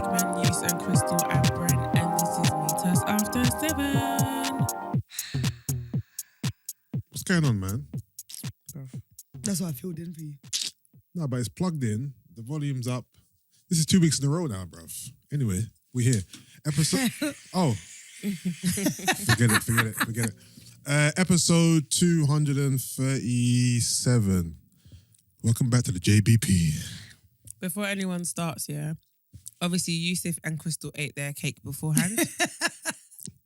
big man, Yusuff and Christel and Brent, and this is Meet Us After 7. What's going on, man? That's what I filled in for you. No, but it's plugged in. The volume's up. This is 2 weeks in a row now, bruv. Anyway, we're here. Episode... Oh. Forget it. Episode 237. Welcome back to the JBP. Before anyone starts, yeah, obviously Yusuff and Christel ate their cake beforehand.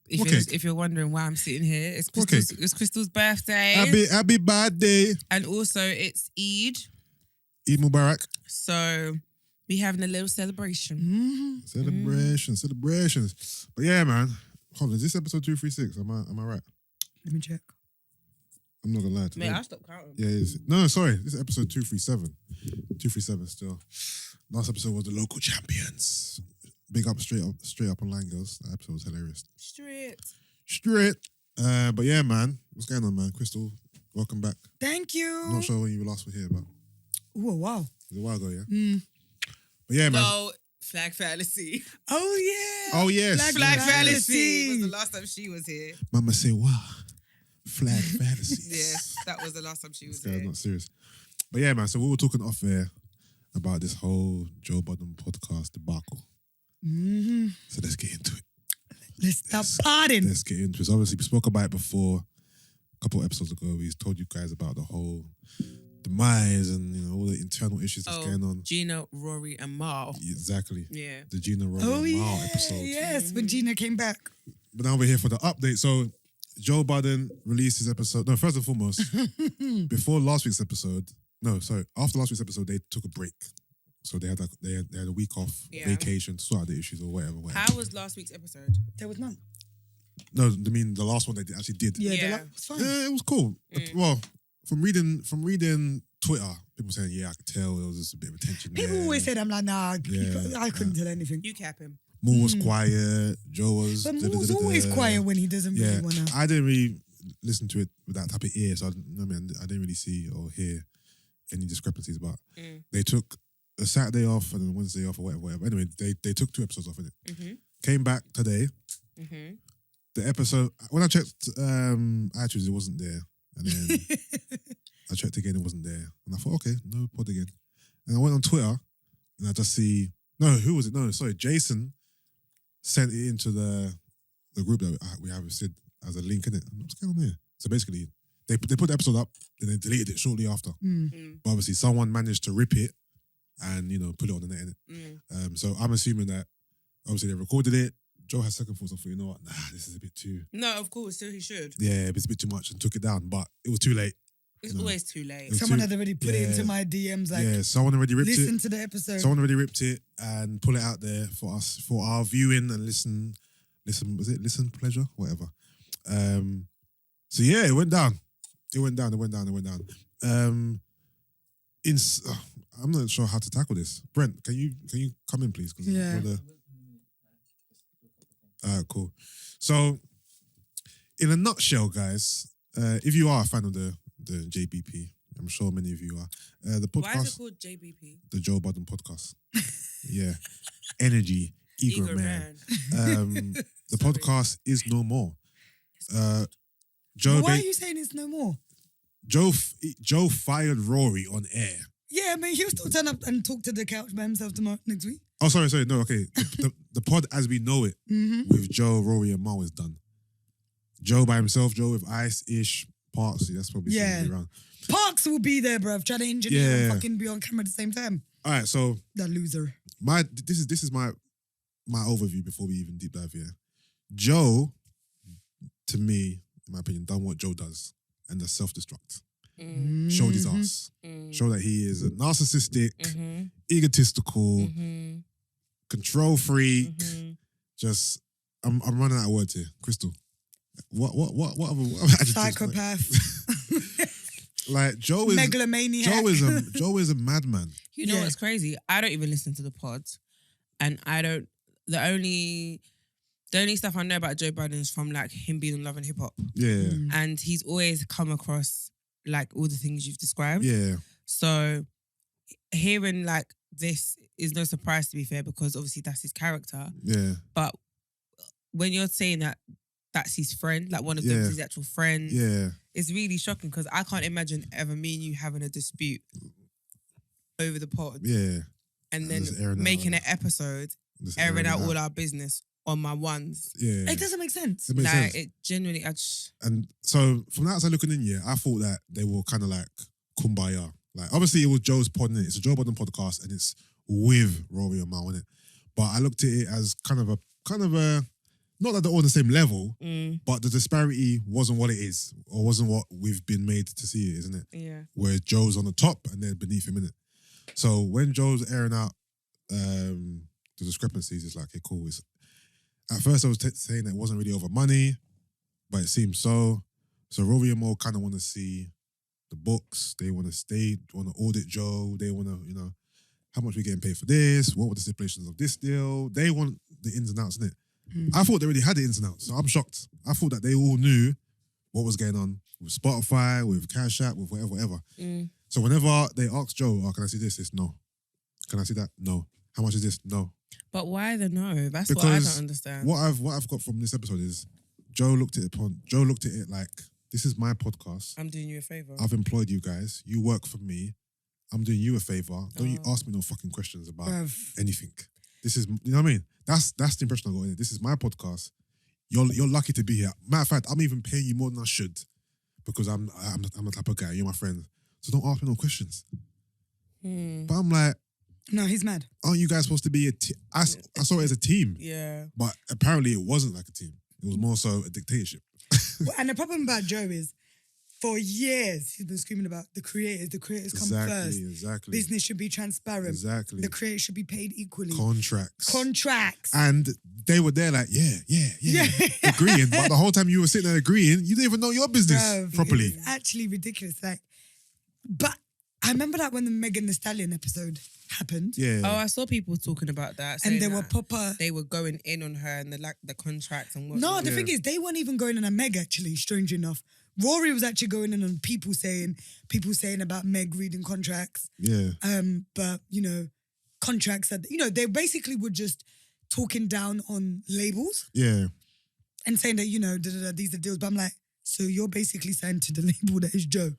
If you're wondering why I'm sitting here, it's Christel's birthday. Happy birthday. And also it's Eid. Eid Mubarak. So we having a little celebration. Celebrations. But yeah, man. Hold on, is this episode 236? Am I right? Let me check. I'm not gonna lie to you. Mate, I stopped counting. Yeah, it is. No, sorry. This is episode 237. 237 still. Last episode was the local champions. Big up, straight up online, girls. That episode was hilarious. Straight. But yeah, man. What's going on, man? Christel, welcome back. Thank you. I'm not sure when you last were here, but Oh, wow. it was a while ago, yeah? But Mm. yeah, man. No, Flag Fallacy. Oh, yeah. Oh, yes. Flag Yes. Fallacy was the last time she was here. Mama say, wow. Flag fantasies. Yes, that was the last time she was This guy's here. not serious. But yeah, man. So we were talking off air about this whole Joe Budden podcast debacle. Mm-hmm. So let's get into it. Let's stop partying. Let's get into it. So obviously, we spoke about it before. A couple of episodes ago, we told you guys about the whole demise and all the internal issues that's going on. Gina, Rory, and Mal. Exactly. Yeah. The Gina, Rory, and Mal episode. Yes, when Gina came back. But now we're here for the update. So Joe Budden released his episode. No, first and foremost, before last week's episode. No, sorry. After last week's episode, they took a break. So they had a week off, vacation, to sort out the issues or whatever. How was last week's episode? There was none. No, I mean the last one they actually did. Yeah, Yeah. it was fine. Yeah, it was cool. Well, from reading Twitter, people saying, yeah, I could tell there was just a bit of attention there. People always said, I'm like, nah, Yeah. I couldn't tell anything. You cap him. Moore was quiet. Joe was... But Moore's always quiet when he doesn't really want to. I didn't really listen to it with that type of ear, so I didn't really see or hear any discrepancies. But they took a Saturday off and then a Wednesday off or whatever. Anyway, they took 2 episodes off of it. Mm-hmm. Came back today. Mm-hmm. The episode... When I checked iTunes, it wasn't there. And then I checked again, it wasn't there. And I thought, okay, no pod again. And I went on Twitter and I just see... No, who was it? No, sorry, Jason sent it into the group that we have said as a link in it. What's going on there? So basically, they put the episode up and then deleted it shortly after. But obviously, someone managed to rip it and put it on the net. Innit? So I'm assuming that obviously they recorded it. Joe has second thoughts. I thought, you know what? Nah, this is a bit too. No, of course, so he should. Yeah, it's a bit too much and took it down. But it was too late. It's always too late. Someone had already put it into my DMs. Like, someone already ripped it. listen to the episode. Someone already ripped it and put it out there for us, for our viewing and listen, was it listen pleasure? Whatever. So yeah, it went down. I'm not sure how to tackle this. Brent, can you come in, please? Yeah. Cool. So, in a nutshell, guys, if you are a fan of the JBP, I'm sure many of you are. The podcast. Why is it called JBP? The Joe Budden Podcast. Yeah. Energy, ego man. The podcast is no more. Joe. Why are you saying it's no more? Joe fired Rory on air. Yeah, I mean, he'll still turn up and talk to the couch by himself tomorrow, next week. Oh, sorry. No, okay. The pod as we know it with Joe, Rory, and Mal is done. Joe by himself, Joe with Ice-ish, Parks. That's probably around. Parks will be there, bruv. Try to engineer and fucking be on camera at the same time. All right, so That loser. this is my overview before we even deep dive here. Joe, to me, in my opinion, done what Joe does, and the self-destruct. Showed his ass. Showed that he is a narcissistic, egotistical, control freak. Just, I'm running out of words here. Christel, what other adjectives? Psychopath. Like Joe is megalomaniac. Joe is a madman. You know what's crazy? I don't even listen to the pods, and the only stuff I know about Joe Budden is from like him being in Love and Hip Hop. Yeah. And he's always come across like all the things you've described. Yeah. So hearing like this is no surprise, to be fair, because obviously that's his character. Yeah. But when you're saying that that's his friend, like one of them is his actual friend, it's really shocking because I can't imagine ever me and you having a dispute over the pod. Yeah. And then making an episode, airing out all our business on my ones. Yeah. It doesn't make sense. It makes sense. It genuinely, And so from the outside looking in, I thought that they were kind of like kumbaya. Like, obviously it was Joe's pod, innit? It's a Joe Budden podcast and it's with Rory and Mal, innit? But I looked at it as kind of a, not that they're all on the same level, but the disparity wasn't what it is, or wasn't what we've been made to see it, isn't it? Yeah. Where Joe's on the top and they're beneath him, innit? So when Joe's airing out the discrepancies, it's like, okay, cool. At first I was saying that it wasn't really over money, but it seems so. So Rory and Mo kind of want to see the books. They want to audit Joe. They want to, how much we getting paid for this? What were the stipulations of this deal? They want the ins and outs, innit? I thought they already had the ins and outs, so I'm shocked. I thought that they all knew what was going on with Spotify, with Cash App, with whatever. So whenever they ask Joe, can I see this? It's no. Can I see that? No. How much is this? No. But why the no? That's what I don't understand. What I've got from this episode is Joe looked at it like, this is my podcast. I'm doing you a favour. I've employed you guys. You work for me. I'm doing you a favour. Don't you ask me no fucking questions about anything. This is, you know what I mean? That's the impression I got in it. This is my podcast. You're lucky to be here. Matter of fact, I'm even paying you more than I should because I'm the type of guy. You're my friend. So don't ask me no questions. But I'm like, no, he's mad. Aren't you guys supposed to be a team? I saw it as a team. Yeah. But apparently it wasn't like a team. It was more so a dictatorship. And the problem about Joe is, for years, he's been screaming about the creators. The creators come first. Exactly. Business should be transparent. Exactly. The creators should be paid equally. Contracts. And they were there like, yeah. Agreeing. But the whole time you were sitting there agreeing, you didn't even know your business properly. It's actually ridiculous. But I remember that when the Megan Thee Stallion episode happened. Yeah. Oh, I saw people talking about that. And they were proper. They were going in on her and the contracts and what. No, the thing is, they weren't even going on a Meg, actually, strangely enough. Rory was actually going in on people saying about Meg reading contracts. Yeah. But, contracts that, they basically were just talking down on labels. Yeah. And saying that, these are deals. But I'm like, so you're basically signed to the label that is Joe.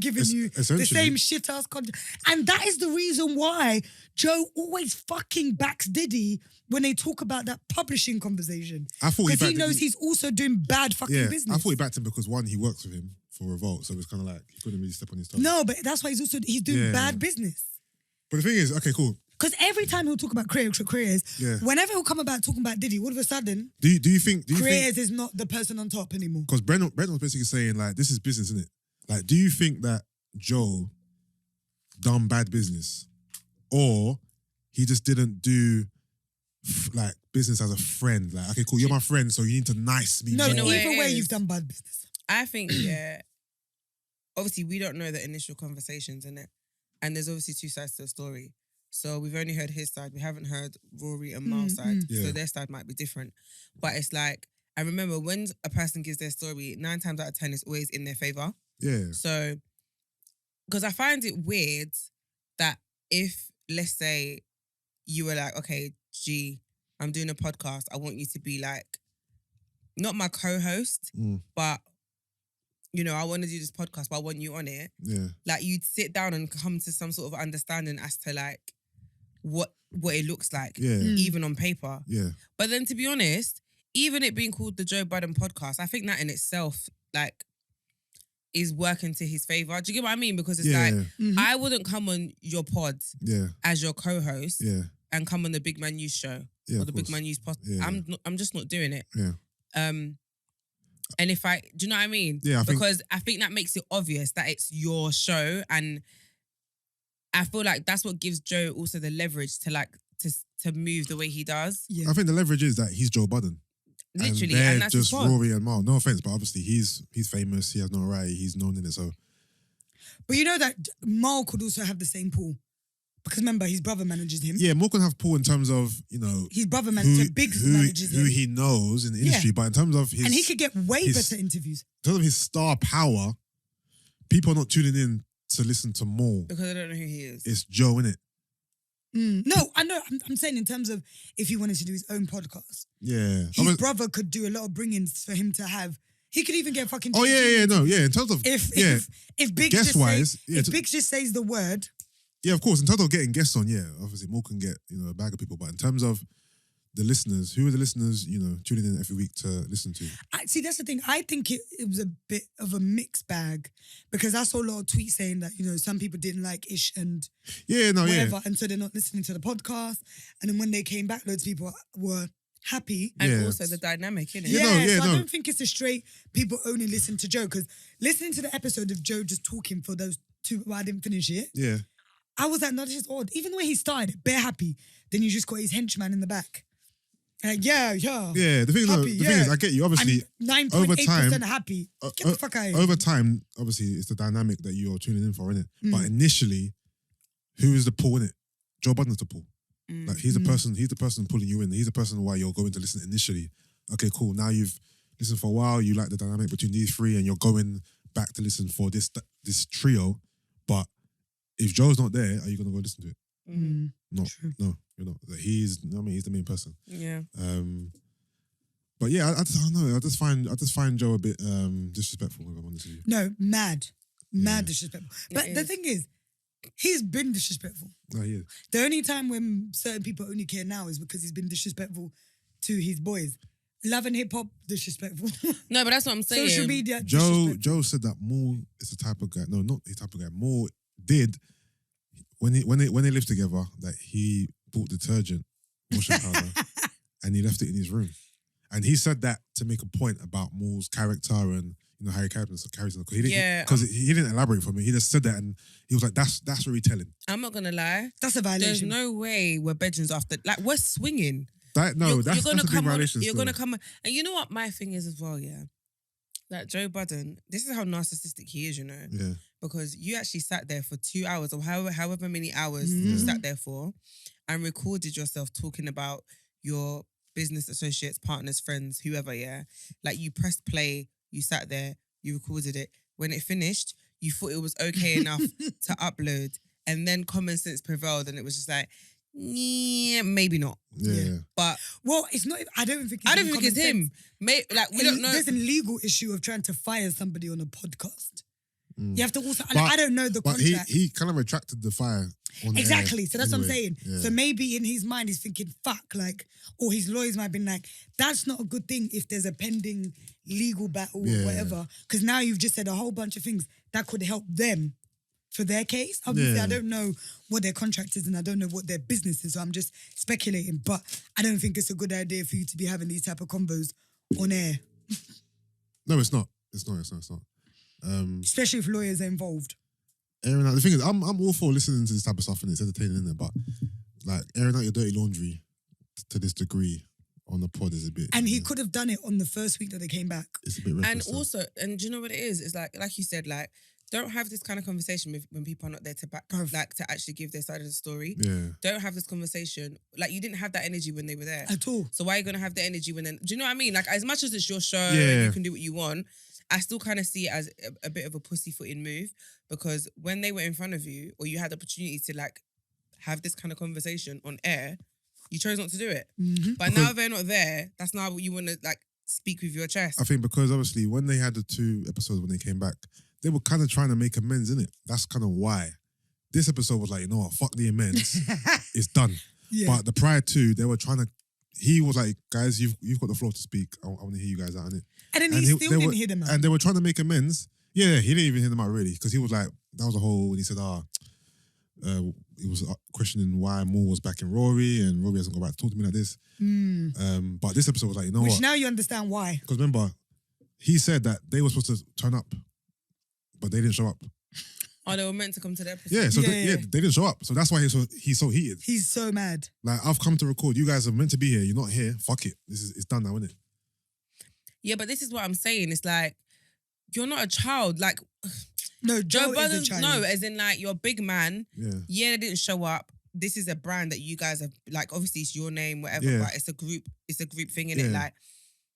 Giving you the same shit-ass contract. And that is the reason why Joe always fucking backs Diddy when they talk about that publishing conversation. Because he knows he's also doing bad fucking business. I thought he backed him because, one, he works with him for Revolt, so it's kind of like he couldn't really step on his toes. No, but that's why he's doing bad business. But the thing is, okay, cool. Because every time he'll talk about creators, whenever he'll come about talking about Diddy, all of a sudden, do you think creators is not the person on top anymore? Because Brent was basically saying, like, this is business, isn't it? Like, do you think that Joe done bad business, or he just didn't do like business as a friend? Like, okay, cool, you're my friend, so you need to nice me. No, more. either way, you've done bad business. I think, obviously, we don't know the initial conversations in it, and there's obviously two sides to the story. So we've only heard his side. We haven't heard Rory and Mal's side, so their side might be different. But it's like, I remember when a person gives their story, 9 times out of 10, it's always in their favour. Yeah. So, because I find it weird that if, let's say, you were like, okay, G, I'm doing a podcast. I want you to be like, not my co-host, but, I want to do this podcast, but I want you on it. Yeah. Like, you'd sit down and come to some sort of understanding as to, like, what it looks like, even on paper. Yeah. But then, to be honest, even it being called the Joe Budden Podcast, I think that in itself, like, is working to his favour. Do you get what I mean? Because it's I wouldn't come on your pod as your co-host and come on the Big Man News show or the Big Man News podcast. Yeah. I'm just not doing it. Yeah. And do you know what I mean? Yeah. Because I think that makes it obvious that it's your show, and I feel like that's what gives Joe also the leverage to move the way he does. Yeah. I think the leverage is that he's Joe Budden. Literally, and that's just Rory and Mal. No offense, but obviously he's famous. He has notoriety. He's known in it. So, but you know that Mal could also have the same pool, because remember his brother manages him. Yeah, Mal can have pool in terms of his brother manages who him. he knows in the industry, but in terms of his, and he could get way better interviews. In terms of his star power, people are not tuning in to listen to Mal because I don't know who he is. It's Joe, innit? No, I know. I'm saying in terms of if he wanted to do his own podcast. Yeah. His brother could do a lot of bring-ins for him to have. He could even get fucking... Oh, yeah. In terms of... If Biggs if Biggs just says the word... Yeah, of course. In terms of getting guests on, obviously Mo can get, a bag of people. But in terms of the listeners, who are the listeners, tuning in every week to listen to? See, that's the thing. I think it was a bit of a mixed bag because I saw a lot of tweets saying that, some people didn't like Ish and whatever. And so they're not listening to the podcast. And then when they came back, loads of people were happy. And also the dynamic, innit? I don't think it's a straight people only listen to Joe because listening to the episode of Joe just talking for those two, I didn't finish it. Yeah. I was like, no, this is odd. Even the way he started, bare happy. Then you just got his henchman in the back. Like, yeah. Yeah, the thing is, I get you. Obviously, 9.8% happy. Get the fuck out of here. Over time, obviously, it's the dynamic that you're tuning in for, innit? But initially, who is the pull, innit? Joe Budden's the pull. Like, he's the person pulling you in. He's the person why you're going to listen initially. Okay, cool. Now you've listened for a while. You like the dynamic between these three and you're going back to listen for this trio. But if Joe's not there, are you going to go listen to it? No, you're not. Like, he's the main person. Yeah. But yeah, I don't know. I just find Joe a bit disrespectful, if I'm honest with you. No, mad disrespectful. But the thing is, he's been disrespectful. Oh, yeah. The only time when certain people only care now is because he's been disrespectful to his boys. Love and hip hop, disrespectful. No, but that's what I'm saying. Social media, Joe said that Mo is the type of guy. No, not the type of guy. Mo did when they lived together that he bought detergent, washing powder, and he left it in his room. And he said that to make a point about Mo's character and how he carries himself. Because he didn't elaborate for me. He just said that, and he was like, "That's very telling." I'm not gonna lie. That's a violation. There's no way we're bedrooms after. Like, we're swinging. That's a big violation. You're gonna come on, and you know what my thing is as well, yeah. Like Joe Budden, this is how narcissistic he is, Yeah. Because you actually sat there for 2 hours or however many hours you sat there for, and recorded yourself talking about your business associates, partners, friends, whoever, yeah. Like you pressed play, you sat there, you recorded it. When it finished, you thought it was okay enough to upload, and then common sense prevailed, and it was just like, yeah, maybe not. Yeah. But it's not. I don't think it's him. We don't know. There's a legal issue of trying to fire somebody on a podcast. You have to also. But, I don't know the contract. But he kind of retracted the fire. Exactly. So that's what I'm saying. Yeah. So maybe in his mind he's thinking, "Fuck," like, or his lawyers might have been like, "That's not a good thing if there's a pending legal battle or whatever." Because now you've just said a whole bunch of things that could help them for their case. Obviously, I don't know what their contract is and I don't know what their business is, so I'm just speculating. But I don't think it's a good idea for you to be having these type of combos on air. No, it's not. It's not. Especially if lawyers are involved. Airing out. The thing is, I'm all for listening to this type of stuff and it's entertaining, isn't it? But like airing out your dirty laundry to this degree on the pod is a bit. And he could have done it on the first week that they came back. It's a bit reckless. And also, and do you know what it is? It's like you said, like, don't have this kind of conversation when people are not there to back, like, to actually give their side of the story. Yeah. Don't have this conversation. Like, you didn't have that energy when they were there. At all. So why are you going to have the energy when then... Do you know what I mean? Like, as much as it's your show and you can do what you want, I still kind of see it as a bit of a pussyfooting move, because when they were in front of you or you had the opportunity to, like, have this kind of conversation on air, you chose not to do it. Mm-hmm. But now they're not there, that's now what you want to, like, speak with your chest. I think because obviously when they had the 2 episodes when they came back, they were kind of trying to make amends, innit? That's kind of why. This episode was like, you know what, fuck the amends. It's done. Yeah. But the prior 2, they were trying to... He was like, guys, you've got the floor to speak. I want to hear you guys out, innit? And then he still didn't hear them out. And they were trying to make amends. Yeah, he didn't even hear them out, really. Because he was like, that was a whole... He said, he was questioning why Moore was back in Rory and Rory hasn't got back to talk to me like this. But this episode was like, you know what? Which now you understand why. Because remember, he said that they were supposed to turn up, but they didn't show up. Oh, they were meant to come to the episode. Yeah, so they didn't show up. So that's why he's so heated. He's so mad. Like, I've come to record. You guys are meant to be here. You're not here. Fuck it. It's done now, isn't it? Yeah, but this is what I'm saying. It's like, you're not a child. Like, no, Joe Budden, is a child. no, as in, like, you're a big man. Yeah, they didn't show up. This is a brand that you guys have, like, obviously it's your name, whatever, but it's a group thing, innit? Like,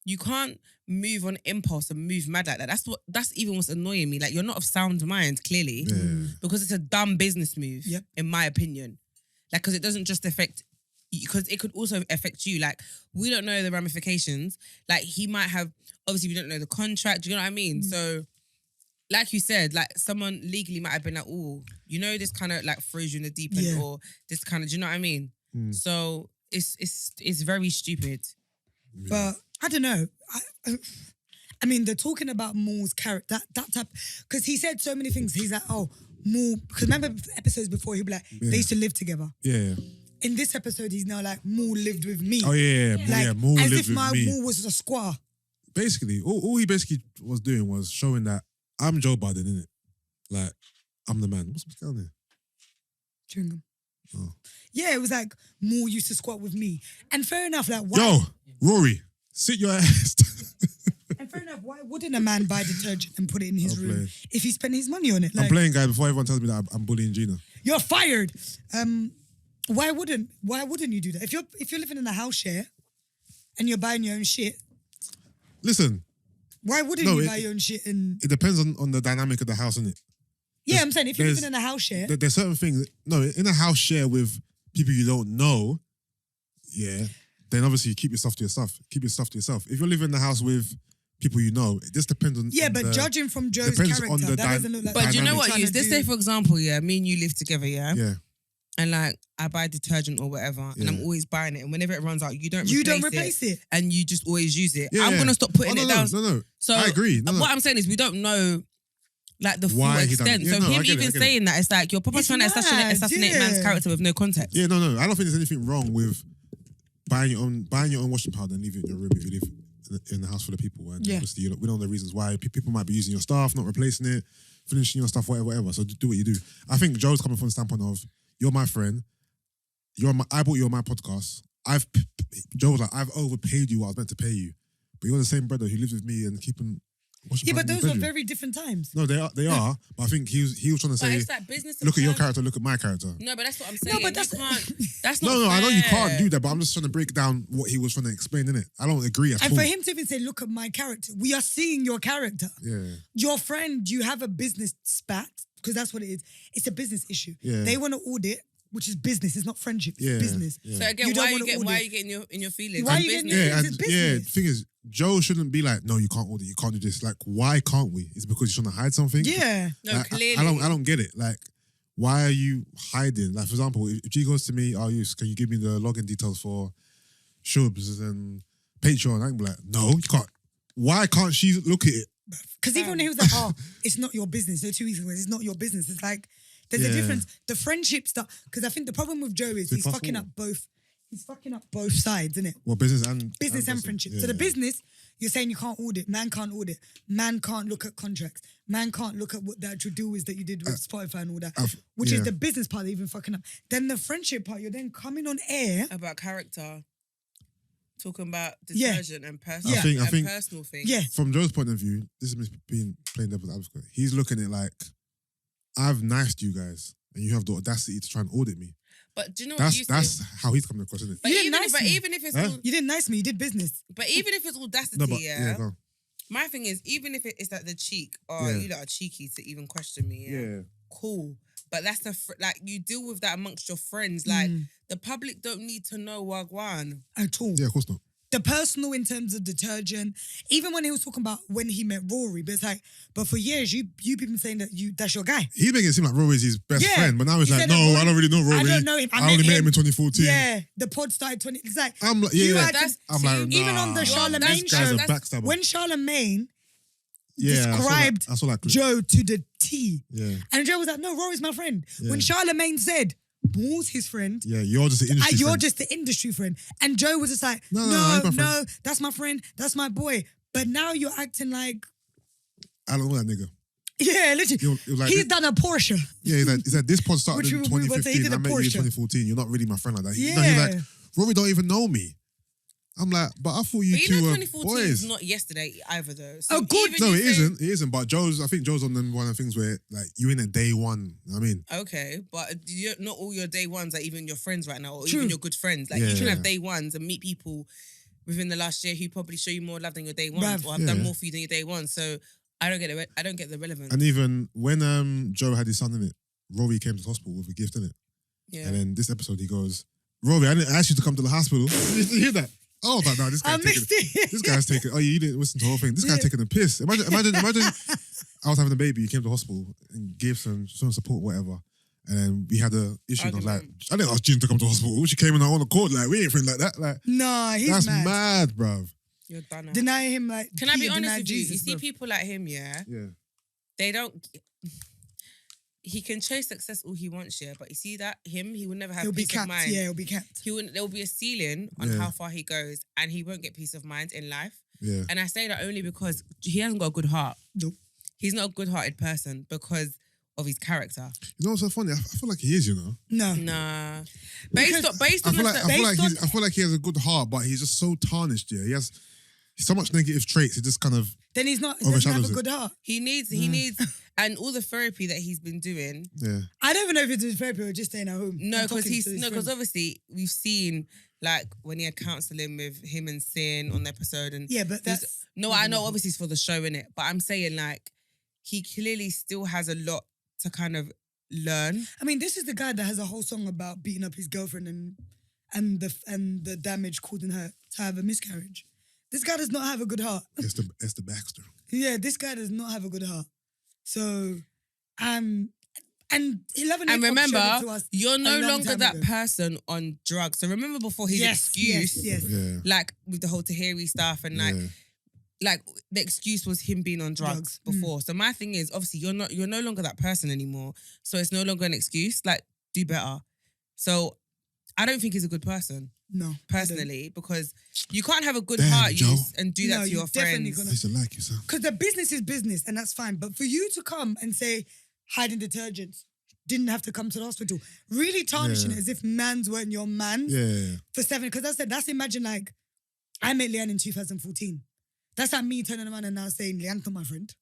you can't move on impulse and move mad like that. That's even what's annoying me. Like, you're not of sound mind, clearly, because it's a dumb business move, in my opinion. Like, because it doesn't just affect, because it could also affect you. Like, we don't know the ramifications. Like, he might have, obviously, we don't know the contract. Do you know what I mean? So, like you said, like, someone legally might have been like, oh, you know, this kind of like throws you in the deep end, or this kind of, do you know what I mean? So, it's very stupid. But I don't know. I mean, they're talking about Moore's character, that type, because he said so many things. He's like, oh, Moore, because remember episodes before, he'd be like, they used to live together. Yeah. In this episode, he's now like, Moore lived with me. Oh, yeah. Like, Moore as lived if with me. Moore was a squatter. Basically, all he basically was doing was showing that I'm Joe Budden, innit? Like, I'm the man. What's going on there? Chewing gum. Oh. Yeah, it was like, Moore used to squat with me. And fair enough, like, why? Yo, Rory, sit your ass. And fair enough, why wouldn't a man buy detergent and put it in his I'm room playing. if he spent his money on it? Like, I'm playing, guys, before everyone tells me that I'm bullying Gina. You're fired. Why wouldn't you do that? If you're living in a house share and you're buying your own shit, Listen. why wouldn't you buy your own shit? And it depends on the dynamic of the house, innit? yeah, I'm saying if you're living in a house share, There's certain things. No, in a house share with people you don't know, yeah, then obviously you keep your stuff to yourself. Keep your stuff to yourself. If you're living in a house with people you know, it just depends on. yeah, on but the, judging from Joe's depends character, on the that doesn't look like. But do you know what? trying to Let's do- say, for example, me and you live together, Yeah. and like I buy detergent or whatever, and I'm always buying it, and whenever it runs out, you don't replace it, and you just always use it. Yeah, I'm gonna stop putting it down. No. So I agree. No. What I'm saying is, we don't know like the full Why he done extent. it. Yeah, So no, I him get it, even I get it. saying that, it's like you're probably It's trying to mad, assassinate yeah. man's character with no context. Yeah, no. I don't think there's anything wrong with buying your own washing powder and leaving it in your room if you live in a house full of people. And obviously, we don't know the reasons why people might be using your stuff, not replacing it, finishing your stuff, whatever. So do what you do. I think Joe's coming from the standpoint of, you're my friend. I bought you on my podcast. Joe was like, I've overpaid you what I was meant to pay you. But you're the same brother who lives with me and keeping washing Yeah, powder but in those your are bedroom. very different times. No, they are. But I think he was trying to But say, it's like business. look at your and character, look at my character. No, but that's what I'm saying. No, but You can't. That's not. No, I know you can't fair. do that, but I'm just trying to break down what he was trying to explain, innit? I don't agree at And all. for him to even say, look at my character, we are seeing your character. Yeah. Your friend, you have a business spat, because that's what it is. It's a business issue. Yeah. They want to audit, which is business. It's not friendship. It's Yeah. business. Yeah. So again, You don't why are wanna you audit. getting in your feelings? Why are It's you getting business. your- Yeah, It's and business. the thing is, Joe shouldn't be like, no, you can't order, you can't do this. Like, why can't we? It's because you're trying to hide something. Yeah. No, Like, clearly. I don't get it. Like, why are you hiding? Like, for example, if she goes to me, can you give me the login details for Shubs and Patreon? I can be like, no, you can't. Why can't she look at it? Because even when he was like, oh, it's not your business. So 2 weeks ago, it's not your business. It's like, there's a Yeah. difference. The friendship stuff, because I think the problem with Joe is So he's fast fucking forward. up both. He's fucking up both sides, isn't it? Well, business and Friendship. Yeah. So the business, you're saying you can't audit. Man can't audit. Man can't look at contracts. Man can't look at what the actual deal is that you did with Spotify and all that, which is the business part that even fucking up. Then the friendship part, you're then coming on air. About character, talking about Yeah. detergent and personal, Yeah. I think personal things. Yeah. from Joe's point of view, this is me playing devil's advocate. He's looking at it like, I've knifed you guys, and you have the audacity to try and audit me. But do you know what you That's say? how he's coming across, isn't it? But You didn't even, nice but me. even if it's Huh? all, You didn't nice me. You did business. but even if it's audacity, No, but yeah. go on. My thing is, even if it is like the cheek, Yeah. you lot are cheeky to even question me. Yeah. Cool. But that's like you deal with that amongst your friends. Like the public don't need to know Wagwan. At all. Yeah, of course not. The personal in terms of detergent, even when he was talking about when he met Rory, but it's like, but for years you been saying that that's your guy. He's making it seem like Rory's his best Yeah. friend, but now he's He like, said no, that Rory- I don't really know Rory. I don't know him. I only met him in 2014. Yeah, the pod started 20. It's like I'm like, you yeah, had to- I'm like, nah. even on the Charlemagne This guy's show, a backstabber. when Charlemagne Yeah, described I saw that clip. Joe to the T, Yeah, and Joe was like, "No, Rory's my friend." Yeah. When Charlemagne said, "Paul's his friend," yeah, you're just an industry you're friend. just the industry friend, and Joe was just like, No, "No, he's my friend." that's my friend, that's my boy." But now you're acting like, I don't know that nigga. yeah, literally, You're like, he's done a Porsche. yeah, he's like, this pod started Which in we would say he 2015. did a I met you in Porsche. 2014. You're not really my friend like that. Yeah. No, he's like, Rory don't even know me. I'm like, but I thought you But you two know, were 2014 boys. is not yesterday either, though. So Oh, good. even No, you it say- isn't. It isn't. But I think Joe's on them one of the things where like you in a day one. You know what I mean, Okay, but not all your day ones are even your friends right now, or True. even your good friends. Like Yeah. you can have day ones and meet people within the last year who probably show you more love than your day ones, Bruv. or have Yeah. done more for you than your day ones. So I don't get it. I don't get the relevance. and even when Joe had his son in it, Rory came to the hospital with a gift in it. Yeah. And then this episode, he goes, Rory, I didn't ask you to come to the hospital. Did you hear that? Oh, I was like, no, this guy's taking, oh, you didn't listen to the whole thing. This guy's taking a piss. Imagine I was having a baby, you came to the hospital and gave some support, whatever. And then we had an issue and I was like, I didn't ask Gina to come to the hospital. She came in our own accord, like, we ain't friends like that. Like, nah, he's that's mad. mad, bruv. You're done. Deny him like. Can I be honest with Jesus, you? You see bruv. people like him, yeah? Yeah. They don't. He can chase success all he wants, yeah. But you see that him, he will never have He'll be peace of capped. mind. Yeah, he'll be capped. There will be a ceiling on how far he goes, and he won't get peace of mind in life. Yeah. And I say that only because he hasn't got a good heart. Nope. He's not a good-hearted person because of his character. You know what's so funny? I feel like he is, you know. No. Nah. Because Based I on feel like he has a good heart, but he's just so tarnished. Yeah, he has so much negative traits. It just kind of Then he doesn't have overshadows a it. good heart. he needs, and all the therapy that he's been doing. Yeah. I don't even know if it's therapy or just staying at home. No, and because talking to his friends. obviously we've seen like when he had counselling with him and Sin on the episode, and Yeah, but that's... I know obviously it's for the show, innit? But I'm saying like he clearly still has a lot to kind of learn. I mean, this is the guy that has a whole song about beating up his girlfriend and the damage causing her to have a miscarriage. This guy does not have a good heart. It's the Baxter. Yeah, this guy does not have a good heart. So, and 11 And remember, showed it to us you're no a long longer time that ago. person on drugs. So remember before his Yes, excuse, yes. Yeah. like with the whole Tahiri stuff and like the excuse was him being on drugs before. So my thing is, obviously, you're no longer that person anymore. So it's no longer an excuse. Like, do better. So I don't think he's a good person. No, personally, because you can't have a good Damn, heart Joe. use and do that No, to you your definitely friends. I used to like you, son. because the business is business, and that's fine. But for you to come and say hiding detergents, didn't have to come to the hospital, really tarnishing it as if mans weren't your mans Yeah. for 7. Because that's imagine like I met Leanne in 2014. That's like me turning around and now saying Leanne's not my friend.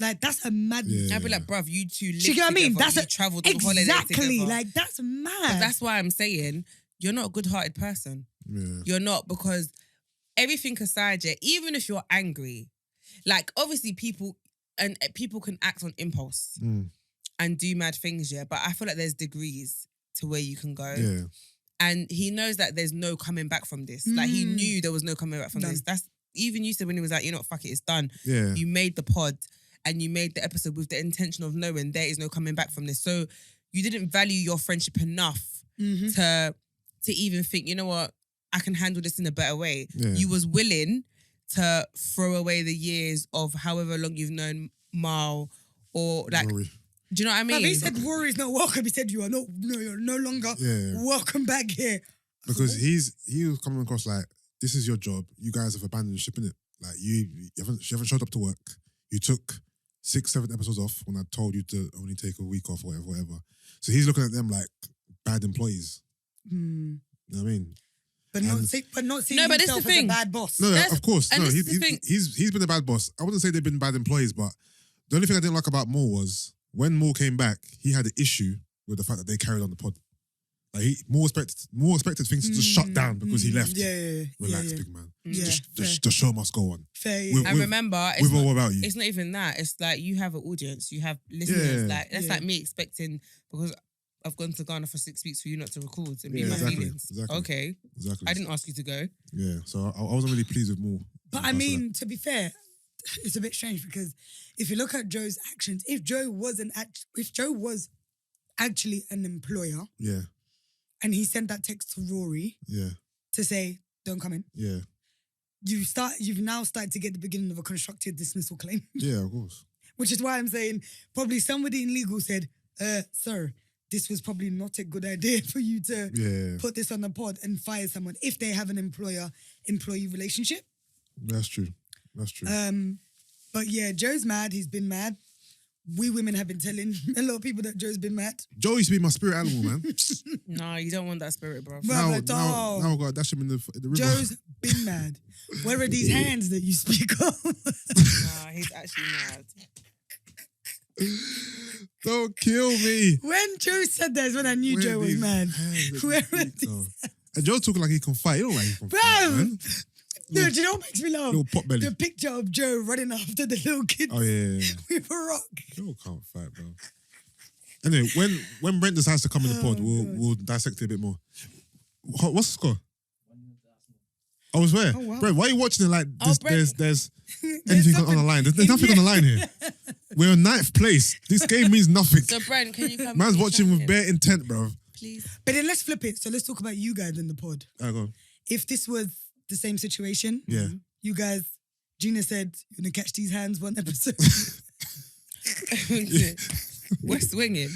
Like that's a madness. Yeah. I'd be like, bruv, you two live Do you get what I mean? together, That's you travelled on holiday exactly together. like that's But mad. that's why I'm saying you're not a good-hearted person. Yeah. You're not, because everything aside, yeah, even if you're angry, like obviously people can act on impulse and do mad things, yeah. But I feel like there's degrees to where you can go. Yeah. And he knows that there's no coming back from this. Like he knew there was no coming back from Done. this. That's even you said when he was like, you know what, fuck it, it's done. Yeah. You made the pod and you made the episode with the intention of knowing there is no coming back from this. So you didn't value your friendship enough to even think, you know what, I can handle this in a better way. Yeah. You was willing to throw away the years of however long you've known Mal, or like, Rory. do you know what I mean? He said Rory is not welcome. He said you're no longer welcome back here. Because he was coming across like, this is your job. You guys have abandoned ship, innit? Like you haven't showed up to work. You took 6-7 episodes off when I told you to only take a week off or whatever. So he's looking at them like bad employees. You know what I mean? But not seeing but this himself the as a thing. bad boss. No, of course. and No, this is the thing. he's been a bad boss. I wouldn't say they've been bad employees, but the only thing I didn't like about Moore was when Moore came back, he had an issue with the fact that they carried on the pod. Like Moore expected things to just shut down because he left. Yeah. Relax, big man. Yeah, The show must go on. Fair. And remember, With or without you. it's not even that. It's like you have an audience, you have listeners. Yeah. Like that's like me expecting, because I've gone to Ghana for 6 weeks for you not to record and be Yeah, my exactly, feelings. exactly. Okay. Exactly. I didn't ask you to go. Yeah, so I wasn't really pleased with Moore. But I mean, to be fair, it's a bit strange because if you look at Joe's actions, if Joe was actually an employer Yeah, and he sent that text to Rory yeah, to say, don't come in, yeah, you've now started to get the beginning of a constructive dismissal claim. yeah, of course. Which is why I'm saying probably somebody in legal said, sir, this was probably not a good idea for you to put this on the pod and fire someone if they have an employer-employee relationship. That's true. That's true. But yeah, Joe's mad. He's been mad. We women have been telling a lot of people that Joe's been mad. Joe used to be my spirit animal, man. No, you don't want that spirit, bro. now at all. I got to dash him in the river. Joe's been mad. Where are these hands that you speak of? Nah, he's actually mad. Don't kill me. When Joe said that is when I knew Where Joe was these mad. hands that Where you are speak these? of? And Joe's talking like he can fight. He don't like he can fight, man. No, do you know what makes me laugh? Little pot belly. The picture of Joe running after the little kids Oh, yeah. with a rock. Joe can't fight, bro. Anyway, when Brent decides to come in the pod, we'll dissect it a bit more. What's the score? I was where? Oh, wow. Brent, why are you watching it like there's There's anything on the line? There's nothing on the line here. We're in 9th place. This game means nothing. So Brent, can you come? Man's watching with bare intent, bro. Please. But then let's flip it. So let's talk about you guys in the pod. Go on. If this was the same situation, Yeah. you guys, Gina said, you're going to catch these hands one episode. We're swinging.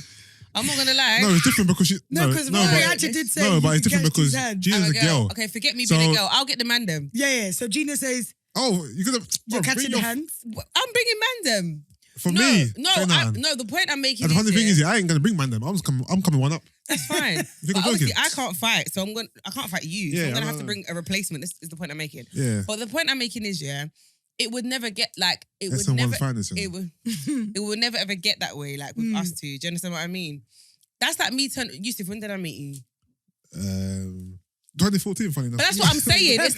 I'm not gonna lie. No, it's different because she. No, because Rory actually did say. No, but it's you can different catch these because hands. Gina's I'm a girl. Okay, forget me being a girl. I'll get the mandem. Yeah. So Gina says, Oh, you're gonna. you're catching the hands. I'm bringing mandem. For me. No. The point I'm making. And the funny thing is, I ain't gonna bring man them. I'm coming one up. That's fine. think But I'm obviously, joking? I can't fight, so I can't fight you. So Yeah, I'm gonna I have to know. bring a replacement. This is the point I'm making. Yeah. But the point I'm making is, it would never get like it That's would never. finest, It would. It would never ever get that way, like with us two. Do you understand what I mean? That's like me turning. Yusuff, when did I meet you? 2014, funny enough. But that's what I'm saying. It's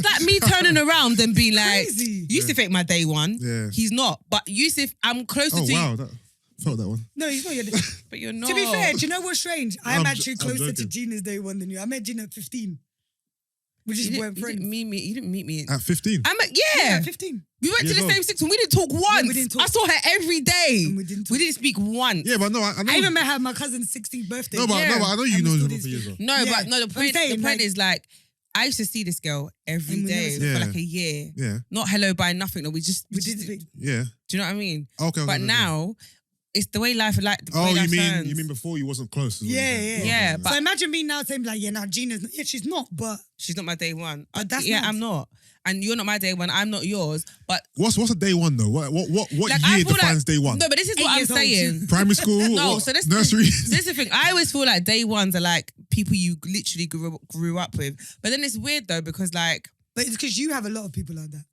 like me turning around and being like, Crazy. Yusuff ain't my day one. Yeah. He's not. But Yusuff, I'm closer Oh to wow, you. felt that one. No, he's not your But you're not. To be fair, do you know what's strange? I'm actually I'm closer to joking. Gina's day one than you. I met Gina at 15. We just weren't friends. You didn't meet me. At 15. Yeah. 15. We went to Years the old. same six and we didn't talk once. we didn't talk. I saw her every day. And we didn't talk. speak once. Yeah, but no, I know. I even met her at my cousin's 16th birthday. No, but I know you And know we each still other did for years, speak. bro. No, Yeah. but no, the point saying, like- is like, I used to see this girl every And we never day spoke. for Yeah. like a year. Yeah, Not hello, bye, nothing. No, we We did speak. yeah. Do you know what I mean? Okay. But now, it's the way life like. The way Oh, life you turns. mean before you wasn't close? is what Yeah, you're saying. yeah. Yeah, but- So imagine me now saying like, yeah, now Gina's, she's not, but She's not my day one. But that's yeah, nice. I'm not. And you're not my day one. I'm not yours. But What's a day one though? What like, I year feel defines like, day one? No, but this is 8 what I'm years old. saying. Primary school? No, what? so this Nursery? This is the thing. I always feel like day ones are like people you literally grew up with. But then it's weird though because like, it's because you have a lot of people like that.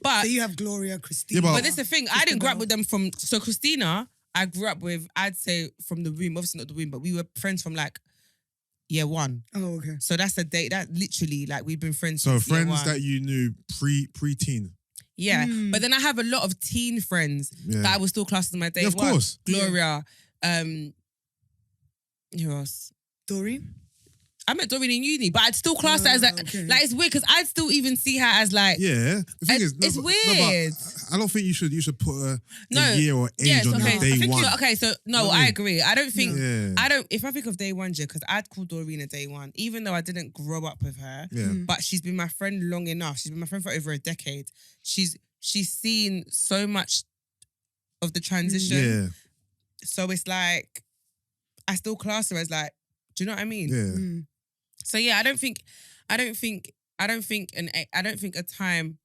but So you have Gloria, Christina. Yeah, but this is the thing. I didn't grow up Isabel. with them from. So Christina, I grew up with. I'd say from the womb. Obviously not the womb, but we were friends from like year one. Oh, okay. So that's the date. That literally like we've been friends. So since year friends one. that you knew pre-teen. Yeah, but then I have a lot of teen friends Yeah. that I was still classed as my day Yeah, of one. course. Gloria, who else? Doreen? I met Doreen in uni, but I'd still class her as like, okay. like it's weird because I'd still even see her as like, Yeah. The thing It's- is, it's but weird. I don't think you should put a No. year or age yes, on okay. your day I think one. so no, You know what I I mean? agree. I don't think Yeah. if I think of day one, because I'd call Doreen a day one, even though I didn't grow up with her. Yeah. But she's been my friend long enough. She's been my friend for over a decade. She's seen so much of the transition. Yeah. So it's like I still class her as like, do you know what I mean? Yeah. So yeah, I don't think a time.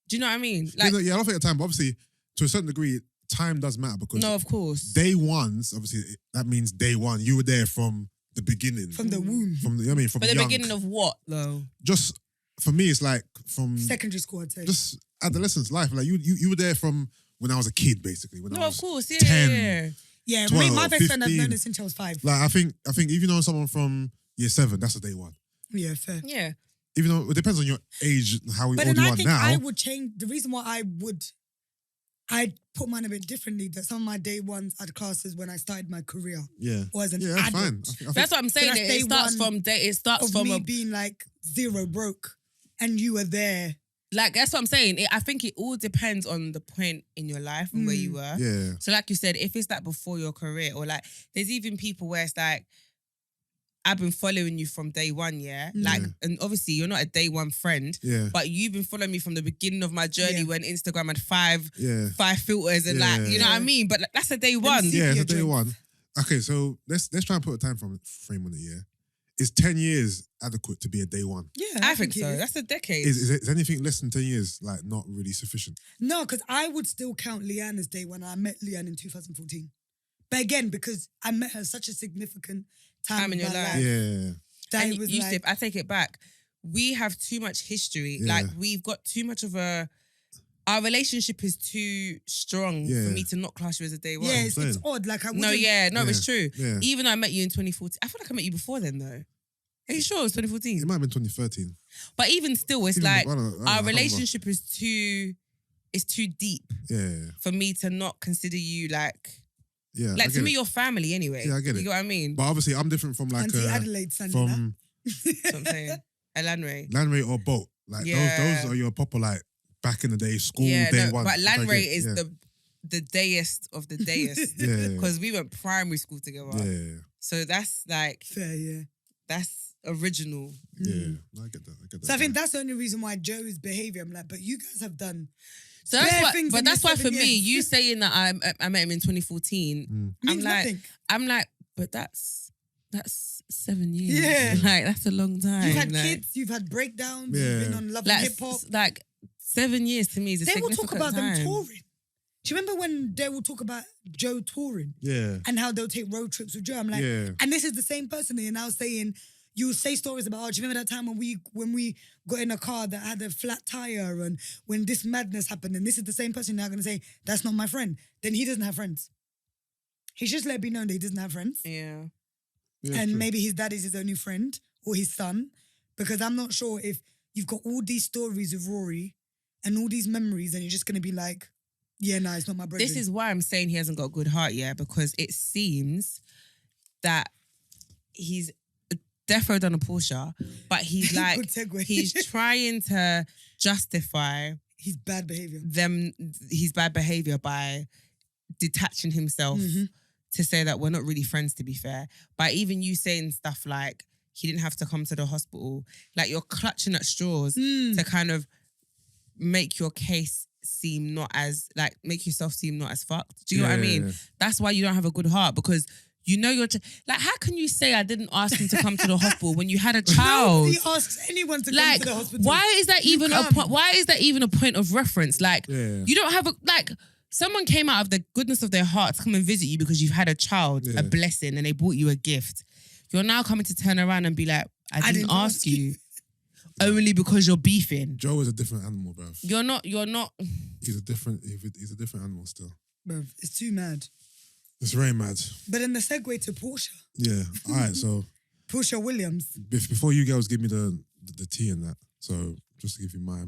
Do you know what I mean? Like, I don't think at the time, but obviously, to a certain degree, time does matter because no, of course. day ones, obviously, that means day one. You were there from the beginning. From the womb. From the, I mean, from But the young. beginning of what though? Just, for me, it's like from Secondary school, I'd say. just adolescence life. Like you were there from when I was a kid, basically. When I No, was of course, yeah, 10. yeah. Yeah, 12, my best friend I've 15. known her since I was 5. Like I think if you know someone from year 7, that's a day one. Yeah, fair. Yeah. Even though it depends on your age, how old But you then I are think now. I would change, the reason why I'd put mine a bit differently, that some of my day ones I'd class as when I started my career. Yeah. Or as an Yeah, that's adult. fine. I think- That's what I'm saying. that's It day starts one from day. It starts Of from me a, being like zero broke and you were there. like that's what I'm saying. I think it all depends on the point in your life and where you were. Yeah. So like you said, if it's like before your career or like there's even people where it's like I've been following you from day one, yeah? Like, and obviously you're not a day one friend, Yeah. but you've been following me from the beginning of my journey Yeah. when Instagram had five Yeah. filters and like, you know what I mean? But like, that's a day one. see- Yeah, it's a Sepia day joints. one. Okay, so let's try and put a time frame on it, yeah? Is 10 years adequate to be a day one? Yeah, I think it so. is. That's a decade. Is anything less than 10 years like not really sufficient? No, because I would still count Leanne as day one. I met Leanne in 2014. But again, because I met her such a significant time in your my life. Yeah. That And it was Yusuff, like, I take it back. We have too much history. Yeah. Like we've got too much of our relationship is too strong Yeah. for me to not class you as a day one. yeah, it's saying. odd. Like I wouldn't. No, it's true. Yeah. Even though I met you in 2014, I feel like I met you before then though. Are you sure it was 2014? It might have been 2013. But even still, it's Even- like I don't know, I our can't relationship is too deep Yeah. for me to not consider you like Yeah. Like, to me, you're family anyway. Yeah, I get it. You know what I mean? But obviously, I'm different from like Auntie Adelaide Sunday. from That's what I'm saying. A Lanray. Lanray or Boat. Like those are your proper like back in the day school day one. But Lanray is the dayest of the dayest. Yeah. Because we went primary school together. Yeah. So that's like Fair, yeah. that's original. Yeah. I get that. So I think that's the only reason why Joe's behaviour, I'm like, but you guys have done. So that's why, things but in that's your why for 7 me, years. you saying that I met him in 2014, Means nothing. I'm like, but that's 7 years. Yeah. Like, that's a long time. You've had like, kids, you've had breakdowns, Yeah. you've been on Love and Hip Hop. Like 7 years to me is a They will significant talk about time. them touring. Do you remember when they will talk about Joe touring Yeah. and how they'll take road trips with Joe? I'm like, Yeah. and this is the same person that you're now saying, you will say stories about, oh, do you remember that time when we got in a car that had a flat tire and when this madness happened, and this is the same person now going to say, that's not my friend. Then he doesn't have friends. He should let it be known that he doesn't have friends. Yeah. And true. maybe his dad is his only friend or his son, because I'm not sure if you've got all these stories of Rory and all these memories and you're just going to be like, yeah, no, it's not my brother. This is why I'm saying he hasn't got a good heart yet, because it seems that he's defo done a Porsha, but he's like, Good segue. he's trying to justify his bad behavior. his bad behavior by detaching himself to say that we're not really friends, to be fair. But even you saying stuff like he didn't have to come to the hospital, like you're clutching at straws to kind of make your case seem not as, like, make yourself seem not as fucked. Do you know what I mean? Yeah. That's why you don't have a good heart, because you know you're like, how can you say I didn't ask him to come to the hospital when you had a child? Nobody asks anyone to come Like, to the hospital. why is that even why is that even a point of reference? Like, you don't have a, like, someone came out of the goodness of their heart to come and visit you because you've had a child, a blessing, and they bought you a gift. You're now coming to turn around and be like, I didn't ask you. Only because you're beefing. Joe is a different animal, bruv. You're not. He's a different animal still. Bruv, it's too mad. It's very mad. But then the segue to Porsha. Yeah. All right. So Porsha Williams. before you girls give me the tea and that, so just to give you my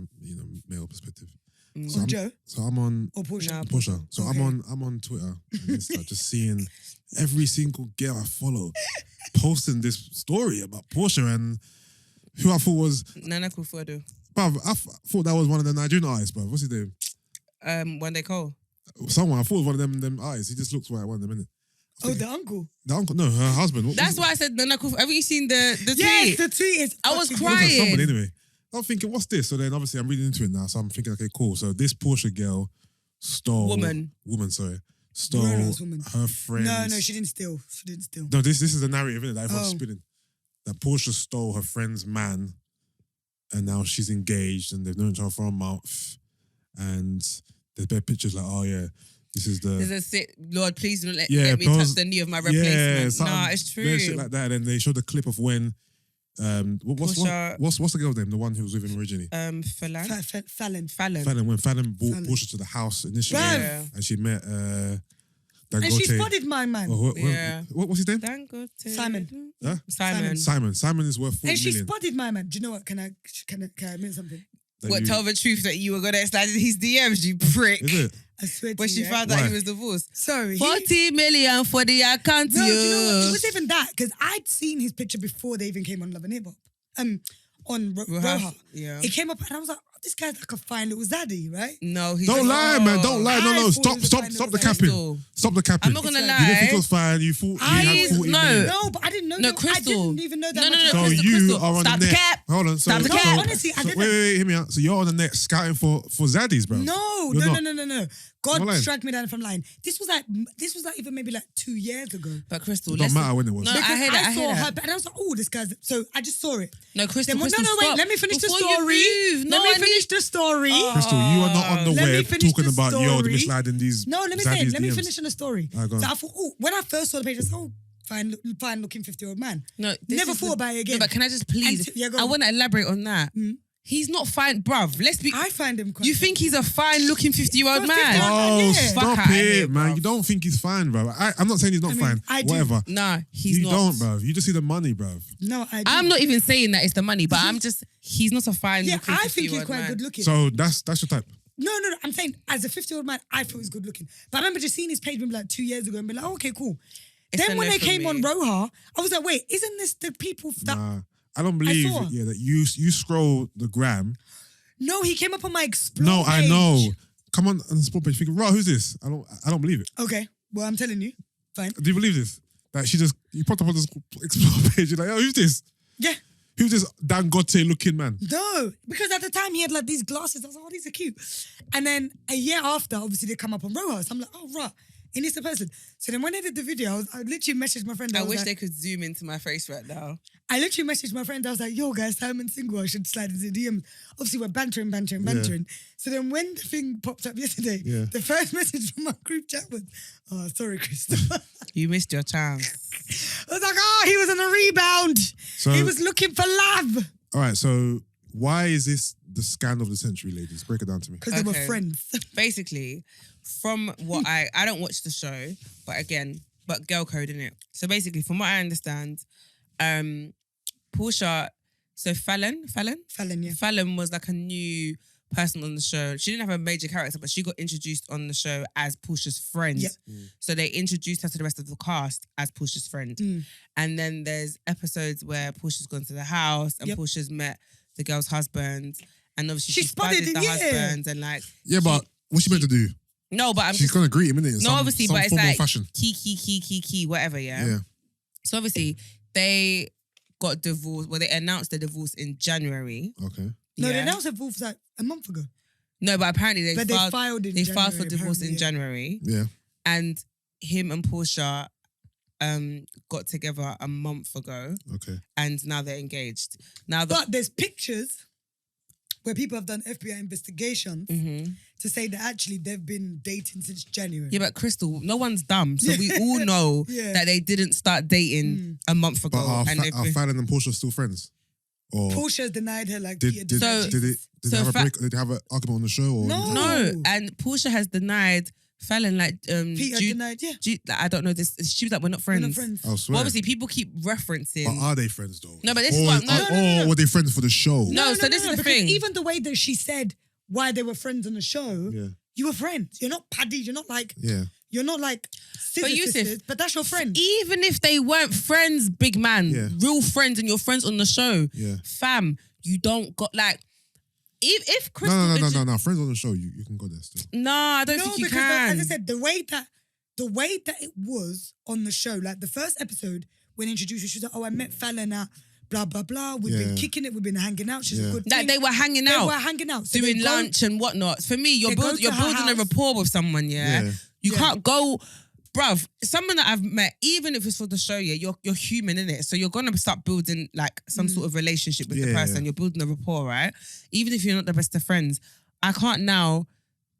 male perspective. Or Joe. So I'm on Or Porsha. Nah. Porsha. So Okay. I'm on Twitter and Insta, just seeing every single girl I follow posting this story about Porsha, and who I thought was, Nana Kufuodo. bruv, I thought that was one of the Nigerian artists, bruv. What's his name? One Day Cole. Someone, I thought it was one of them artists. He just looks like one of them, innit? Oh, the uncle. The uncle, no, her husband. That's why I said Nana Kufuodo. Have you seen the Yes, tweet? the tweet is. I was fucking- It looks like crying. somebody anyway. I'm thinking, what's this? So then obviously I'm reading into it now. So I'm thinking, okay, cool. So this Porsche girl stole... Woman, stole Grown-ass woman. her friend's... No, she didn't steal. She didn't steal. No, this is a narrative, isn't it? That everyone's Oh. spinning. That Porsche stole her friend's man, and now she's engaged, and they've known each other for a month. And there's bare pictures like, oh yeah, this is the... there's a sit. Lord, please don't let me pause- touch the knee of my replacement. Nah, it's true. bare shit like that. And they showed the clip of when... what's Porsha- the girl's name? The one who was with him originally. Fallon. Fallon. When Fallon brought Fallon. Porsche to the house initially, Bruv. and she met Dangote. And she spotted my man. Yeah. What's his name? Dangote. Simon. Huh? Simon. Simon is worth 40 And she million. spotted my man. Do you know what? Can I admit something? That What, you- tell the truth that you were going to slide in his DMs, you prick. Is it? I swear to When you. she yeah. found out Why? he was divorced. Sorry. 40 million for the account. No, do you know what? It was even that, because I'd seen his picture before they even came on Love and Hip Hop. On Roha. Yeah. It came up and I was like, oh, this guy's like a fine little zaddy, right? No, he's Don't lie, man. Don't lie. No. I thought Stop it was fine, the it was capping. Crystal. Stop the capping. I'm not gonna You lie. didn't think it was fine. You thought you had 40 no. million. No, but I didn't know No, that. Crystal. I didn't even know that No, much no, about So Crystal, you Crystal. are on Stop the the net. cap. Hold on. Stop the No, cap. honestly, I didn't. Wait, hear me out. So you're on the net scouting for zaddies, bro. No. You're not. God Am I lying? struck me down if I'm lying. This was like even maybe like 2 years ago. But Crystal, It don't matter when it was. No, Because I hear that. I saw hear her, that. and I was like, oh, this guy's. So I just saw it. No, Crystal, Then, Crystal, no, wait. stop. Let me finish the Before story. you move. Let me finish the story. Crystal, you are not on the Let me web finish talking the about story. the sliding these. No, let me zaddies let me DMs. finish on the story. Alright, go on. So I thought, oh, when I first saw the page, I said, oh, fine looking 50-year-old man. No, this Never is thought about it again. No, but can I just please? And yeah, go I on. want to elaborate on that. He's not fine, bruv. Let's be. I find him quite. You think he's a fine-looking 50-year-old Well, man? 50-year-old Oh, Yeah. Fuck stop outta it, here, man. bruv. You don't think he's fine, bro. I'm not saying he's not fine. I do. Whatever. Nah, he's You not. don't, bro. You just see the money, bro. No, I. I'm not even saying that it's the money, but I'm just. He's not a fine. Yeah, looking I think he's 50-year-old quite man. good looking. So that's your type. No. I'm saying as a 50-year-old man, I thought he was good looking. But I remember just seeing his page maybe like 2 years ago and be like, okay, cool. Then when they came on Roha, I was like, wait, isn't this the people that... Nah, I don't believe that you scroll the gram. No, he came up on my Explore No, page. I know. Come on the Explore page, thinking, right, who's this? I don't believe it. Okay, well, I'm telling you. Fine. Do you believe this? That you popped up on this Explore page, you're like, oh, who's this? Yeah. Who's this Dangote looking man? No, because at the time he had like these glasses. I was like, oh, these are cute. And then a year after, obviously they come up on Roha. So I'm like, oh, right. And it's the person. So then when I did the video, I literally messaged my friend. I wish they could zoom into my face right now. I literally messaged my friend. I was like, yo, guys, Simon's single. I should slide into the DM. Obviously, we're bantering. Yeah. So then when the thing popped up yesterday, the first message from my group chat was, oh, sorry, Christel. You missed your chance. I was like, oh, he was on a rebound. So, he was looking for love. All right, so why is this the scandal of the century, ladies? Break it down to me. Because they were friends. Basically, from what I don't watch the show, but girl code in it. So basically, from what I understand, Porsha, so Fallon, yeah. Fallon was like a new person on the show. She didn't have a major character, but she got introduced on the show as Porsha's friend. Yep. So they introduced her to the rest of the cast as Porsha's friend. And then there's episodes where Porsha's gone to the house and Porsha's met the girl's husband. And obviously she spotted the husband and like... Yeah, but what's she meant to do? No, but she's going to greet him, innit? No, obviously, but it's like fashion. Key, whatever, yeah? So obviously, they got divorced. Well, they announced their divorce in January. Okay. No, they announced their divorce like a month ago. No, but apparently they filed filed for divorce in January. Yeah. And him and Porsha got together a month ago. Okay. And now they're engaged. But there's pictures where people have done FBI investigations to say that actually they've been dating since January. Yeah, but Christel, no one's dumb. So we all know that they didn't start dating a month ago. But are Fallon and Porsha still friends? Or Porsha's denied her like did Peter they have a break? Did they have an argument on the show? Or no. And Porsha has denied Fallon like Peter denied, I don't know this. She was like, we're not friends. We're not friends. I swear. Well, obviously, people keep referencing. But are they friends though? No, but this is what. Or were they friends for the show? No, so this is the thing. Even the way that she said why they were friends on the show, you were friends. You're not paddies. You're not like. You're not like sisters, but that's your friend. Even if they weren't friends, big man, real friends, and you're friends on the show, fam, you don't got like. If Christel no, friends on the show, you can go there still. No, I don't think you can. As I said, the way that it was on the show, like the first episode when introduced her, she was like, "Oh, I met Fallon at blah blah blah. We've been kicking it. We've been hanging out. She's a good thing." Like they were hanging out. So doing lunch and whatnot. For me, you're building a rapport with someone. You can't go. Bruv, someone that I've met, even if it's for the show, you're human, innit? So you're gonna start building like some sort of relationship with the person. You're building a rapport, right? Even if you're not the best of friends. I can't now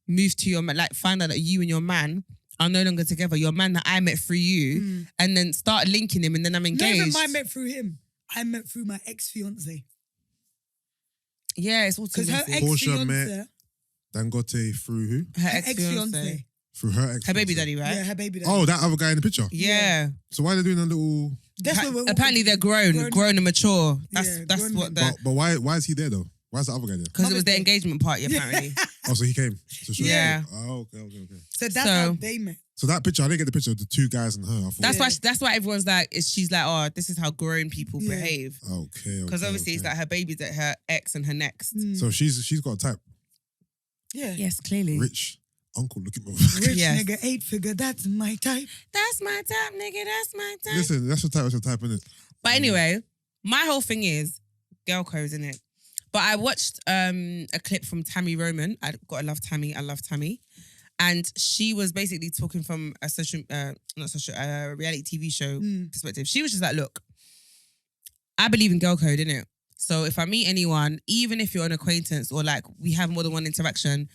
move to your man, like find out that you and your man are no longer together. Your man that I met through you, and then start linking him, and then I'm engaged. Not even I met through him. I met through my ex-fiance. Yeah, it's all too because her Porsha ex-fiance met Dangote through who? Her ex-fiance. Through her ex. Her baby daddy, right? Yeah, her baby daddy. Oh, that other guy in the picture? Yeah. So why are they doing a little... Apparently they're grown and mature. That's what they're... But why is he there though? Why is the other guy there? Because it was the engagement party, apparently. Oh, so he came to show Yeah. Oh, okay. So that's how they met. So that picture, I didn't get the picture of the two guys and her. That's why everyone's like, she's like, oh, this is how grown people behave. Okay. Because obviously it's like her baby's at her ex and her next. So she's got a type. Yeah. Yes, clearly. Rich uncle looking over. Rich nigga, 8-figure, that's my type. That's my type, nigga, that's my type. Listen, that's your type, innit? But anyway, my whole thing is girl codes, innit? But I watched a clip from Tammy Roman. I love Tammy. And she was basically talking from a reality TV show perspective. She was just like, look, I believe in girl code, innit? So if I meet anyone, even if you're an acquaintance or like we have more than one interaction,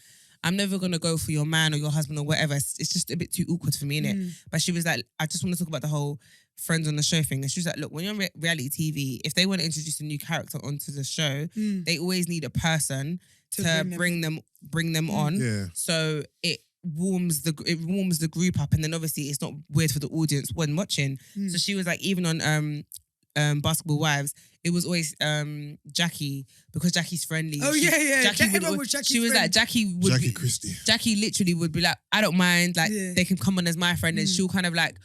I'm never going to go for your man or your husband or whatever. It's just a bit too awkward for me, innit? But she was like, I just want to talk about the whole friends on the show thing. And she was like, look, when you're on reality TV, if they want to introduce a new character onto the show, they always need a person to bring them on. Yeah. So it warms the group up, and then obviously it's not weird for the audience when watching. So she was like, even on Basketball Wives, it was always Jackie, because Jackie's friendly. Oh, yeah. Jackie she was like, Jackie Christie. Jackie literally would be like, I don't mind, like they can come on as my friend, and she'll kind of like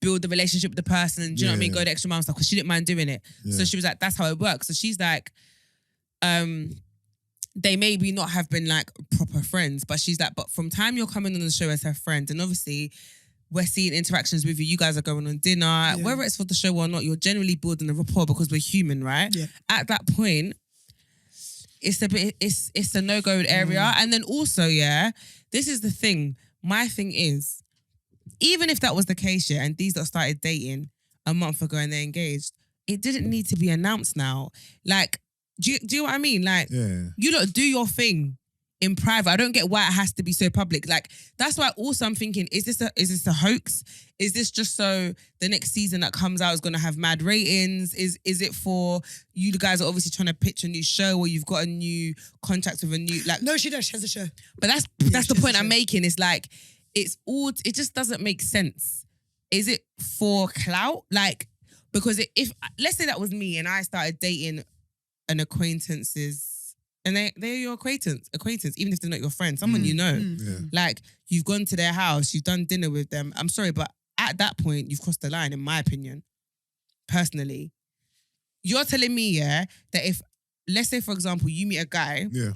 build the relationship with the person, and do you know what I mean, go the extra mile and stuff, because she didn't mind doing it. So she was like, that's how it works. So she's like, they maybe not have been like proper friends, but she's like, but from time you're coming on the show as her friend, and obviously we're seeing interactions with you. You guys are going on dinner, whether it's for the show or not, you're generally building a rapport because we're human, right? Yeah. At that point, it's a no-go area. And then also, this is the thing. My thing is, even if that was the case, and these that started dating a month ago and they're engaged, it didn't need to be announced now. Like, do you know what I mean? Like, you lot do your thing in private. I don't get why it has to be so public. Like, that's why also I'm thinking, is this a hoax? Is this just so the next season that comes out is going to have mad ratings? Is it for you guys are obviously trying to pitch a new show, or you've got a new contract with a new, like... No, she does. She has a show. But that's the point I'm making. It's like, it just doesn't make sense. Is it for clout? Like, because if let's say that was me and I started dating an acquaintance's, and they're your acquaintance, even if they're not your friend, someone you know. Like, you've gone to their house, you've done dinner with them. I'm sorry, but at that point, you've crossed the line, in my opinion. Personally. You're telling me, that if, let's say, for example, you meet a guy. Yeah.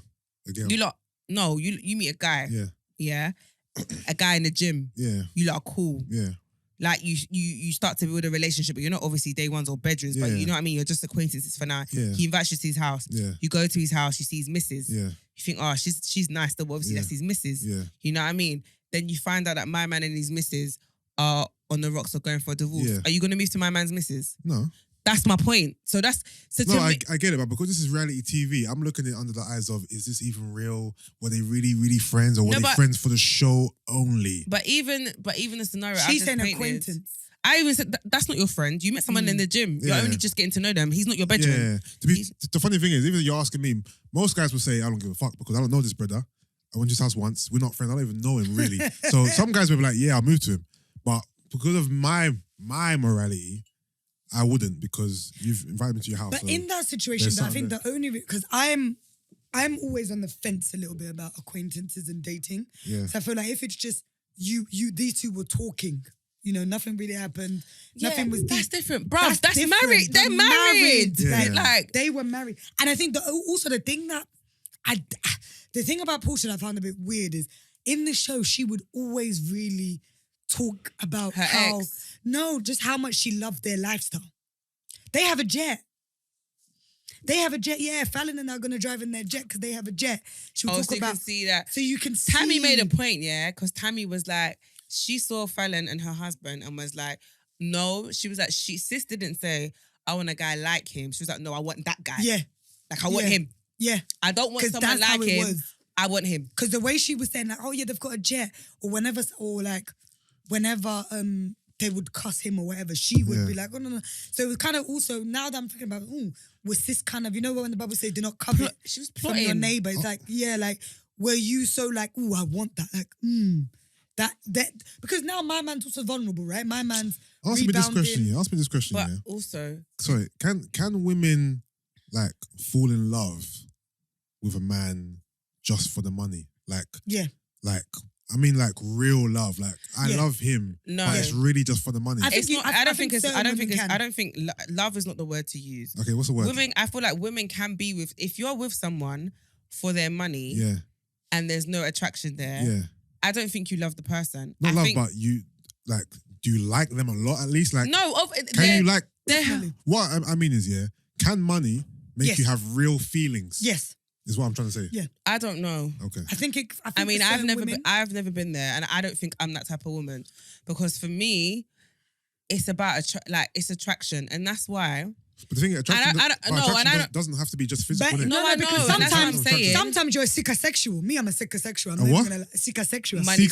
Again. You meet a guy. Yeah. A guy in the gym. Yeah. You lot are cool. Yeah. Like, you start to build a relationship, but you're not obviously day ones or bedrooms, but you know what I mean? You're just acquaintances for now. Yeah. He invites you to his house. Yeah. You go to his house, you see his missus. Yeah. You think, oh, she's nice, though, but obviously that's his missus. Yeah. You know what I mean? Then you find out that my man and his missus are on the rocks or going for a divorce. Yeah. Are you going to move to my man's missus? No. That's my point. So I get it, but because this is reality TV, I'm looking at it under the eyes of, is this even real? Were they really, really friends, or were they friends for the show only? But even the scenario, she's an acquaintance. I even said that's not your friend. You met someone in the gym. You're only just getting to know them. He's not your bedroom. Yeah. The funny thing is, even if you're asking me, most guys will say, I don't give a fuck because I don't know this brother. I went to his house once. We're not friends. I don't even know him really. So some guys will be like, yeah, I'll move to him. But because of my morality, I wouldn't, because you've invited me to your house. But so in that situation, I think the only... Because I'm always on the fence a little bit about acquaintances and dating. Yeah. So I feel like if it's just these two were talking... You know, nothing really happened. Nothing was deep. That's different. Bro, that's married. They're married. Yeah. Like, they were married. And I think also the thing about Porsha that I found a bit weird is, in the show, she would always really talk about her ex. No, just how much she loved their lifestyle. They have a jet. Yeah. Fallon and I are going to drive in their jet because they have a jet. She would talk so you about... can see that. So you can see... Tammy made a point, because Tammy was like, she saw Fallon and her husband and was like, no. She was like, sis didn't say, I want a guy like him. She was like, no, I want that guy. Yeah. Like, I want him. Yeah. I don't want someone like him. I want him. Because the way she was saying, like, oh yeah, they've got a jet, or whenever they would cuss him or whatever, she would be like, oh no. So it was kind of also, now that I'm thinking about, was this kind of, you know when the Bible says do not covet she was from your neighbour? It's like, like, were you so like, I want that, like, that because now my man's also vulnerable, right? My man's Ask me this question. But also, sorry, can women like fall in love with a man just for the money? Like, like, I mean, like real love. Like, I love him, but it's really just for the money. I don't think love is not the word to use. Okay, what's the word? I feel like women can be with, if you're with someone for their money, and there's no attraction there, I don't think you love the person. Not love, but you like. Do you like them a lot at least? Like, no. Can you like? What I mean is, can money make you have real feelings? Yes. Is what I'm trying to say. Yeah. I don't know. Okay. I mean, I've never been there, and I don't think I'm that type of woman, because for me, it's about it's attraction, and that's why. But the thing, attraction doesn't have to be just physical. But, I know. That's what I'm saying. Sometimes you're a psychosexual. Me, I'm a psychosexual. I'm what? Psychosexual. Money.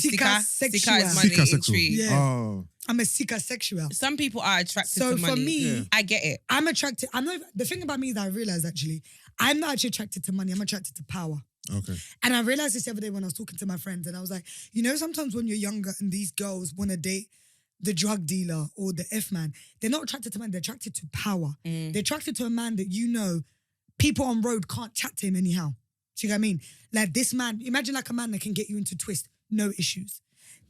Psychosexual. Sika is money in tree. Yeah. Oh. I'm a psychosexual. Some people are attracted to money. So for me, I get it. I'm attracted. The thing about me is that I realized actually, I'm not actually attracted to money. I'm attracted to power. Okay. And I realized this the other day when I was talking to my friends, and I was like, sometimes when you're younger and these girls want to date the drug dealer or the F-man. They're not attracted to man, they're attracted to power. They're attracted to a man that people on road can't chat to him anyhow. Do you know what I mean? Like this man, imagine like a man that can get you into twist, no issues.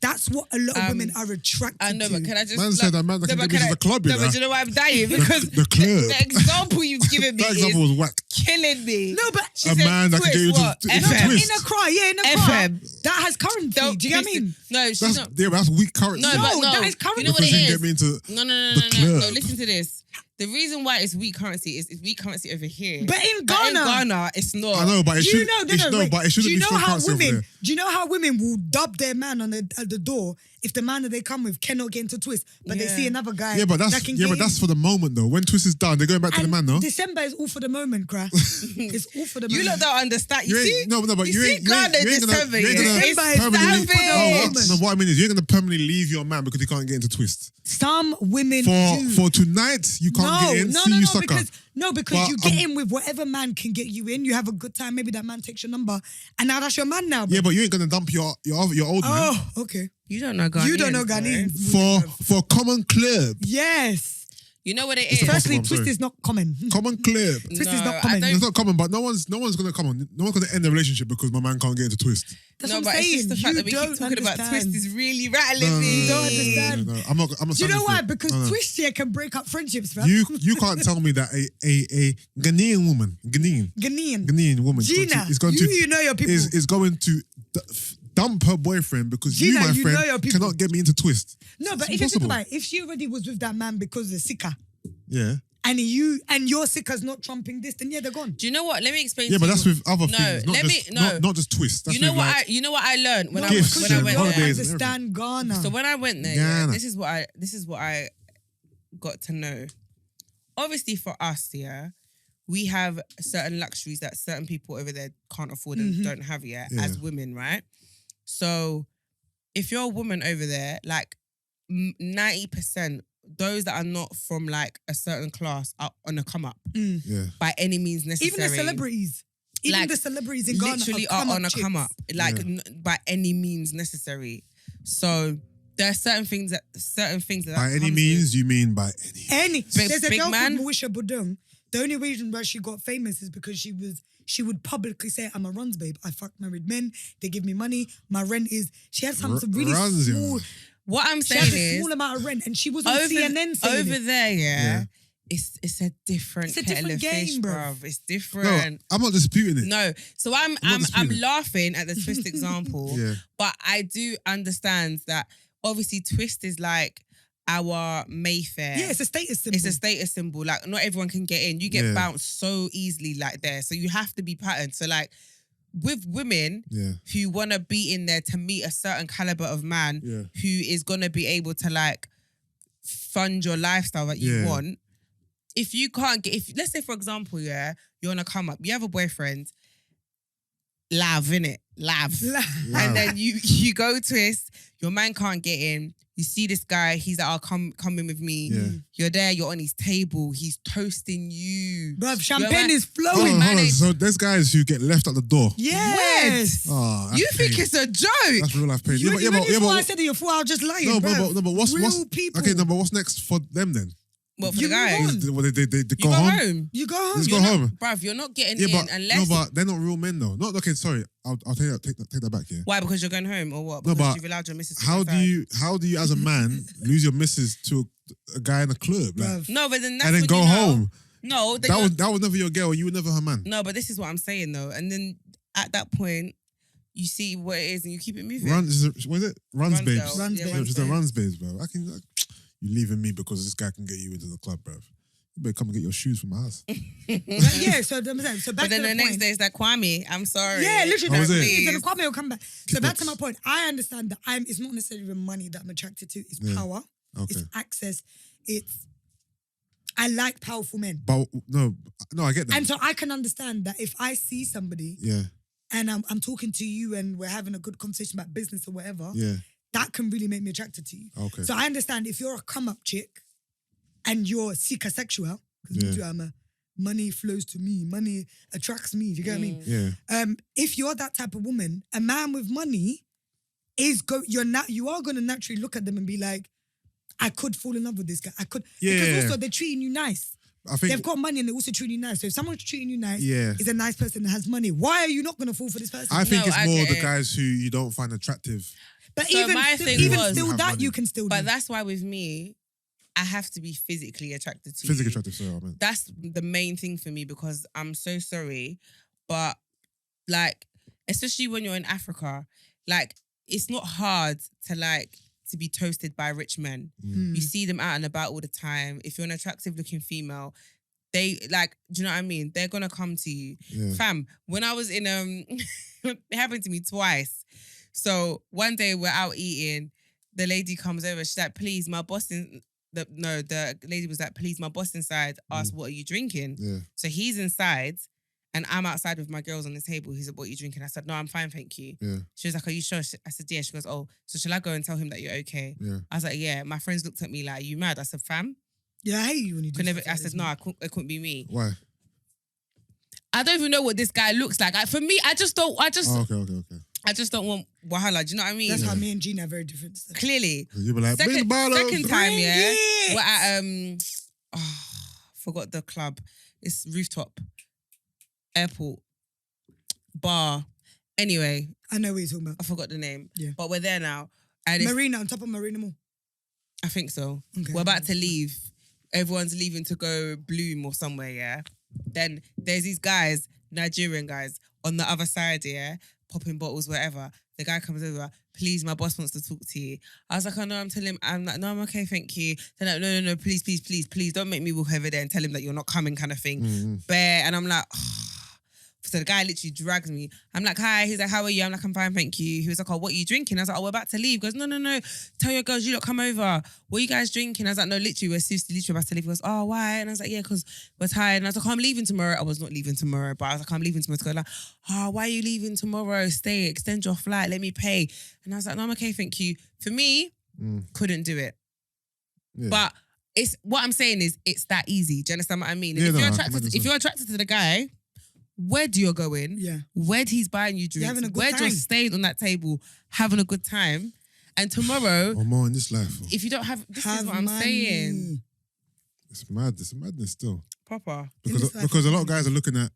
That's what a lot of women are attracted to. I know, but can I just... Man said that man that can get me to the club, No, but you know why I'm dying? Because the Klerb. the example you've given me That example was whack. killing me. No, but A man that can get you into twist. in a car, in a car. FM. That has currency. Do you get what I mean? No, she's That's, not... yeah, but that's weak currency. No, but no. that is currency. You know what because it you can is? get me into No, the Klerb. no, listen to this. The reason why it's weak currency is it's weak currency over here. But in Ghana, it's not. I know, but it should. But it shouldn't do you be know strong how currency over women? there. Do you know how women will dub their man at the door if the man that they come with cannot get into twist, but they see another guy? Yeah, but that can that's for the moment though. When twist is done, they're going back to the man, no? December is all for the moment, Crash. It's all for the moment. You lot don't understand. You see? No, but you ain't gonna. December is permanently. savage. No, what I mean is, you're gonna permanently leave your man because he can't get into twist. Some women do. For tonight, you can't get in. See you sucker. Because you get in with whatever man can get you in. You have a good time. Maybe that man takes your number, and now that's your man now. Bro. Yeah, but you ain't gonna dump your old man. Oh, okay. You don't know Ghanaians. You don't know Ghanaians. For common Klerb. Yes. You know what it It's is? Firstly, I'm twist sorry. is not common. Common Klerb. Twist is No, not I common. don't- It's not common, but no one's gonna come on. No one's gonna end the relationship because my man can't get into twist. That's No, what but I'm it's saying. just the fact You that we keep don't talking about understand. twist is really rattling me. You don't understand. No, I'm not. Do you know standing why? for it. Because No. twist here can break up friendships, man. You can't tell me that a Ghanaian woman, Ghanaian woman, Gina, is going to you know your people. is going to dump her boyfriend because Gina, my you friend know your people. cannot get me into twist. No, but It's if you think impossible. about it, if she already was with that man because of Sika, Yeah, and your Sika's not trumping this, then yeah, they're gone. Do you know what? Let me explain yeah, to but you. that's with other No, things. Not let just, me- no. not just twist. That's You know with, what? like, You know what I learned when I Gifts when I and went don't holidays there. and understand Ghana. So when I went there, Ghana. this is what I got to know. Obviously, for us, we have certain luxuries that certain people over there can't afford and don't have yet as women, right? So if you're a woman over there, like 90%, those that are not from like a certain class are on a come up yeah. by any means necessary. Even the celebrities. Even Like, the celebrities in Ghana literally are on a chicks. come up, like Yeah. by any means necessary. So there are certain things that By any comes means, you mean by any? There's a big girl man. called Porsha Williams. The only reason why she got famous is because she would publicly say, I'm a runs babe. I fuck married men. They give me money. My rent is... She had some really Runs, yeah. small... What I'm She saying had a is small amount of rent and she was on over CNN saying over it. there, Yeah. It's a different It's a kettle different of fish, game, bruv. bruv. It's No, different. I'm not disputing it. No, so I'm not disputing it. laughing at the twist example, Yeah. but I do understand that obviously twist is like our Mayfair. Yeah, it's a status symbol. It's a status symbol. Like not everyone can get in. You get Yeah. bounced so easily like there. So you have to be patterned. So like with women Yeah. who want to be in there to meet a certain caliber of man Yeah. who is going to be able to like fund your lifestyle that you Yeah. want. If you can't get, let's say for example, you're on a come up, you have a boyfriend, lav, innit? Lav. And then you go twist, your man can't get in. You see this guy, he's like, come in with me. Yeah. You're there, you're on his table, he's toasting you. Bruv, Your champagne man- is Hold flowing. on, man hold on. ain't- So there's guys who get left at the door. Yes. Oh, that's You think pain. it's a joke? That's real life pain. You Yeah, really thought I but said that you thought I was just lying, no, bruv. but what's Real people. Okay, no, but what's next for them then? What, for You the move guys? on. They You go home. You go home. Let's You're go not- home. Bruv, you're not getting Yeah, in but unless... no, but they're not real men though. Not okay. Sorry, I'll take that back here. Why? Because you're going home or what? No, Because but you've allowed your missus to How go do outside? you as a man lose your missus to a guy in a club, like, Bruv. No, but then that's and then when go you know- home? No, then That was never your girl. You were never her man. No, but this is what I'm saying though. And then at that point, you see what it is and you keep it moving. Runs, what is it? Runs, Runs babes. girl. Runs Yeah, babes. runs She's the babes. runs babes, bro. You leaving me because this guy can get you into the club, bro. You better come and get your shoes from my house. But yeah, so back But then to the the next point. day it's like, Kwame, I'm sorry. Yeah, literally. How was That's it? what it is. Please. And Kwame will come back. So back to Kickbox. my point. I understand that it's not necessarily the money that I'm attracted to. It's Yeah. power. Okay. It's access. I like powerful men. But no, I get that. And so I can understand that if I see somebody Yeah, and I'm talking to you and we're having a good conversation about business or whatever, yeah. that can really make me attracted to you. Okay. So I understand if you're a come-up chick and you're seeker sexual, because Yeah. me too, money flows to me, money attracts me, do you get what I mean? Yeah. If you're that type of woman, a man with money you are going to naturally look at them and be like, I could fall in love with this guy. I could. Yeah. Because also they're treating you nice. I think They've got money and they're also treating you nice. So if someone's treating you nice, Yeah. is a nice person that has money, why are you not going to fall for this person? I think No, it's I more get the it. guys who you don't find attractive. But So even my still, thing even was- still Have that money. you can still But do. that's why with me, I have to be physically attracted to Physically you. attractive, sorry, I meant. That's the main thing for me because I'm so sorry. But like, especially when you're in Africa, like, it's not hard to be toasted by rich men. Mm. You see them out and about all the time. If you're an attractive looking female, they like, do you know what I mean? They're gonna come to you. Yeah. Fam, when I was in it happened to me twice. So one day we're out eating, the lady comes over, she's like, please, my boss the lady was like, please, my boss inside asked, what are you drinking? Yeah. So he's inside and I'm outside with my girls on the table. He said, what are you drinking? I said, no, I'm fine, thank you. Yeah. She was like, are you sure? I said, yeah. She goes, oh, so shall I go and tell him that you're okay? Yeah. I was like, yeah. My friends looked at me like, are you mad? I said, fam. Yeah, I hate you when you do Could never, stuff I like said, this, no, man. it couldn't be me. Why? I don't even know what this guy looks like. For me, I just don't Oh, okay. I just don't want wahala. Do you know what I mean? That's how me and Gina are very different. Stuff. Clearly. You'll be like, bring the bottle. Second time, Bring yeah. it. We're at forgot the club. It's rooftop, airport, bar. Anyway, I know what you're talking about. I forgot the name. Yeah. But we're there now. And Marina, on top of Marina Mall. I think so. Okay. We're about to leave. Everyone's leaving to go Bloom or somewhere, yeah? Then there's these guys, Nigerian guys, on the other side, yeah? Popping bottles, whatever. The guy comes over, please, my boss wants to talk to you. I was like, oh no, I'm like, no, I'm okay, thank you. They're like, no, please, don't make me walk over there and tell him that you're not coming kind of thing. Mm-hmm. Bear, and I'm like, so the guy literally drags me. I'm like, hi. He's like, how are you? I'm like, I'm fine, thank you. He was like, oh, what are you drinking? I was like, oh, we're about to leave. He goes, no. Tell your girls, you lot come over. What are you guys drinking? I was like, no, literally, we're seriously about to leave. He goes, oh, why? And I was like, yeah, because we're tired. And I was like, oh, I'm leaving tomorrow. I was not leaving tomorrow, but I was like, I'm leaving tomorrow. To go like, oh, why are you leaving tomorrow? Stay, extend your flight, let me pay. And I was like, no, I'm okay, thank you. For me, couldn't do it. Yeah. But it's what I'm saying is it's that easy. Do you understand what I mean? And Yeah, if no, you're I attracted, can if you're attracted to the guy, where do you going? Yeah. Where he's buying you drinks? having a good Where you're time. staying on that table, having a good time. And tomorrow, Or more in this life. if you don't have, this is Have what I'm money. saying. It's mad. It's a madness still. Proper. Because this life because a is lot of guys are looking at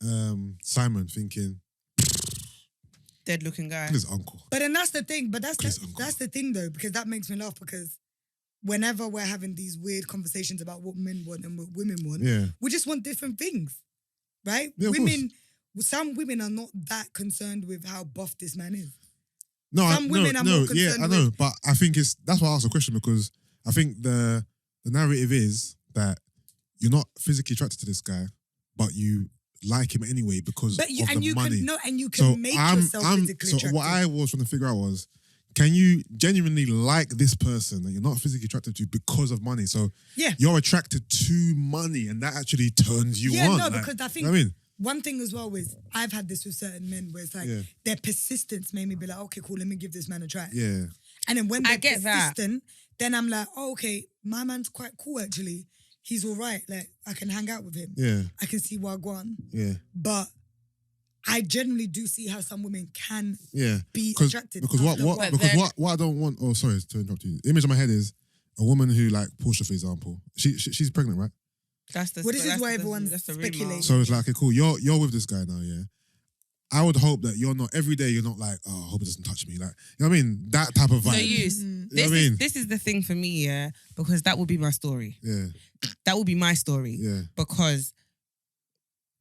Simon thinking, Dead looking guy. his uncle. But then that's the thing. But Chris that's Uncle. the thing though, because that makes me laugh because whenever we're having these weird conversations about what men want and what women want, Yeah. we just want different things, right? Yeah, of Some women are not that concerned with how buff this man is. No, Some women are more yeah, concerned I know, with- but I think that's why I asked the question because I think the narrative is that you're not physically attracted to this guy, but you like him anyway because But you of and the you money. can can make yourself physically so attractive. what I was trying to figure out was, can you genuinely like this person that you're not physically attracted to because of money? So Yeah. you're attracted to money, and that actually turns you Yeah, on. no, like, because I think you know what I mean, one thing as well is I've had this with certain men where it's like Yeah. their persistence made me be like, okay, cool, let me give this man a try. yeah, And then when I they're get that. persistent, then I'm like, oh, okay, my man's quite cool actually. He's all right. Like I can hang out with him. yeah, I can see Wagwan. yeah, But I generally do see how some women can yeah. be Because attracted. what after a while. But then- what I don't want. Oh, sorry to interrupt you. The image in my head is a woman who, like Porsha, for example. She's pregnant, right? That's the. Well, this is that's why the- everyone's that's the speculating. rumor. So it's like, okay, cool. You're with this guy now, yeah. I would hope that you're not every day. You're not like, oh, I hope it doesn't touch me. Like, you know what I mean? That type of vibe. So use. You know This what I mean? this is the thing for me, yeah, because that would be my story. Yeah, That would be my story. yeah, Because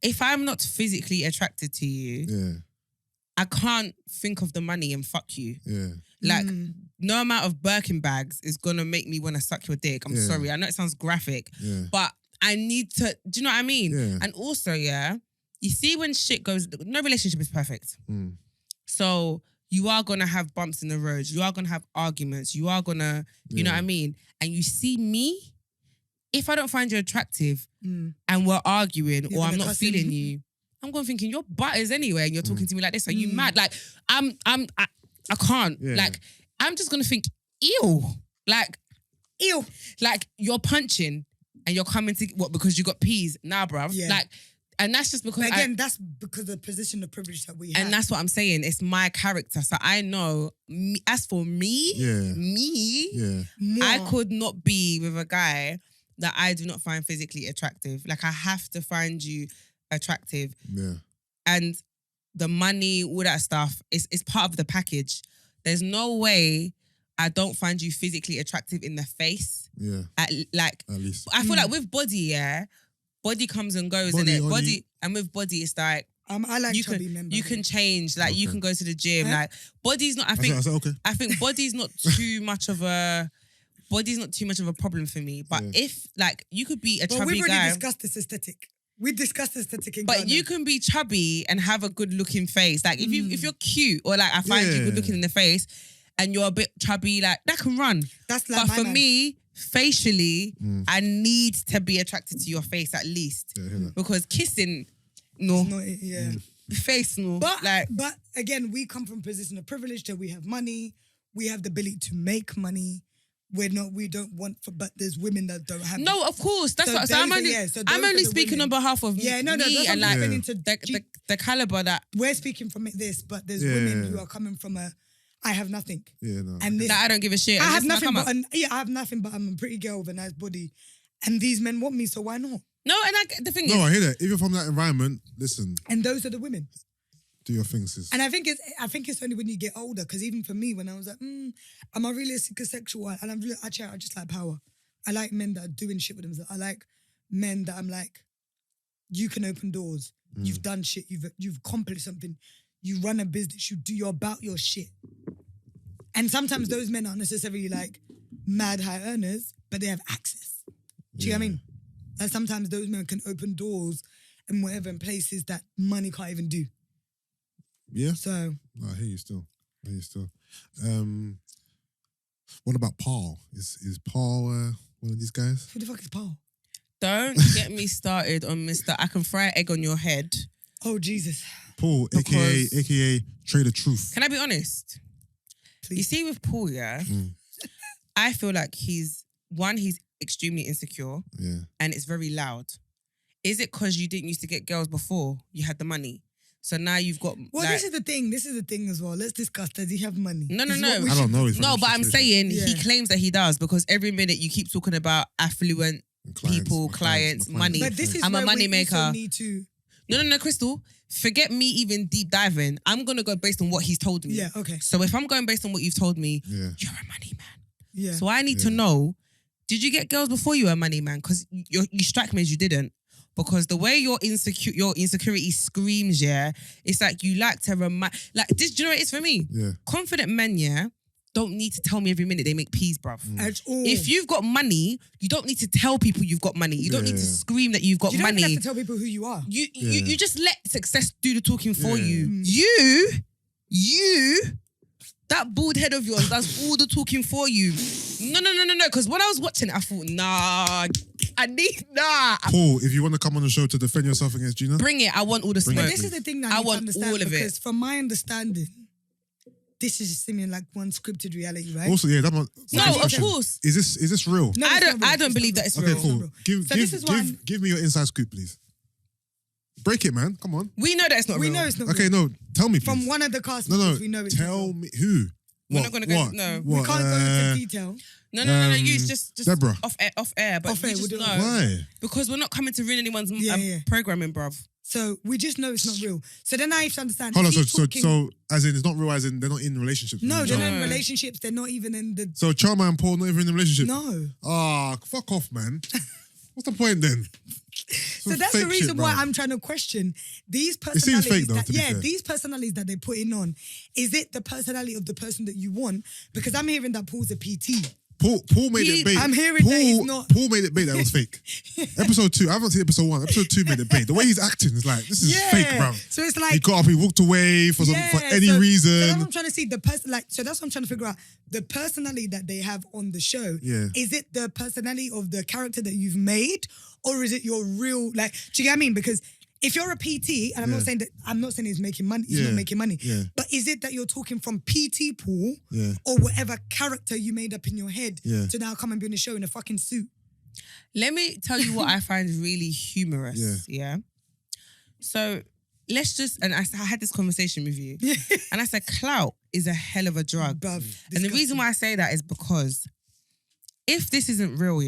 if I'm not physically attracted to you, yeah, I can't think of the money and fuck you. yeah, Like, no amount of Birkin bags is gonna make me want to suck your dick. I'm Yeah. sorry. I know it sounds graphic, yeah, but I need to. Do you know what I mean? Yeah. And also, yeah, you see when shit goes. No relationship is perfect. Mm. So you are gonna have bumps in the road. You are gonna have arguments. You are gonna, you know Yeah. what I mean? And you see me, if I don't find you attractive Mm. and we're arguing You're or I'm gonna not cuss him. feeling you, I'm going thinking your butt is anyway, and you're talking to me like this. Are you Mm. mad? Like I can't. Yeah. Like I'm just gonna think, ew. Like Ew. you're punching and you're coming to what because you got peas. Nah, bruv. Yeah. Like And that's just because But again, that's because of the position of privilege that we have. And that's what I'm saying. It's my character. So I know, as for me, I could not be with a guy that I do not find physically attractive. Like, I have to find you attractive. Yeah. And the money, all that stuff, is part of the package. There's no way I don't find you physically attractive in the face. Yeah. At least. I feel like with body, body comes and goes, innit? Body, and with body, it's like, I like chubby men. You can change, like you can go to the gym. Like body's not. I think body's not too much of a. Body's not too much of a problem for me. But if like you could be a chubby guy. We've already discussed this aesthetic. We discussed aesthetic in But Ghana. you can be chubby and have a good looking face. Like if you're cute or like I find you good looking in the face, and you're a bit chubby, like that can run. That's like. But for me, facially, I need to be attracted to your face at least. Yeah, because kissing. No. Not, Face, no. But again, we come from a position of privilege that we have money, we have the ability to make money. We don't want but there's women that don't have No, of course. That's what I'm only speaking on behalf of me and like the caliber that we're speaking from this, but there's women who are coming from I have nothing. Yeah, no. And that I don't give a shit. I have nothing I have nothing but I'm a pretty girl with a nice body. And these men want me, so why not? No, and the thing is... No, I hear that. If you're from that environment, listen. And those are the women. Do your thing, sis. And I think it's only when you get older, because even for me, when I was like, am I really a sexual? And I just like power. I like men that are doing shit with themselves. I like men that I'm like, you can open doors. You've done shit. You've accomplished something. You run a business. You're about your shit. And sometimes those men aren't necessarily like mad high earners, but they have access. Do you know what I mean? Like sometimes those men can open doors and whatever in places that money can't even do. Yeah. So. No, I hear you still. What about Paul? Is Paul one of these guys? Who the fuck is Paul? Don't get me started on Mr. I can fry an egg on your head. Oh, Jesus. Paul, aka Trader Truth. Can I be honest? Please. You see with Paul, I feel like he's extremely insecure and it's very loud. Is it because you didn't used to get girls before you had the money? So now you've got... Well, this is the thing as well. Let's discuss. Does he have money? No. I don't know. No, but I'm saying he claims that he does because every minute you keep talking about affluent clients, money. But this is I'm where a money maker. Also need to... No, Crystal. Forget me even deep diving. I'm going to go based on what he's told me. Yeah, okay. So if I'm going based on what you've told me, you're a money man. Yeah. So I need to know, did you get girls before you were a money man? Because you strike me as you didn't. Because the way your insecurity screams, it's like you like to remind... Like, this, do you know what it is for me? Yeah. Confident men, don't need to tell me every minute they make peas, bruv. At all. If you've got money, you don't need to tell people you've got money. You don't need to scream that you've got money. You don't have to tell people who you are. You just let success do the talking for you. You, that bald head of yours does all the talking for you. No. Because when I was watching it, I thought, nah. Paul, if you want to come on the show to defend yourself against Gina, bring it. I want all the smoke. But this is the thing that I want to understand, all of it. Because from my understanding, this is seeming like one scripted reality, right? Also, that's my no, of course. Is this real? No, I don't believe that it's real. Okay, cool. Give me your inside scoop, please. Break it, man. Come on. We know that it's not real. We know it's not real. Okay, no. Tell me, please. From one of the cast members, we know it's tell me who. We're not gonna go. No, we can't go into detail. No. You just Deborah. off air. But we just know. Why? Because we're not coming to ruin anyone's programming, bruv. So we just know it's not real. So then I have to understand. Hold on. So as in it's not real. As in they're not in relationships. No, they're not in relationships. They're not even in the. So Charma and Paul not even in a relationship. No. Fuck off, man. What's the point then? So that's the reason why I'm trying to question these personalities. It seems fake though, these personalities that they're putting on. Is it the personality of the person that you want? Because I'm hearing that Paul's a PT. Paul made it bait. I'm hearing that he's not. Paul made it bait that was fake. Episode 2, I haven't seen episode 1. Episode 2 made it bait. The way he's acting is like, this is fake, bro. So it's like he got up, he walked away for any reason. So that's what I'm trying to see. So that's what I'm trying to figure out. The personality that they have on the show. Yeah. Is it the personality of the character that you've made, or is it your real do you get what I mean? Because if you're a PT, and I'm not saying he's making money, he's not making money. Yeah. But is it that you're talking from PT Paul or whatever character you made up in your head to now come and be on the show in a fucking suit? Let me tell you what I find really humorous. Yeah. So let's just, and I had this conversation with you, and I said, clout is a hell of a drug. Bruv, and the reason why I say that is because if this isn't real,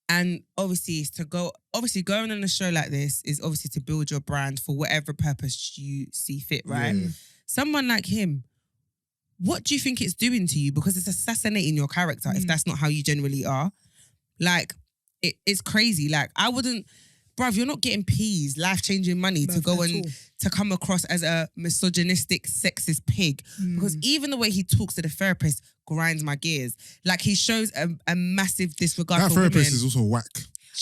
and obviously it's to go, obviously going on a show like this is obviously to build your brand for whatever purpose you see fit, right? Yeah. Someone like him, what do you think it's doing to you? Because it's assassinating your character if that's not how you generally are. Like, it's crazy. Like, I wouldn't, bruv, you're not getting peas, life-changing money to go and to come across as a misogynistic, sexist pig. Because even the way he talks to the therapist grinds my gears. Like, he shows a massive disregard That for women. therapist is also whack.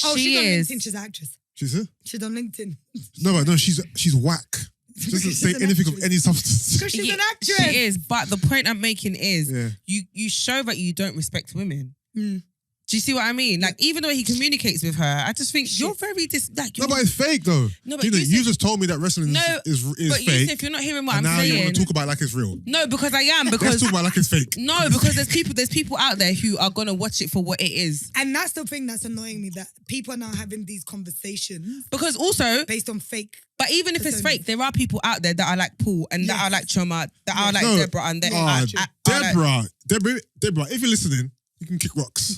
Oh, she's on is. LinkedIn. She's an actress. She's who? She's on LinkedIn. No, but no, she's whack. She doesn't say an anything of actress. any substance. Because she's an actress. She is, but the point I'm making is Yeah. you show that you don't respect women. Do you see what I mean? Like, even though he communicates with her, I just think you're very No, but it's fake though. No, but you Yusuff- just told me that wrestling is but fake. Yusuff, you're not hearing what and I'm now you saying. want to talk about it like it's real. No, because I am. Let's Because talk about it like it's fake. no, because there's people out there who are gonna watch it for what it is. And that's the thing that's annoying me, that people are now having these conversations Because also, based on fake. but even if it's personas. fake, there are people out there that are like Paul and that are like Choma, that are like No. Deborah and that Oh, are like, Deborah, if you're listening, you can kick rocks.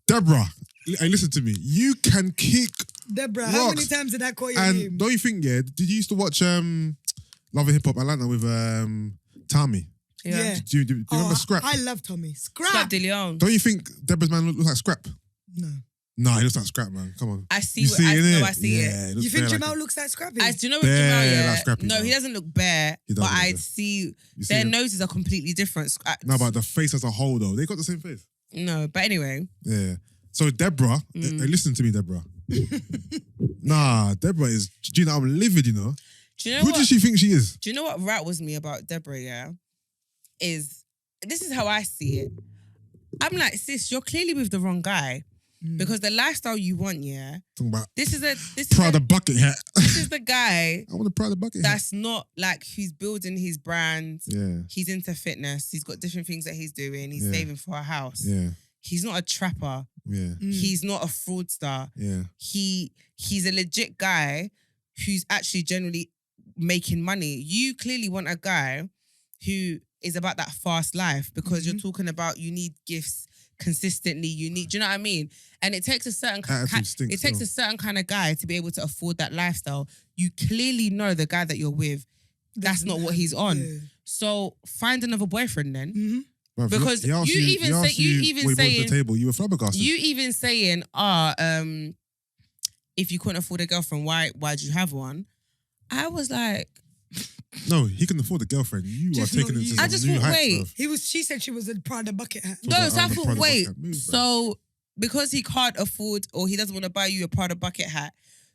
Deborah, hey, listen to me. You can kick Deborah, rocks. how many times did I call your And name? don't you think, did you used to watch Love and Hip Hop Atlanta with Tommy? Yeah. Do you remember Scrap? I love Tommy. Scrap Scrap. De Leon. Don't you think Deborah's man looks like Scrap? No. No, he looks like Scrap, man. Come on. I see. You see it, innit? I see Yeah, it. it looks You think bare Jamal like it. looks like Scrappy? Do you know with Bare Jamal? Yeah, like Scrappy, no, though. he doesn't look bare, He but doesn't look I bare. see You see their him? noses are completely different. No, but the face as a whole, though, they got the same face. No, but anyway, Yeah. So Deborah, hey, listen to me, Deborah. Nah, Deborah is Gina. I'm livid, you know. do you know Who what? does she think she is? Do you know what rattles me about Deborah? Yeah, is this is how I see it. I'm like, sis, you're clearly with the wrong guy because the lifestyle you want, Talking about this is Prada bucket hat. this is the guy I want a Prada bucket hat. that's not like who's building his brand. Yeah, He's into fitness. He's got different things that he's doing. He's Yeah. saving for a house. yeah, He's not a trapper. yeah, He's not a fraudster. yeah. He's a legit guy who's actually generally making money. You clearly want a guy who is about that fast life because you're talking about you need gifts consistently. Do you know what I mean? And it takes a certain Attitude stinks, it takes though. a certain kind of guy to be able to afford that lifestyle. You clearly know the guy that you're with. That's not what he's on. Yeah. So find another boyfriend then. Bruv, Because he asked you even he say- asked you you even what he brought to saying- the table. You were flabbergasted. You even saying, if you couldn't afford a girlfriend, why'd you have one? I was like, No, he can afford a girlfriend. You Just are taking not it to you. some I just new thought, heights, wait. bruv. She said she was a Prada bucket hat. So no, that so I I'm a thought, Prada wait, bucket move, bruv. so because he can't afford or he doesn't want to buy you a Prada bucket hat,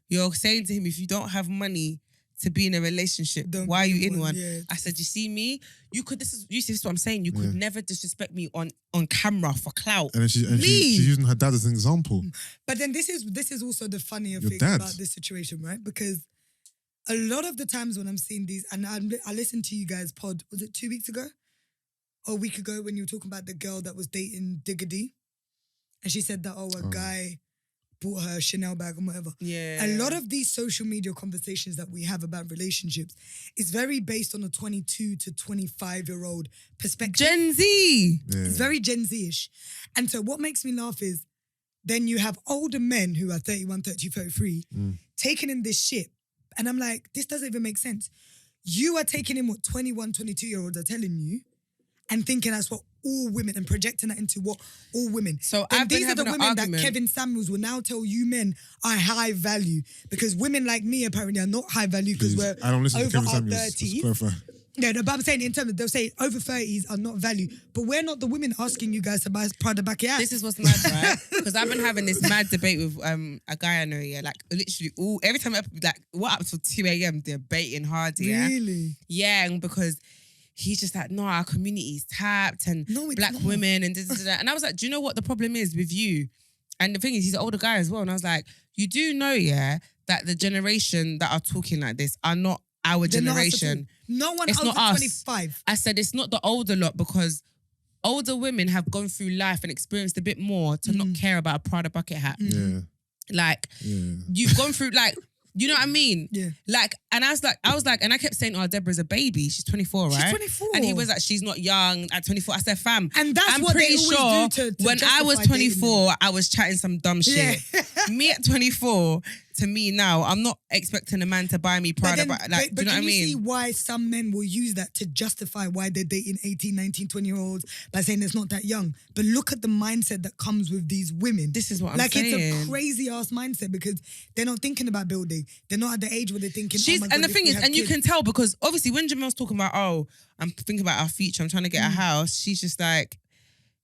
you're saying to him, if you don't have money to be in a relationship, Don't why are be you in one? yeah. I said, you see me? This is what I'm saying. You could Yeah. never disrespect me on camera for clout. And then she's Please. using her dad as an example. But then this is also the funnier Your thing dad. about this situation, right? Because a lot of the times when I'm seeing these, and I listened to you guys' pod, was it 2 weeks ago? Or a week ago when you were talking about the girl that was dating Diggity? And she said that, a guy bought her a Chanel bag or whatever. Yeah. A lot of these social media conversations that we have about relationships is very based on a 22 to 25-year-old perspective. Gen Z. Yeah. It's very Gen Z-ish. And so what makes me laugh is then you have older men who are 31, 32, 33 taking in this shit. And I'm like, this doesn't even make sense. You are taking in what 21, 22-year-olds are telling you and thinking that's what all women and projecting that into what all women. So then I've been these are the having an women that argument. Kevin Samuels will now tell you men are high value because women like me apparently are not high value because Please, we're I don't listen to over Kevin our Samuels. Let's 30s. clarify. No, but I'm saying in terms of, they'll say over 30s are not value, but we're not the women asking you guys to buy Prada back here. This is what's mad, right? Because I've been having this mad debate with a guy I know, like literally every time we're up till 2 a.m. debating hard, Really? Yeah, and because he's just like, no, our community is tapped and No, it's black not. women and this. And I was like, do you know what the problem is with you? And the thing is, he's an older guy as well. And I was like, you do know, that the generation that are talking like this are not our They're not us at generation. all. No one It's over not us. 25. I said it's not the older lot because older women have gone through life and experienced a bit more to not care about a Prada bucket hat. Yeah. Like, you've gone through, like, you know what I mean? Yeah. Like, and I was like, and I kept saying, oh, Deborah's a baby. She's 24, right? She's 24. And he was like, she's not young at 24. I said, fam. And that's I'm what pretty they always do to when I was justify 24, I was chatting some dumb shit. Yeah. Me at 24, to me now, I'm not expecting a man to buy me Prada. But do you know what I mean? Can you see why some men will use that to justify why they're dating 18, 19, 20-year-olds by saying it's not that young? But look at the mindset that comes with these women. This is what I'm saying. It's a crazy-ass mindset because they're not thinking about building. They're not at the age where they're thinking, and the thing is, and you can tell because obviously when Jamel's talking about, oh, I'm thinking about our future, I'm trying to get a house, she's just like,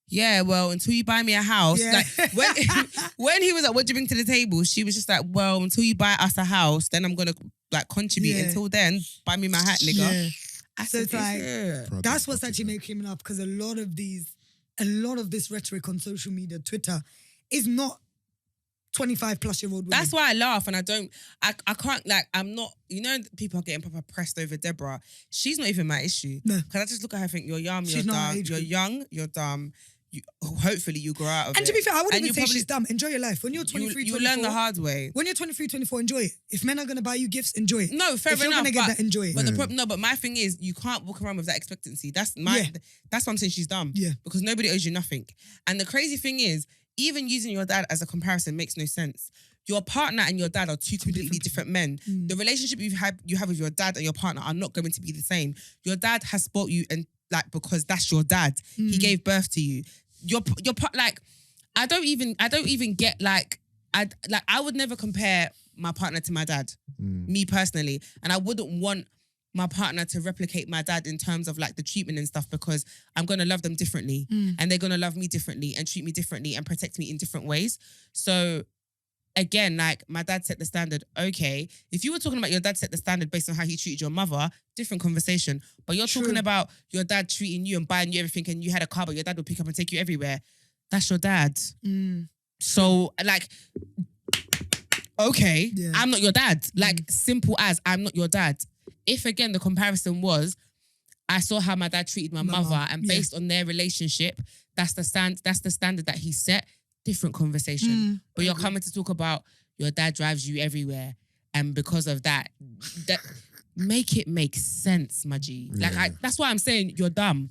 yeah, well, until you buy me a house. Yeah. Like when he was like, what do you bring to the table? She was just like, well, until you buy us a house, then I'm gonna like contribute. Yeah. Until then, buy me my hat, nigga. Yeah. So it's like that's what's actually making him enough because a lot of this rhetoric on social media, Twitter, is not 25-plus-year-old women. That's why I laugh and I can't, like, I'm not, you know, people are getting proper pressed over Deborah. She's not even my issue. No. Because I just look at her and think, you're young, She's you're not dumb, you're young, you're dumb. Hopefully you grow out of it. And to be fair, I wouldn't even say she's dumb. Enjoy your life. When you're 23, you 24... learn the hard way. When you're 23, 24, enjoy it. If men are going to buy you gifts, enjoy it. No, fair enough. If you're going to get that, enjoy it. But but my thing is, you can't walk around with that expectancy. That's why I'm saying she's dumb. Yeah. Because nobody owes you nothing. And the crazy thing is, even using your dad as a comparison makes no sense. Your partner and your dad are two completely different men. The relationship you have with your dad and your partner are not going to be the same. Your dad has spoilt you and like because that's your dad. He gave birth to you. Your like I don't even get like I would never compare my partner to my dad. Me personally, and I wouldn't want my partner to replicate my dad in terms of like the treatment and stuff because I'm going to love them differently and they're going to love me differently and treat me differently and protect me in different ways. So again, like my dad set the standard. Okay, if you were talking about your dad set the standard based on how he treated your mother, different conversation. But you're talking about your dad treating you and buying you everything and you had a car but your dad would pick up and take you everywhere. That's your dad. So like, okay, I'm not your dad. Like simple as I'm not your dad. If again, the comparison was, I saw how my dad treated my mother and based on their relationship, that's the standard that he set. Different conversation. But you're coming to talk about your dad drives you everywhere and because of that make it make sense, my G. Like that's why I'm saying you're dumb.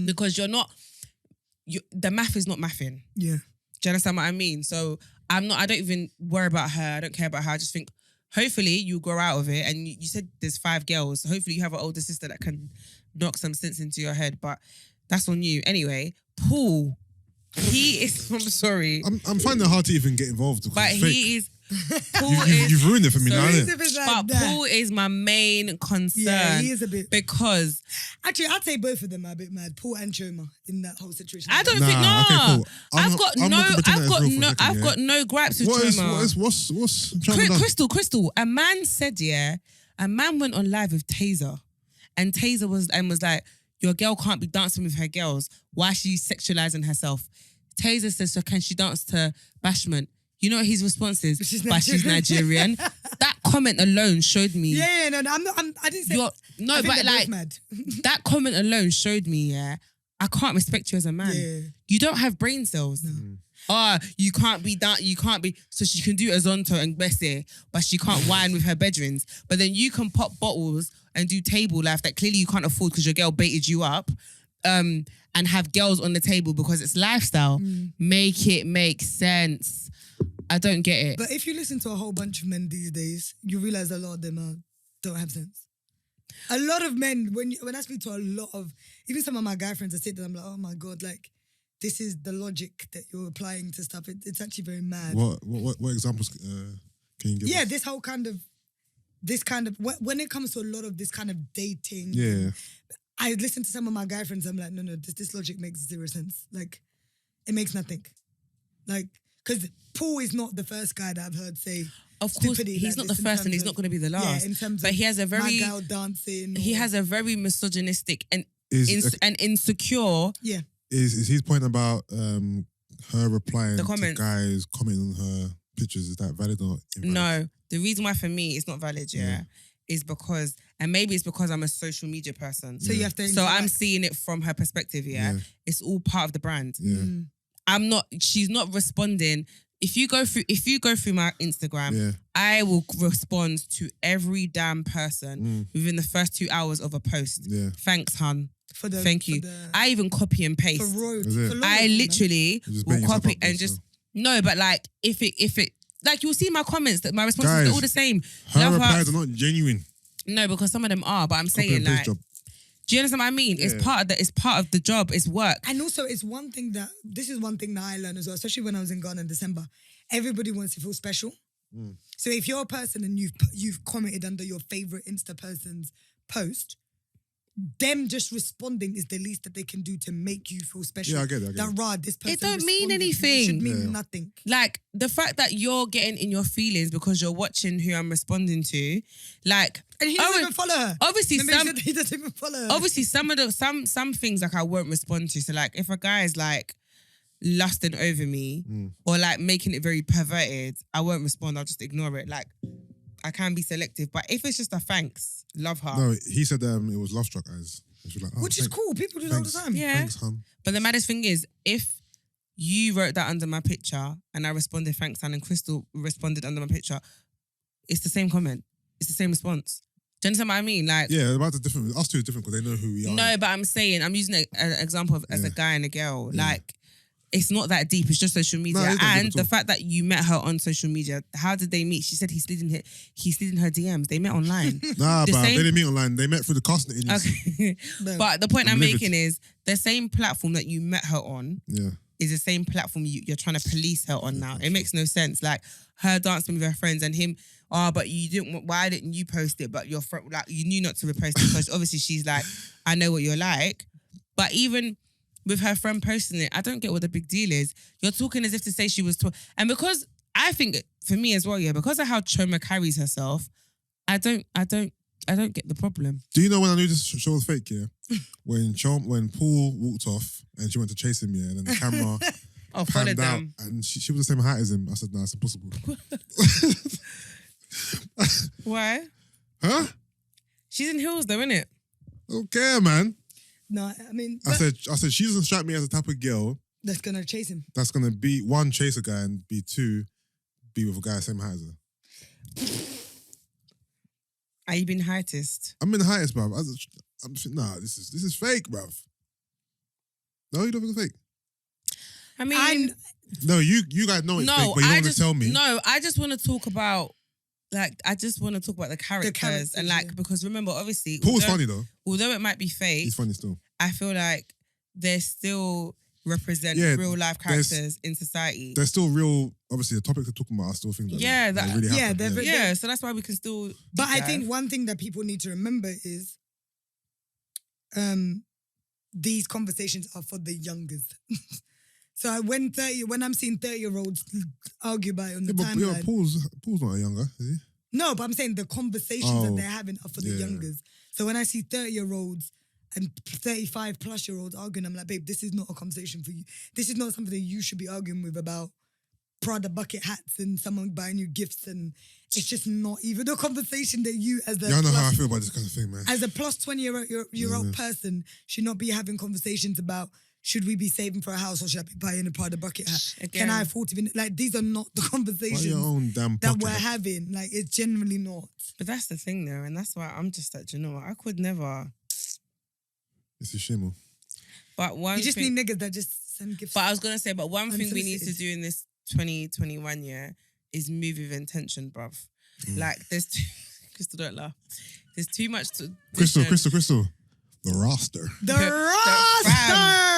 Because the math is not mathing. Yeah. Do you understand what I mean? So I don't even worry about her. I don't care about her. I just think hopefully you grow out of it. And you said there's 5 girls. So hopefully you have an older sister that can knock some sense into your head. But that's on you. Anyway, Paul. He is. I'm sorry. I'm finding it hard to even get involved. But he is. You've ruined it for me now, innit? But Paul is my main concern. Yeah, he is a bit. Because actually, I'd say both of them are a bit mad. Paul and Choma in that whole situation. I don't think no. Okay, cool. I've got no gripes with Choma. What's Crystal. A man said, a man went on live with Taser, and Taser was like, your girl can't be dancing with her girls. Why is she sexualizing herself? Taser says, so can she dance to Bashment? You know what his response is? But she's Nigerian. That comment alone showed me. Yeah, no, I didn't say. No, but like that comment alone showed me, I can't respect you as a man. Yeah. You don't have brain cells. No. You can't be that. You can't be. So she can do Azonto and Bessie, but she can't whine with her bedrooms. But then you can pop bottles and do table life that clearly you can't afford because your girl baited you up, and have girls on the table because it's lifestyle. Make it make sense. I don't get it. But if you listen to a whole bunch of men these days, you realize a lot of them don't have sense. A lot of men, when I speak to a lot of, even some of my guy friends, I say to them, I'm like, oh my God, like, this is the logic that you're applying to stuff. It's actually very mad. What examples can you give us? This whole kind of, when it comes to a lot of this kind of dating. Yeah. I listen to some of my guy friends, I'm like, no, this logic makes zero sense. Like, it makes nothing. Like, because Paul is not the first guy that I've heard say. Of course, he's not the first and he's not going to be the last. Yeah, in terms but he has a very my girl dancing. He has a very misogynistic and insecure. Yeah. Is his point about her replying to guys commenting on her pictures, is that valid or invalid? No. The reason why for me it's not valid, is because, and maybe it's because I'm a social media person. So you have to. So I'm seeing it from her perspective, It's all part of the brand. Yeah. She's not responding. if you go through my Instagram, I will respond to every damn person within the first 2 hours of a post. Yeah. Thanks, hun. Thank you. I even copy and paste. I literally will copy and just no, but like if it like you'll see my comments that my responses are all the same. Her replies are not genuine. No, because some of them are, but I'm saying like. Job. Do you understand what I mean? Yeah. It's part of the job. It's work. And also, this is one thing that I learned as well, especially when I was in Ghana in December. Everybody wants to feel special. So if you're a person and you've commented under your favorite Insta person's post, them just responding is the least that they can do to make you feel special. Yeah, I get it. This person it don't mean anything. It should mean nothing. Like the fact that you're getting in your feelings because you're watching who I'm responding to, like. And he doesn't even follow her. Obviously, he doesn't even follow her. Obviously, some things like I won't respond to. So like, if a guy is like lusting over me or like making it very perverted, I won't respond. I'll just ignore it. Like. I can be selective, but if it's just a thanks, love her. No, he said it was love struck eyes. Like, which is cool. People do that all the time. Yeah. Thanks, hun. But the maddest thing is, if you wrote that under my picture and I responded thanks, hun, and Christel responded under my picture, it's the same comment. It's the same response. Do you understand what I mean? Like, yeah, about the different. Us two are different because they know who we are. No, but I'm saying I'm using an example of as a guy and a girl. Like. It's not that deep. It's just social media. No, and the fact that you met her on social media, how did they meet? She said he slid in her DMs. They met online. But they didn't meet online. They met through the casting agency. Okay. But the point I'm making is the same platform that you met her on is the same platform you're trying to police her on now. It makes no sense. Like her dancing with her friends and him, but you didn't, why didn't you post it? But your friend, like you knew not to repost it because obviously she's like, I know what you're like. But even with her friend posting it, I don't get what the big deal is. You're talking as if to say she was... And because I think, for me as well, because of how Choma carries herself, I don't get the problem. Do you know when I knew this show was fake, when Paul walked off and she went to chase him, and then the camera followed out, them. and she was the same height as him. I said, no, it's impossible. Why? Huh? She's in heels though, innit? Okay, man. No, I mean... I said, she doesn't strike me as the type of girl... That's going to chase him. That's going to be, one, chase a guy, and be two, be with a guy the same height as her. Are you being heightist? I'm in the heightest, bruv. Nah, this is fake, bruv. No, you don't think it's fake? I mean... No, you guys know it's fake, but you don't want to tell me. No, I just want to talk about... Like, I just want to talk about the characters and like, because remember, obviously... Paul's funny though. Although it might be fake... He's funny still. I feel like they still represent real life characters in society. They're still real... Obviously, the topics they're talking about are still things that really happen. So that's why we can still... But I think one thing that people need to remember is these conversations are for the youngest. So when I'm seeing 30-year-olds argue about it on the timeline... Yeah, Paul's not a younger, is he? No, but I'm saying the conversations that they're having are for the youngers. So when I see 30-year-olds and 35-plus-year-olds arguing, I'm like, babe, this is not a conversation for you. This is not something that you should be arguing with about Prada bucket hats and someone buying you gifts, and it's just not even a conversation that you as a... Yeah, I know how I feel about this kind of thing, man. As a plus 20-year-old person should not be having conversations about... Should we be saving for a house or should I be buying a Prada bucket hat? Again. Can I afford to be... Like, these are not the conversations that we're having. Like, it's generally not. But that's the thing, though. And that's why I'm just like, you know what? I could never... It's a shame. But you just need niggas that just send gifts. But I was going to say, but one thing we need to do in this 2021 year is move with intention, bruv. Like, there's... Christel, don't laugh. There's too much to... Christel. The roster.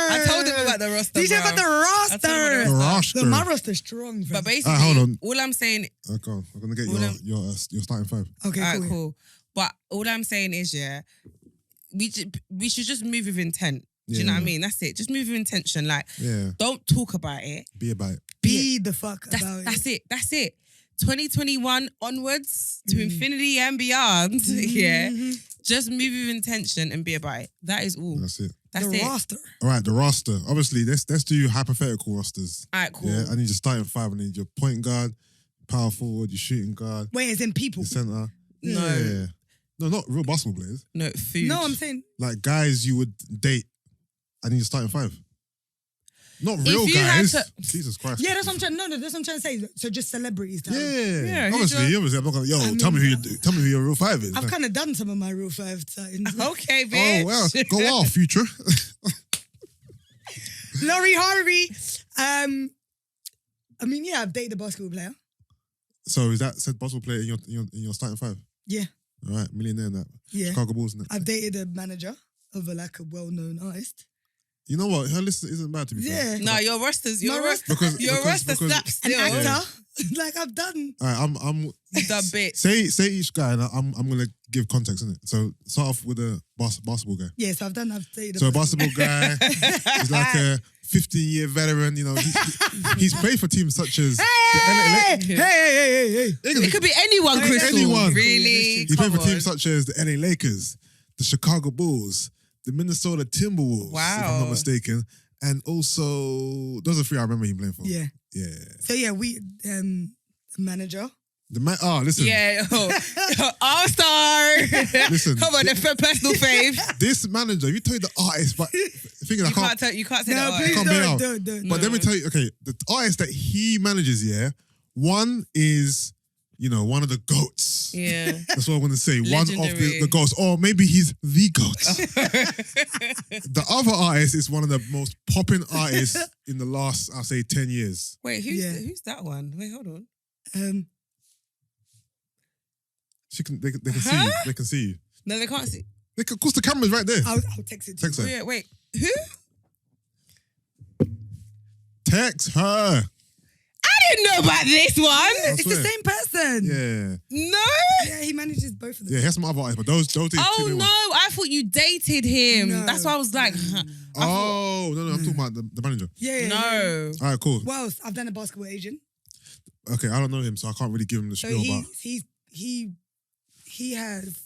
I told him about the roster. DJ about the roster. The roster. My roster's strong. But basically, hold on. All I'm saying... Okay, I'm going to get your starting five. Okay, Alright, cool. But all I'm saying is, we should just move with intent. Do you know what I mean? That's it. Just move with intention. Like, don't talk about it. Be about it. Be the fuck about it. That's it. 2021 onwards to infinity and beyond. Yeah. Just move with intention and be about it. That is all. That's it. That's the it. roster. All right, the roster. Obviously, let's do hypothetical rosters. All right, cool. Yeah, I need your starting five. I need your point guard, power forward, your shooting guard. Wait, as in people? Your center. No. Yeah. No, not real basketball players. No, food. No, I'm saying... Like guys you would date. I need your starting five. Not real If you had guys. to- Jesus Christ. Yeah, that's what I'm trying. No, that's what I'm trying to say. So just celebrities. Now. Yeah. who's Obviously, your- I'm not gonna. Yo, I mean, tell me who your real five is. I've kind of done some of my real five times. Okay, bitch. Oh well, go off, future. Laurie Harvey. I mean, yeah, I've dated a basketball player. So is that said basketball player in your starting five? Yeah. All right, millionaire and that. Yeah. Chicago Bulls. Innit? I've dated a manager of a well-known artist. You know what? Her list isn't bad to be fair. Yeah. No, your rosters. My Your roster- roster. Your because- roster because- slaps An still. actor. Like I've done. All right, I'm The bit. say each guy, and I'm gonna give context in it. So start off with a basketball guy. Yes, I've dated So a basketball guy is like a 15-year veteran. You know, he's played for teams such as the Hey! Hey! It could be anyone, Crystal. Anyone. Really? He played for Come teams on. such as the LA Lakers, the Chicago Bulls, the Minnesota Timberwolves, if I'm Wow. not mistaken. And also, those are three I remember him playing for. Yeah. Yeah. So yeah, we manager. The man, listen. Yeah. All-star. Listen. Come on, the personal fave. This manager, you tell you the artist, but thinking I You can't say No, that. please can't bail out. don't. But let me tell you, okay, the artist that he manages, yeah, one is, one of the GOATs. Yeah. That's what I want to say. One of Legendary. the GOATs. Or maybe he's the GOAT. The other artist is one of the most popping artists in the last, I'll say, 10 years. Wait, Yeah. who's that one? Wait, hold on. They can see you. They can see you. No, they can't see. Of course, the camera's right there. I'll text it to Text you. her. Yeah, wait. Who? Text her. I didn't know about this one. I It's swear. the same person. Yeah. No. Yeah, he manages both of them. Yeah, he has some other artists, but those two. Oh no, I thought you dated him. No. That's why I was like, Oh, no, I'm talking about the manager. Yeah. no. All right, cool. What else? I've done a basketball agent. Okay, I don't know him, so I can't really give him the So spiel, but he has,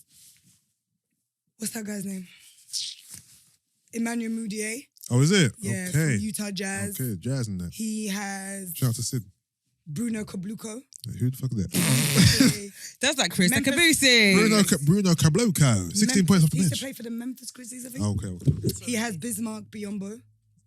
what's that guy's name? Emmanuel Mudiay. oh, is it? Yeah, Okay. from Utah Jazz. Okay, Jazz in there. He has Shout out to Sid. Bruno Cabluco. Who the fuck is that? That's like Chris Memphis- Kabusi. Bruno Cabloco. 16 points off the He used to bench. play for the Memphis Grizzlies, I think. Oh, okay. He has Bismarck Biombo.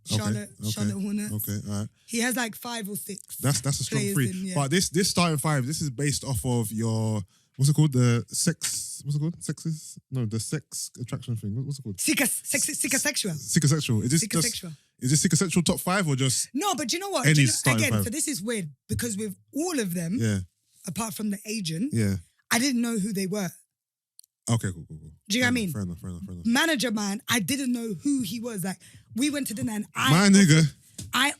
Charlotte Okay. Hornets. Okay, all right. He has like 5 or 6. That's a strong players three. in, yeah. But this starting five, this is based off of your, what's it called? The sex, what's it called? Sexes? No, the sex attraction thing. What's it called? Psychosexual. Psychosexual. Is this just, Psychosexual. is this psychosexual top 5 or just, No, but you know what? Any Do you know- starting again, five. so this is weird because with all of them, yeah, apart from the agent, yeah. I didn't know who they were. Okay, cool. Do you know what I mean? Fair enough. Manager man, I didn't know who he was. Like we went to dinner and My nigga. I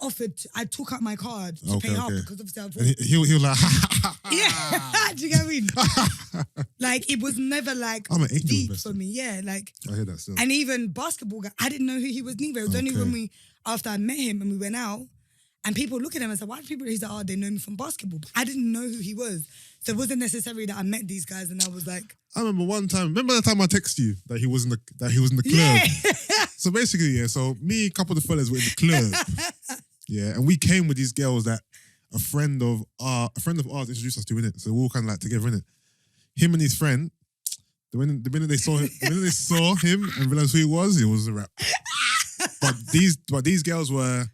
took out my card to Okay, pay half okay. because obviously I was And he'll like, yeah. Do you get what I mean? Like it was never like I'm an angel deep investor. for me. Yeah, like I hear that still. and even basketball guy, I didn't know who he was neither. It was only Okay. after I met him and we went out and people look at him and say, why do people, he's like, oh, they know me from basketball. But I didn't know who he was. So it wasn't necessary that I met these guys and I was like, I remember one time. Remember the time I texted you that he was in the Clерb. yeah. So basically, yeah. So me, a couple of the fellas were in the Clerb. Yeah, and we came with these girls that a friend of ours introduced us to, innit? So we all kind of like together, innit? Him and his friend. The minute they saw him and realized who he was a wrap. But these girls were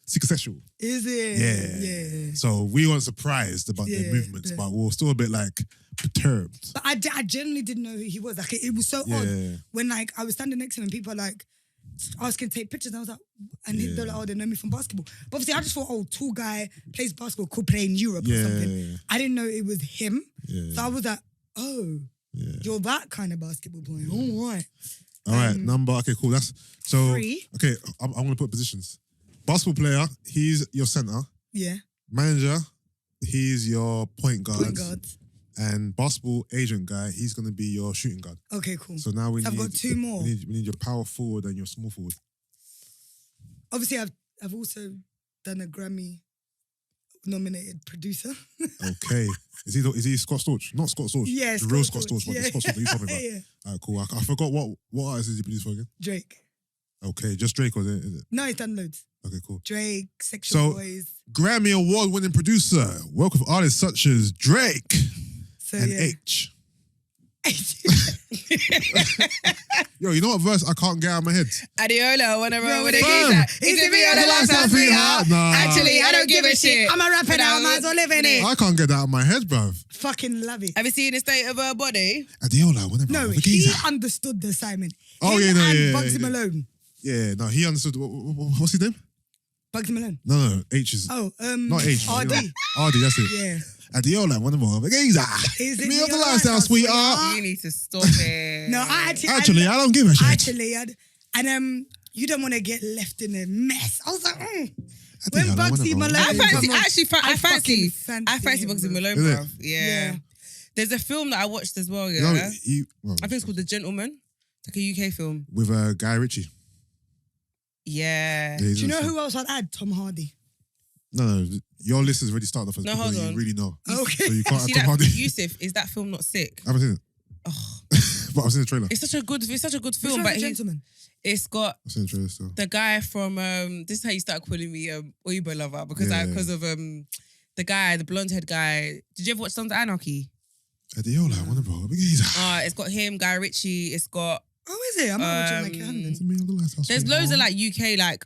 psychosexual. Is it? Yeah. So we weren't surprised about their Yeah, movements, yeah. but we were still a bit like perturbed. But I genuinely didn't know who he was. Like it was so Yeah. odd when like I was standing next to him and people are like asking to take pictures. And I was like, and they're like, oh, they know me from basketball. But obviously I just thought, oh, tall guy plays basketball, could play in Europe or something. Yeah. I didn't know it was him. Yeah. So I was like, oh, you're that kind of basketball player. All right. All right, number. Okay, cool. That's so. 3. Okay, I'm going to put positions. Basketball player, he's your center. Yeah. Manager, he's your point guard. Point guard. And basketball agent guy, he's going to be your shooting guard. Okay, cool. So now I've got 2 more. We need your power forward and your small forward. Obviously, I've also done a Grammy nominated producer. Okay. Is he Scott Storch? Not Scott Storch. Yeah, the real Scott Scott Storch, Storch, but the yeah. Scott Storch that you're talking about. Yeah. All right, cool. I forgot what artist did you produce for again? Drake. Okay, just Drake or is it? No, he's done loads. Okay, cool. Drake, Sexual So- Boys. Grammy Award-winning producer. Work with artists such as Drake So and yeah. H. Yo, you know what verse I can't get out of my head? Adiola, wanna roll with a Fam. geezer. Is it me or the lifestyle sweetheart? Nah. Actually, I don't give a shit. I'm a rapper now, I might as well live in it. I can't get that out of my head, bruv. Fucking love it. Have you seen the state of her body? Adiola, whatever. No, he understood the assignment. Oh, Him yeah, no, and yeah, Bugsy yeah. Malone. Yeah, no, he understood. What's his name? Bugsy Malone. No, H is. Oh, Not H. RD. RD, that's it. Yeah. Adiola, one of them. Is it me of the your lifestyle, lifestyle, sweetheart? You need to stop it. No, I don't give a shit. Actually, you don't want to get left in a mess. I was like, when Adiola, Bugsy one of Malone. them. I fancy him, Bugsy bro. Malone, Is it? bruv. Yeah. There's a film that I watched as well, yeah. No, I think it's called The Gentleman. It's like a UK film. with Guy Ritchie. Yeah. Do you know who else I'd add? Tom Hardy. No, your list is already started off as No, people hold that on. you really know. Okay. So you can't See have Tom that, Hardy. Yusuff, is that film not sick? I haven't seen it. Oh, But I've seen the trailer. it's such a good Which film, one's but the gentleman? it's got I've seen the trailer still. the guy from this is how you start calling me Oibo lover because Yeah. because of the guy, the blonde haired guy. Did you ever watch Sons of Anarchy? Adiola, one of them. It's got him, Guy Ritchie. It's got Oh, is it? I'm not watching like It's me of the lifestyle, there's sweetheart. loads of like UK like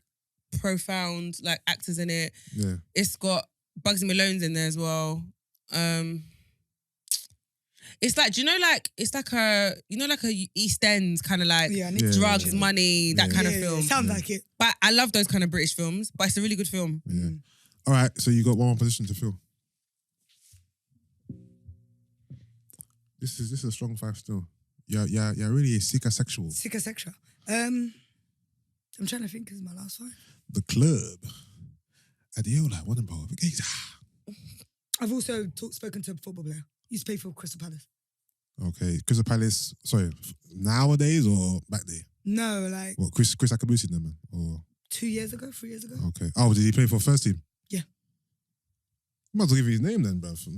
profound like actors in it. Yeah. It's got Bugsy Malone's in there as well. It's like, do you know, like it's like a like a East End kind of like I need to drugs, watch it. money, that kind of film. Sounds like it. But I love those kind of British films. But it's a really good film. Yeah. All right, so you got one more position to fill. This is a strong 5 still. Yeah, really a psychosexual. Psychosexual. I'm trying to think because my last one. The Klerb. Adiola, one of them. I've also spoken to a football player. He used to play for Crystal Palace. Okay, Crystal Palace. Sorry, nowadays or back there? No, like What, Chris Akabusi then, man? Or 3 years ago. okay. Oh, did he play for first team? Yeah. Might as well give you his name then, bruv. So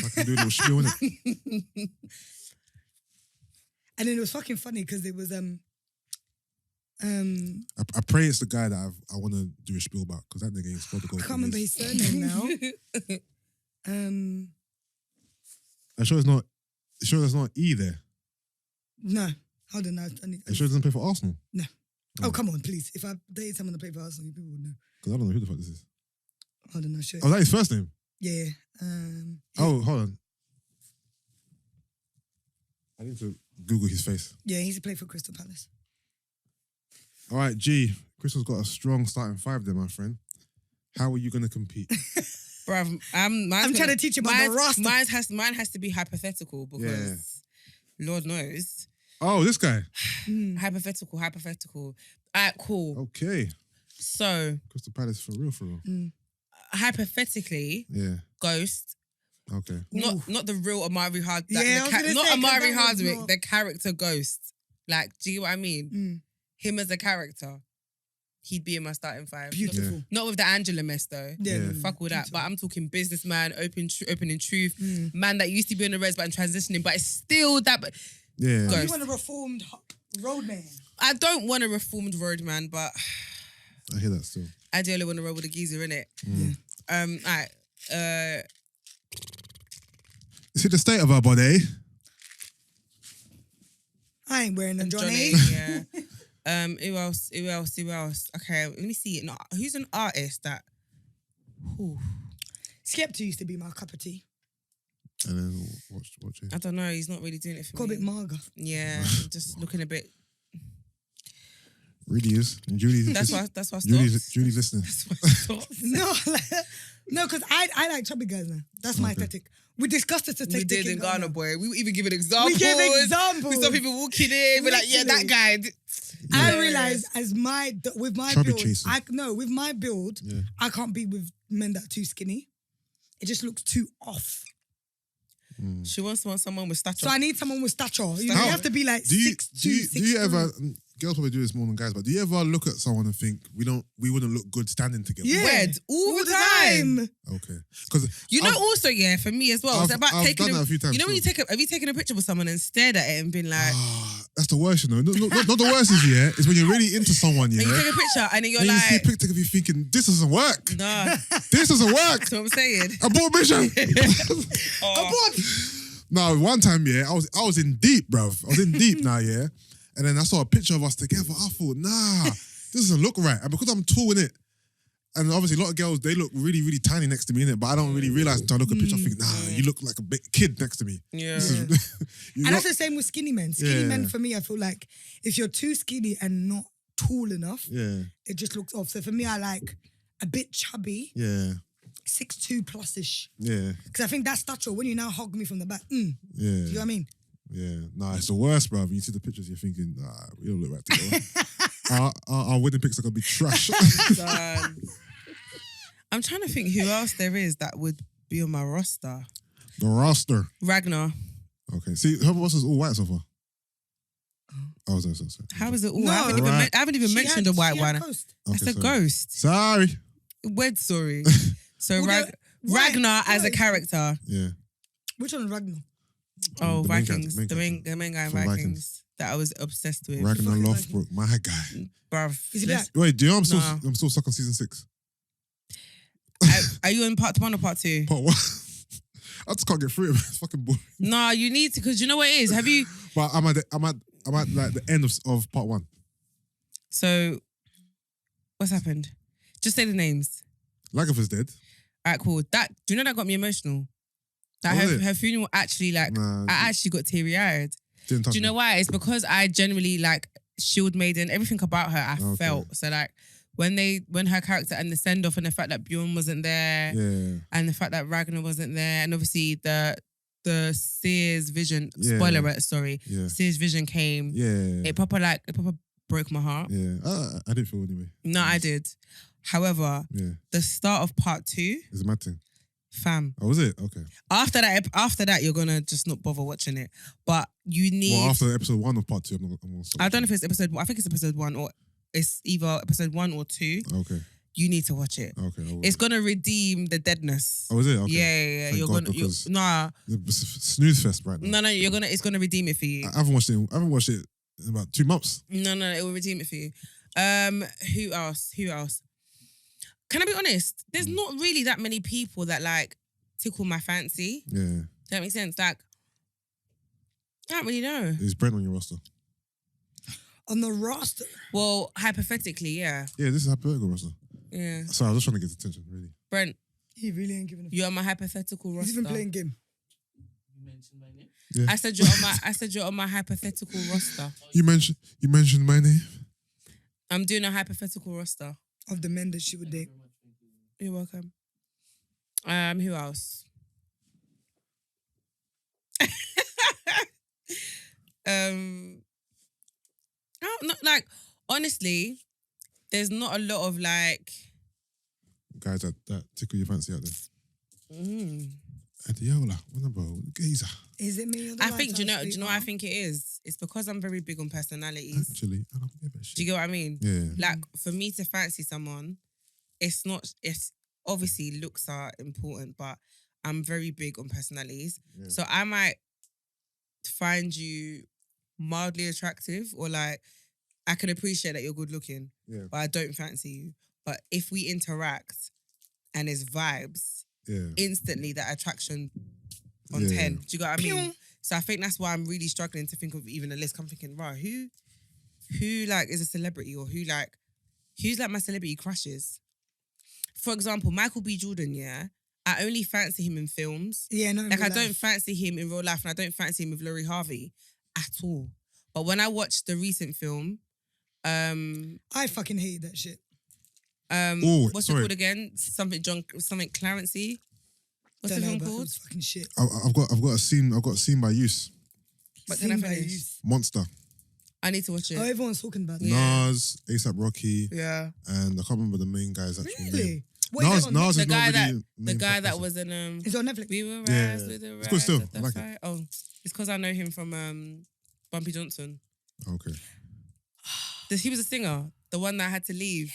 I can do a little spiel in it. And then it was fucking funny because it was I pray it's the guy that I want to do a spiel about because that nigga ain't scored the goal. I can't remember his surname now. I'm sure there's not E there. No, hold on. I'm sure he doesn't play for Arsenal. No. Oh, come on, please. If I dated someone that played for Arsenal, you people would know. Because I don't know who the fuck this is. Hold on, I'll show you. Oh, is that his first name? Yeah. Oh, hold on. I need to Google his face. Yeah, he used to play for Crystal Palace. All right, G. Crystal's got a strong starting 5 there, my friend. How are you going to compete? Bruv, I'm trying to teach you about the roster. Mine has to be hypothetical because Lord knows. Oh, this guy. Hypothetical. All right, cool. Okay. So, Crystal Palace for real. hypothetically, Yeah. Ghost, Okay. not the real Amari Hard, Yeah, I was gonna not say, 'cause Amari that was Hardwick, not- the character Ghost. Like, do you get what I mean? Him as a character, he'd be in my starting 5. Beautiful. Not with the Angela mess though. Yeah. Fuck all that. But I'm talking businessman, opening truth, man that used to be in the res but transitioning, but it's still that. But Yeah. Ghost. You want a reformed roadman. I don't want a reformed roadman, but I hear that still. ideally want to roll with a geezer in it. Alright. Is it the state of our body? I ain't wearing them, Johnny. Yeah. Who else? Okay, let me see. No, who's an artist that? Skepta used to be my cup of tea. And then watch it. I don't know. He's not really doing it for Got a me. bit mager. Yeah, just looking a bit. Really is. And Julie. That's why I stopped. Julie's listening. That's why I stopped. No, because I like chubby guys now. That's my aesthetic. We discussed the statistic. We did in Ghana, boy. We even give an example. We gave examples. We saw people walking in. We're like, yeah, that guy. I realized with my Chubby build, chaser. with my build, Yeah. I can't be with men that are too skinny. It just looks too off. She wants someone with stature. So I need someone with stature. You How- have to be like Do you 6'2", do you 6'3". ever? Girls probably do this more than guys, but do you ever look at someone and think we wouldn't look good standing together? Yeah. Wed all the time. Okay. Because You know, also, yeah, for me as well, it's about I've taking done that a few times You know when too. have you taken a picture with someone and stared at it and been like, that's the worst, you know. Not the worst is is when you're really into someone, yeah. and you take a picture and then you're And you see a like, picture of you thinking, this doesn't work. nah, This doesn't work. that's what I'm saying. Abort mission. Oh. No, one time, yeah, I was in deep, bruv. I was in deep now, yeah. And then I saw a picture of us together. I thought, nah, this doesn't look right. And because I'm tall in it, and obviously a lot of girls, they look really, really tiny next to me, innit? But I don't really realise until I look at a picture, I think, nah, you look like a big kid next to me. Yeah. And that's the same with skinny men. Skinny men, for me, I feel like if you're too skinny and not tall enough, it just looks off. So for me, I like a bit chubby. Yeah. 6'2" plus-ish. Yeah. Because I think that stature, when you now hug me from the back, do you know what I mean? Yeah. Nah, it's the worst, bruv. You see the pictures, you're thinking, nah, we don't look right together. Our wedding pics are going to be trash. I'm trying to think who else there is that would be on my roster. The roster. Ragnar. Okay. See, her roster's all white so far. Oh, sorry. How is it all? No. I haven't even mentioned a white one. Ghost. That's a sorry. ghost. Sorry. Wed story. So Well, Ragnar as a right. character. Yeah. Which one is Ragnar? Oh, The main Vikings. character, The main guy in From Vikings. That I was obsessed with. Ragnar fucking Lothbrok, my guy. Bruv. Is he let's- black? Wait, do you know I'm Nah. still stuck on season 6? Are you in part 1 or part 2? Part 1. I just can't get through it, man. It's fucking boring. No, you need to, because you know what it is. Have you? But I'm at like the end of part 1. So, what's happened? Just say the names. Lagerford's dead. All right, cool. Do you know that got me emotional? That Oh, was it? her funeral actually, like, Nah, I actually got teary-eyed. didn't touch Do you know me. why? It's because I generally, like, Shield Maiden, everything about her, I Okay. felt. So, like, when her character and the send-off and the fact that Bjorn wasn't there Yeah. and the fact that Ragnar wasn't there and obviously the Sere's vision, Yeah. spoiler alert, sorry, Yeah. Sere's vision came. Yeah. It proper broke my heart. Yeah. I didn't feel anyway. No, I did. However, Yeah. the start of part 2, It's a mad thing. fam. Oh, was it? Okay. After that, you're gonna just not bother watching it. But you need. Well, after episode 1 of part 2, I'm gonna stop I don't know if watching it's episode 1. I think it's episode 1 or it's either episode 1 or 2. it. Okay. You need to watch it. Okay. I will. It's gonna redeem the deadness. Oh, is it? Okay. Yeah. Thank You're God, gonna. because- Nah. It's a snooze fest right now. No. It's gonna redeem it for you. I haven't watched it. I haven't watched it in about 2 months. No. It will redeem it for you. Who else? Can I be honest? There's not really that many people that like tickle my fancy. Yeah. Does that make sense? Like, I don't really know. Is Brent on your roster? On the roster. Well, hypothetically, yeah. Yeah, this is hypothetical roster. Yeah. Sorry, I was just trying to get attention, really. Brent, He really ain't giving a you're on my hypothetical roster. He's even playing game. Yeah. I said you're on my hypothetical roster. You mentioned my name. I'm doing a hypothetical roster. Of the men that she would date. You're welcome. Who else? Like, honestly, there's not a lot of like. Guys that tickle your fancy out there. Mm. Adiola, what number? Geezer. Is it me or the I think, do you know what I sweetheart? think it is? It's because I'm very big on personalities. Actually, I don't give a shit. Do you get what I mean? Yeah. Like, for me to fancy someone, it's obviously looks are important, but I'm very big on personalities. Yeah. So I might find you mildly attractive or like, I can appreciate that you're good looking, Yeah. but I don't fancy you. But if we interact and there's vibes, Yeah. instantly that attraction on Yeah. 10. Do you get what I mean? Pew. So I think that's why I'm really struggling to think of even a list. I'm thinking, right, who like is a celebrity or who's like my celebrity crushes? For example, Michael B. Jordan, yeah. I only fancy him in films. Yeah, no. Like I don't fancy him in real life and I don't fancy him with Laurie Harvey at all. But when I watched the recent film, I fucking hate that shit. what's sorry. it called again? Something Clarency. What's the Don't know, film but it called? was fucking shit. I've got a scene by Use. But can I Seen by finish? you. Monster. I need to watch it. Oh, everyone's talking about it. Yeah. Nas, ASAP Rocky, Yeah. and I can't remember the main guy's actual name. Really? What is Nas, it on Nas The is guy not that really the main guy that person. was in Netflix? Is it on Netflix? We Were Yeah. Rise with the It's good still. Rise of I the like it. Fire. Oh, it's because I know him from Bumpy Johnson. Okay. He was a singer, the one that had to leave.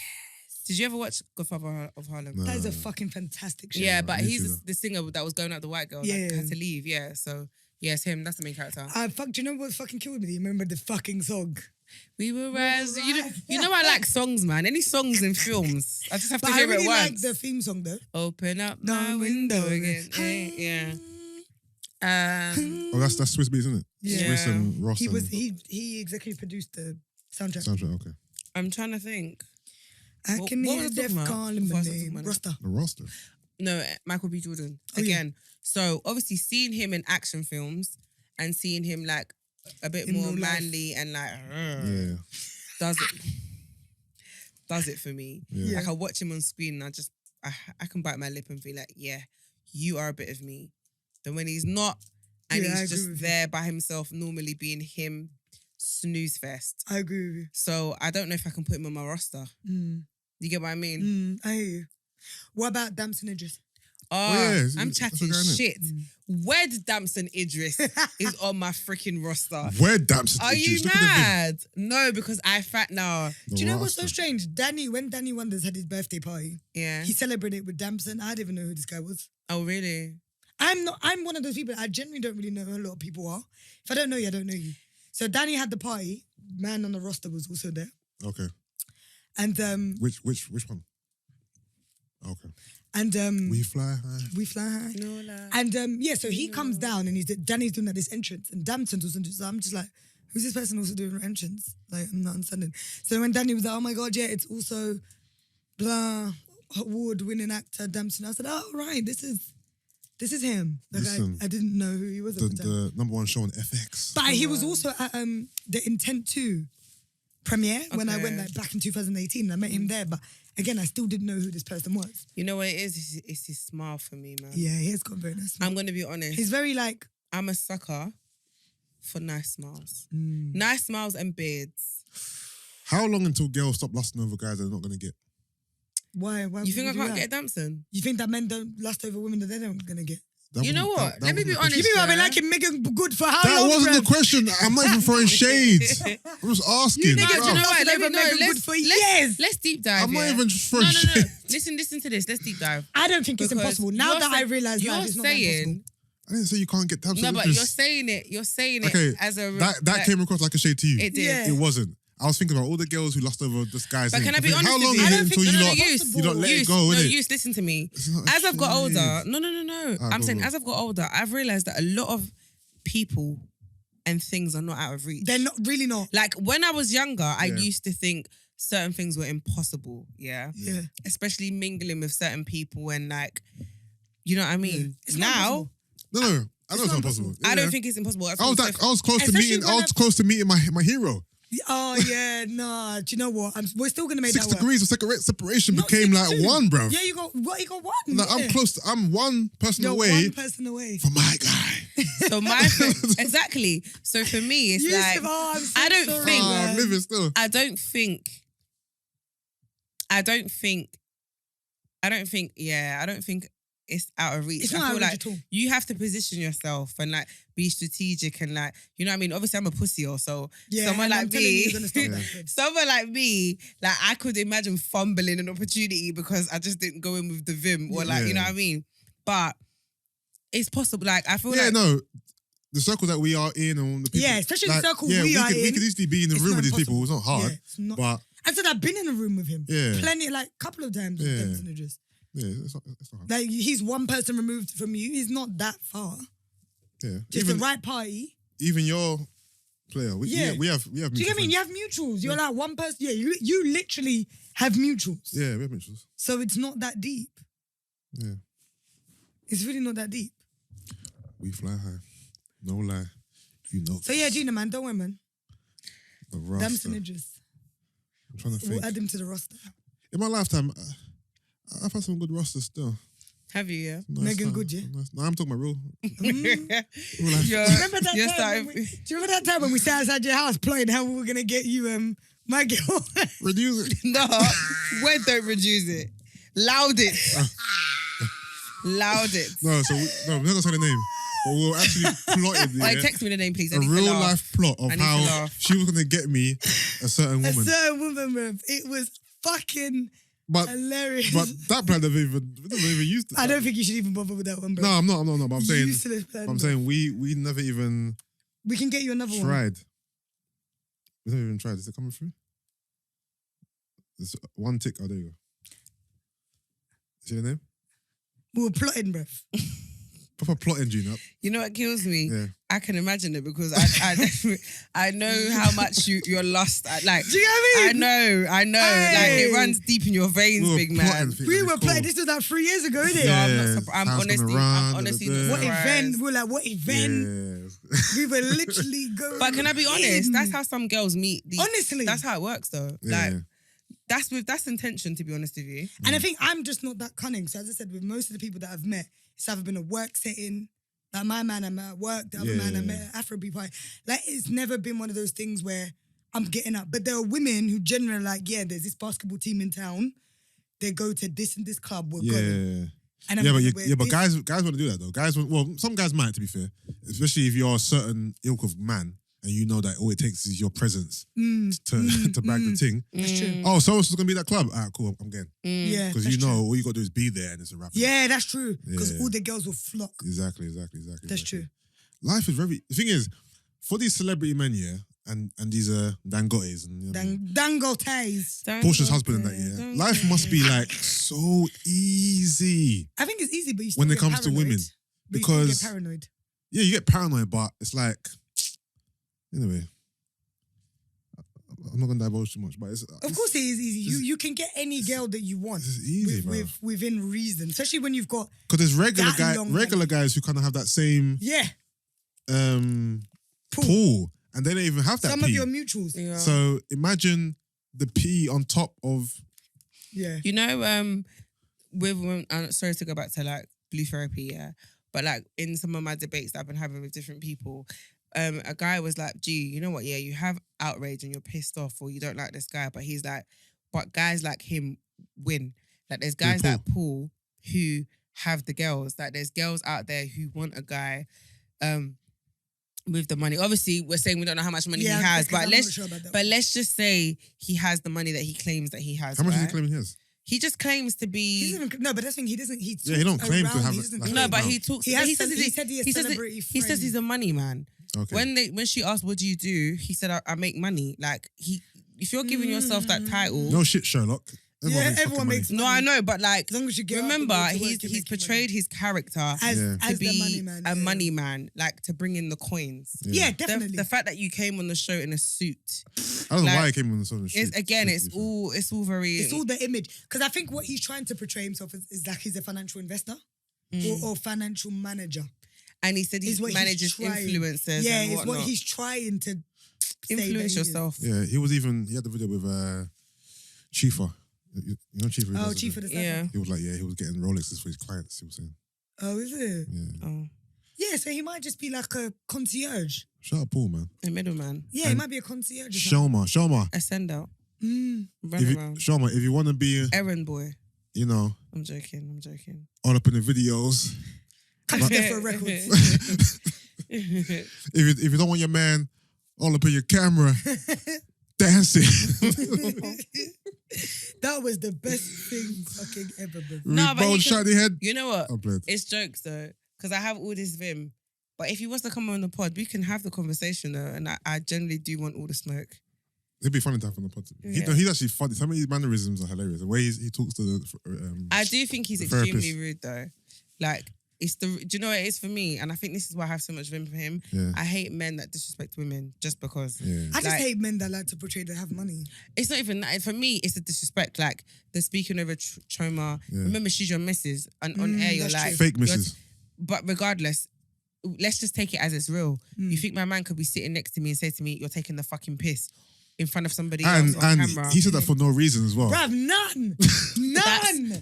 Did you ever watch Godfather of Harlem? No. That is a fucking fantastic shit. Yeah, but I need he's to. the singer that was going out the white girl Yeah. that had to leave. Yeah, so yeah, it's him. That's the main character. Do you know what fucking killed me? You remember the fucking song? We Were Rise. You know I like songs, man. Any songs in films, I just have But to I hear really it like once. the theme song though. Open up my window again. Yeah. Oh, that's Swiss Beats, isn't it? Yeah. Swiss and Ross. He executive produced the soundtrack. Okay. I'm trying to think. I What- can what hear was I Def talking about calling before my I started name. talking about Rasta. The roster. No, Michael B. Jordan. Oh, yeah. Again. So obviously seeing him in action films and seeing him like a bit In more real life. manly and like Yeah. does it for me. Yeah. Like I watch him on screen and I can bite my lip and be like, yeah, you are a bit of me. Then when he's not and Yeah, I he's agree just with you. there by himself, normally being him, snooze fest. I agree with you. So I don't know if I can put him on my roster. You get what I mean? I hear you. What about Damson Idris? Oh, yeah, I'm that's chatting a guy, innit? shit. Wed Damson Idris is on my freaking roster. Where Damson Are you Idris? Look at the mad? No, because I fat now. vid. Do you know what's so roster. strange? When Danny Wonders had his birthday party, Yeah. he celebrated it with Damson. I didn't even know who this guy was. Oh, really? I'm one of those people, I generally don't really know who a lot of people are. If I don't know you, I don't know you. So Danny had the party. Man on the roster was also there. Okay. And Which one? Okay. and We fly high. we fly high. No lie. And yeah, so he comes down and Danny's doing this entrance and Damson's also doing, so I'm just like, who's this person also doing an entrance? Like, I'm not understanding. So when Danny was like, oh my God, yeah, it's also blah, award-winning actor Damson. I said, oh, right, this is him. Like, Listen, I didn't know who he was at the time. The number one show on FX. But he was also at the Intent 2 premiere when I Okay. went back in 2018. I met him there, but again, I still didn't know who this person was. You know what it is? It's his smile for me, man. Yeah, he has got very nice smile. I'm going to be honest. He's very like, I'm a sucker for nice smiles. Mm. Nice smiles and beards. How long until girls stop lusting over guys they're not going to get? why You would think I do can't that? get Damson? You think that men don't lust over women that they're not going to get? You know what? Let me be honest. You mean I've been yeah? liking Megan Good for how That long? wasn't the bruv? question. I'm not even throwing shades. I'm just asking. niggas No, do you know bruv. what? Let me Never know. Megan Good for years. Let's deep dive. I'm not yeah? even just throwing No. shades. Listen to this. Let's deep dive. I don't think it's Because impossible. Now you're that say- I realise you're life is not that impossible. saying I didn't say you can't get tabs. no, but you're saying it Okay, as a that like, came across like a shade to you. It did. Yeah. It wasn't. I was thinking about all the girls who lust over this guy's But name. can I be honest How with long you? is I it don't until think- you no, not, Use. you don't let it Use, go, no, innit? Use, listen to me. It's not a As I've got shade. older, no. I'm go saying on. as I've got older, I've realised that a lot of people and things are not out of reach. They're not really not. Like when I was younger, I Yeah. used to think certain things were impossible. Yeah. Yeah. Especially mingling with certain people and like, you know what I mean? It's not Now, impossible. No, I know it's not possible. I Yeah. don't think it's impossible. I was close to Especially meeting. when I was close to meeting my hero. Oh yeah, nah. Do you know what? We're still gonna make 6 that work. degrees of separation Not became like 6'2". one, bro. Yeah, you got what? You got one. Like, yeah. I'm close. I'm one person You're away one person away. from my guy. so my exactly. So for me, it's Yusuff, like oh, I'm so I don't sorry, think- I'm man. living still. I don't think. It's out of reach. It's I not feel out of like reach at all. you have to position yourself and like be strategic and like, you know what I mean? Obviously I'm a pussy so Yeah, someone and like I'm telling you, me, you're gonna stop that, babe. someone like me, like I could imagine fumbling an opportunity because I just didn't go in with the vim or like, you know Yeah. what I mean? But it's possible. Like I feel Yeah, like no. The circle that we are in and the people. Yeah, especially the circle yeah, we are could, We in, could easily be in the it's room not with these impossible. people. It's not hard. Yeah, it's not. But I said I've been in a room with him. Yeah. Plenty, like a couple of times. Yeah. With Damson Idris. yeah, it's not hard. Like he's one person removed from you. He's not that far. Yeah. Just Even, the right party. even your player. Yeah. We have Do you get mutual what I mean? You friends. have mutuals. You're like one person. Yeah, you literally have mutuals. Yeah, we have mutuals. So it's not that deep. Yeah. It's really not that deep. We fly high. No lie. You know. So yeah, Gina, man, don't worry, man. The roster. Damson Idris. I'm trying to think. We'll add him to the roster. In my lifetime, I've had some good rosters still. have you, yeah? Nice Megan time. Good, yeah? Nice. No, I'm talking about real. Mm. real life. You're- Do you remember that you're time? starting- Do you remember that time when we sat outside your house plotting how we were gonna get you my girl? Reduce it. No, where don't reduce it. Loud it. Loud it. No, so we're not gonna say the name, but we were actually plotted Like, yeah, text me the name, please. I a need to real laugh. life plot of I need to how laugh. she was gonna get me a certain A woman. certain woman, bruv. It was fucking But hilarious. that plan never even used it. I don't think you should even bother with that one, bro. No, I'm not. But I'm saying, Useless plan, I'm bro. saying we never even We can get you another one. tried. We never even tried. Is it coming through? There's one tick. Oh, there you go. See the name? We were plotting, bruv. Proper plotting, Gina. You know what kills me? Yeah. I can imagine it because I know how much you're lost at. Like, Do you know what I mean? I know. Hey. Like, it runs deep in your veins, big man. We were playing. This was like 3 years ago, isn't it? No, Yeah. I'm House honestly gonna run, not What Yeah. event? We were like, what event? Yeah. We were literally going. But can I be honest? That's how some girls meet. Honestly. That's how it works, though. Yeah. Like, that's intention, to be honest with you. And I think I'm just not that cunning. So as I said, with most of the people that I've met, it's either been a work setting. Like my man, I'm at work. The other man, I met at Afrobeat party. Like it's never been one of those things where I'm getting up. But there are women who generally like, there's this basketball team in town. They go to this and this club. We're going. And But guys want to do that though. Some guys might, to be fair, especially if you're a certain ilk of man and you know that all it takes is your presence to bag the thing. That's true. Oh, so-and-so's going to be at that club? Alright, cool, I'm getting. Yeah, Because you know, all you got to do is be there and it's a wrap. Yeah, that's true. Because Yeah. all the girls will flock. Exactly. That's true. Life is very... The thing is, for these celebrity men, and these Dangotes and... Dangotes. Porsha's husband and that, life must be like so easy I think it's easy, but you still when it get comes to paranoid. women. But you still Because... get paranoid. Yeah, you get paranoid, but it's like... Anyway... I'm not going to divulge too much, but it's... Of course it is easy. You can get any girl that you want. It's easy, bro. Within reason. Especially when you've got... Because there's that long regular guys who kind of have that same pool, and they don't even have that Some P. of your mutuals. Yeah. So imagine the P on top of... Yeah. You know, sorry to go back to like blue therapy, but like in some of my debates that I've been having with different people, a guy was like, gee, you know what, you have outrage and you're pissed off or you don't like this guy, but he's like, but guys like him win. Like there's guys like Paul who have the girls. Like there's girls out there who want a guy with the money. Obviously, we're saying we don't know how much money he has, but let's just say he has the money that he claims that he has. How much is he claiming he has? He just claims to be... No, but that's the thing. He doesn't... He don't claim to have... No, but he talks... He says he's a money man. Okay. When she asked, what do you do? He said, I make money. Like, if you're giving yourself that title... No shit, Sherlock. Everyone makes money. No, I know, but like, as long as you get remember, up and go to work, he's portrayed his character as be the money man, a money man, like to bring in the coins. Yeah, definitely. The fact that you came on the show in a suit. I don't know why he came on the show. It's all very... It's all the image. Because I think what he's trying to portray himself is like he's a financial investor or financial manager. And he said he manages influencers. Yeah, and it's what he's trying to influence yourself. Yeah, he had the video with Chifa. You know Chifa? Chifa the Yeah. He was like, he was getting Rolexes for his clients, he was saying. Oh, is it? Yeah. Oh. Yeah, so he might just be like a concierge. Shout out Paul, man. A middleman. Yeah, he might be a concierge. Shoma. A send out. Mm. Run around. Shoma, if you want to be... Errand boy. You know... I'm joking. All up in the videos... Come there for records. if you don't want your man all up in your camera dancing. That was the best thing fucking ever, bro. No, but Bone shiny head. You know what? I'm playing. It's jokes though, because I have all this vim. But if he wants to come on the pod, we can have the conversation though, and I generally do want all the smoke. It'd be funny to have on the pod. Yeah. He's actually funny. Some of his mannerisms are hilarious. The way he talks to the I do think he's extremely rude though. Like, do you know what it is for me? And I think this is why I have so much vim for him. Yeah. I hate men that disrespect women just because. Yeah. I just hate men that like to portray they have money. It's not even that. For me, it's a disrespect. Like, the speaking over trauma. Yeah. Remember, she's your missus. And on air, you're like... Fake missus. But regardless, let's just take it as it's real. You think my man could be sitting next to me and say to me, you're taking the fucking piss in front of somebody else on camera. He said that for no reason as well. Bruv, none.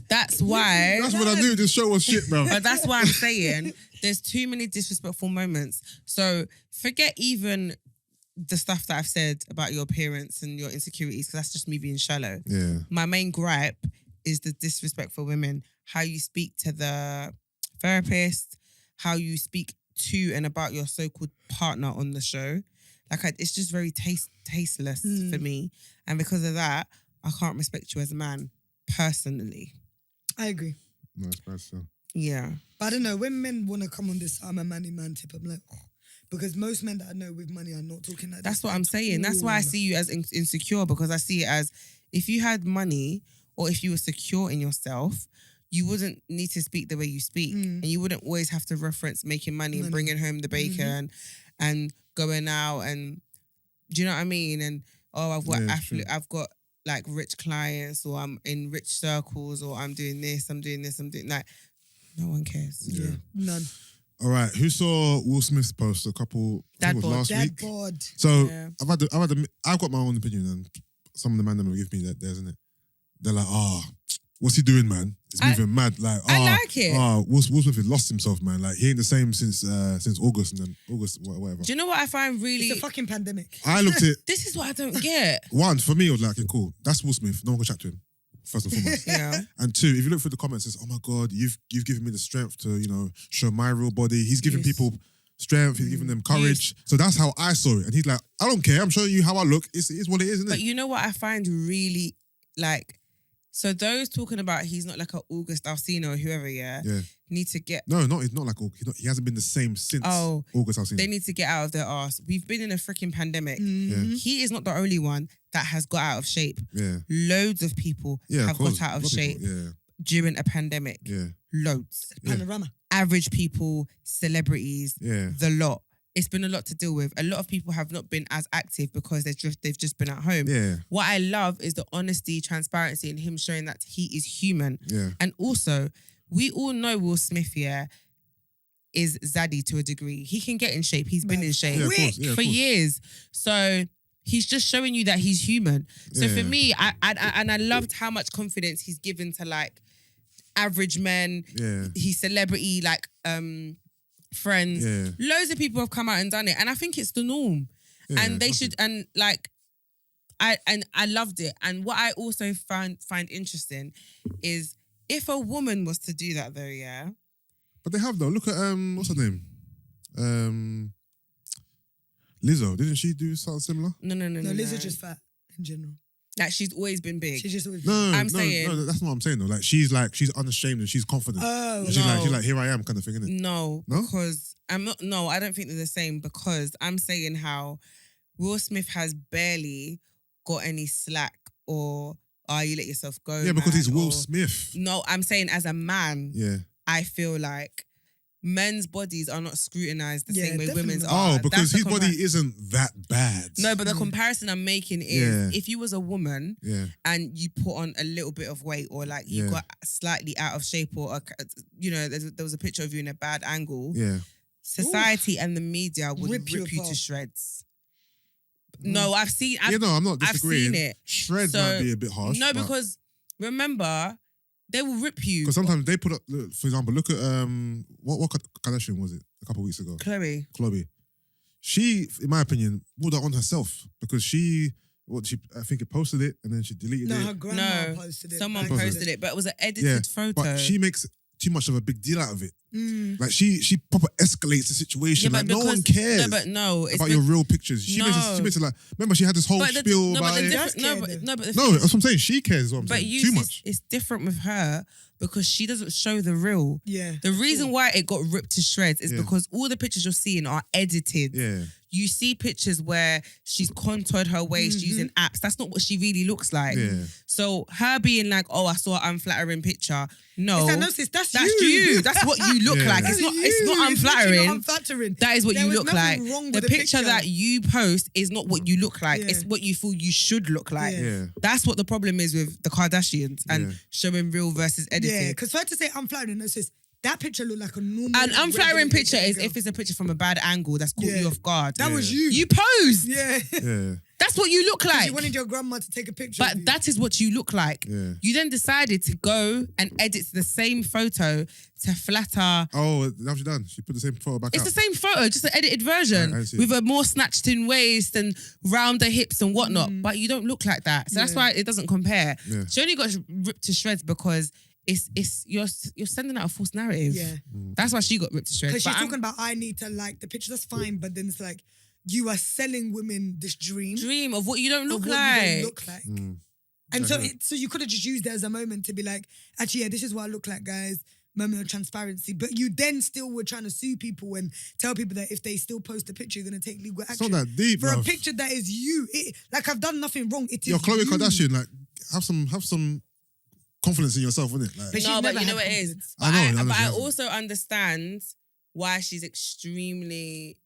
That's why... That's when I knew this show was shit, bro. But that's why I'm saying there's too many disrespectful moments. So forget even the stuff that I've said about your appearance and your insecurities, because that's just me being shallow. Yeah. My main gripe is the disrespect for women. How you speak to the therapist, how you speak to and about your so-called partner on the show. Like, it's just very tasteless for me. And because of that, I can't respect you as a man, personally. I agree. No, it's bad stuff. Yeah. But I don't know, when men want to come on this I'm a money man tip, I'm like, because most men that I know with money are not talking like that. That's what I'm saying. That's why I see you as insecure, because I see it as if you had money or if you were secure in yourself, you wouldn't need to speak the way you speak. And you wouldn't always have to reference making money and bringing home the bacon and going out and, do you know what I mean? And, I've got like rich clients, or I'm in rich circles, or I'm doing this, I'm doing like, no one cares. Yeah. None. All right, who saw Will Smith's post a couple, I think it was last week? Bod. So I've got my own opinion, and some of the man that will give me that, isn't it? They're like, what's he doing, man? It's moving mad. Like, I like it. Will Smith has lost himself, man. Like, he ain't the same since August, and then whatever. Do you know what I find really? It's a fucking pandemic. I looked at This is what I don't get. one, for me, it was like, okay, cool. That's Will Smith. No one can chat to him. First and foremost. Yeah. And two, if you look through the comments, it's, oh my God, you've given me the strength to, show my real body. He's giving people strength. He's giving them courage. So that's how I saw it. And he's like, I don't care. I'm showing you how I look. It is what it is, isn't it? But you know what I find really, like, so those talking about he's not like an August Alsina or whoever, need to get... No, he's not like August. He hasn't been the same since August Alsina. They need to get out of their arse. We've been in a freaking pandemic. Yeah. He is not the only one that has got out of shape. Yeah. Loads of people have got out of shape during a pandemic. Yeah. Loads. Panorama. Average people, celebrities, the lot. It's been a lot to deal with. A lot of people have not been as active because they've just been at home. Yeah. What I love is the honesty, transparency, and him showing that he is human. Yeah. And also, we all know Will Smith, is zaddy to a degree. He can get in shape. He's been in shape for years. So he's just showing you that he's human. So for me, I loved how much confidence he's given to like average men. Yeah. He's celebrity, like friends. Yeah. Loads of people have come out and done it. And I think it's the norm. Yeah, and they should, and like, I loved it. And what I also find interesting is if a woman was to do that though, But they have though. Look at what's her name? Lizzo. Didn't she do something similar? No. Lizzo's just fat in general. Like she's always been big. She's just always No, saying that's not what I'm saying though. Like she's unashamed and she's confident. Oh, she's like, here I am kind of thing, innit? No, because I'm not. No, I don't think they're the same. Because I'm saying how Will Smith has barely got any slack or you let yourself go. Yeah, because he's Will or, Smith. No, I'm saying as a man. Yeah, I feel like men's bodies are not scrutinized the same way women's not. are. Oh, because his body isn't that bad. No, but the comparison I'm making is if you was a woman and you put on a little bit of weight or like you got slightly out of shape or, there was a picture of you in a bad angle, society and the media would rip you to shreds. No, I'm not disagreeing. I've seen it. Shreds might be a bit harsh. No, because remember... They will rip you. Because sometimes they put up, for example, look at what Kardashian was it a couple of weeks ago? Chloe. She, in my opinion, wore that on herself because I think it posted it and then she deleted it. No, her grandma posted it. Someone posted it, but it was an edited photo. But she makes too much of a big deal out of it. Like she proper escalates the situation. Like no one cares. No, about your real pictures. She makes it like. Remember, she had this whole spiel about it. That's what I'm saying. She cares. Is what I'm saying. Too much. It's different with her because she doesn't show the real. Yeah. The reason why it got ripped to shreds is because all the pictures you're seeing are edited. Yeah. You see pictures where she's contoured her waist using apps. That's not what she really looks like. Yeah. So her being like, I saw an unflattering picture. No, that's you. That's what you look like. It's not unflattering. Not unflattering. That is what you look like. The picture that you post is not what you look like. Yeah. It's what you feel you should look like. Yeah. That's what the problem is with the Kardashians and showing real versus edited. Yeah, because for her to say unflattering, it's just that picture looked like a normal. An unflattering picture is if it's a picture from a bad angle that's caught you off guard. That was you. You posed. Yeah. That's what you look like. You wanted your grandma to take a picture. But that is what you look like. Yeah. You then decided to go and edit the same photo to flatter. Oh, that's she done. She put the same photo back It's out. the same photo, just an edited version with a more snatched in waist and rounder hips and whatnot. But you don't look like that. So that's why it doesn't compare. Yeah. She only got ripped to shreds because you're sending out a false narrative. Yeah. That's why she got ripped to shreds. Because she's talking about I need to like the picture. That's fine, but then it's like you are selling women this dream of what you don't look of like. What you don't look like. And so you could have just used it as a moment to be like, actually, this is what I look like, guys. Moment of transparency. But you then still were trying to sue people and tell people that if they still post a picture, you're going to take legal action. It's not that deep, for bruv. a picture that is you. Like I've done nothing wrong. It is You're Khloe you. Kardashian. Like have some confidence in yourself, isn't it? Like, But No, she's but never you know had what it is. confidence. But I know, but she I hasn't. also understand why she's extremely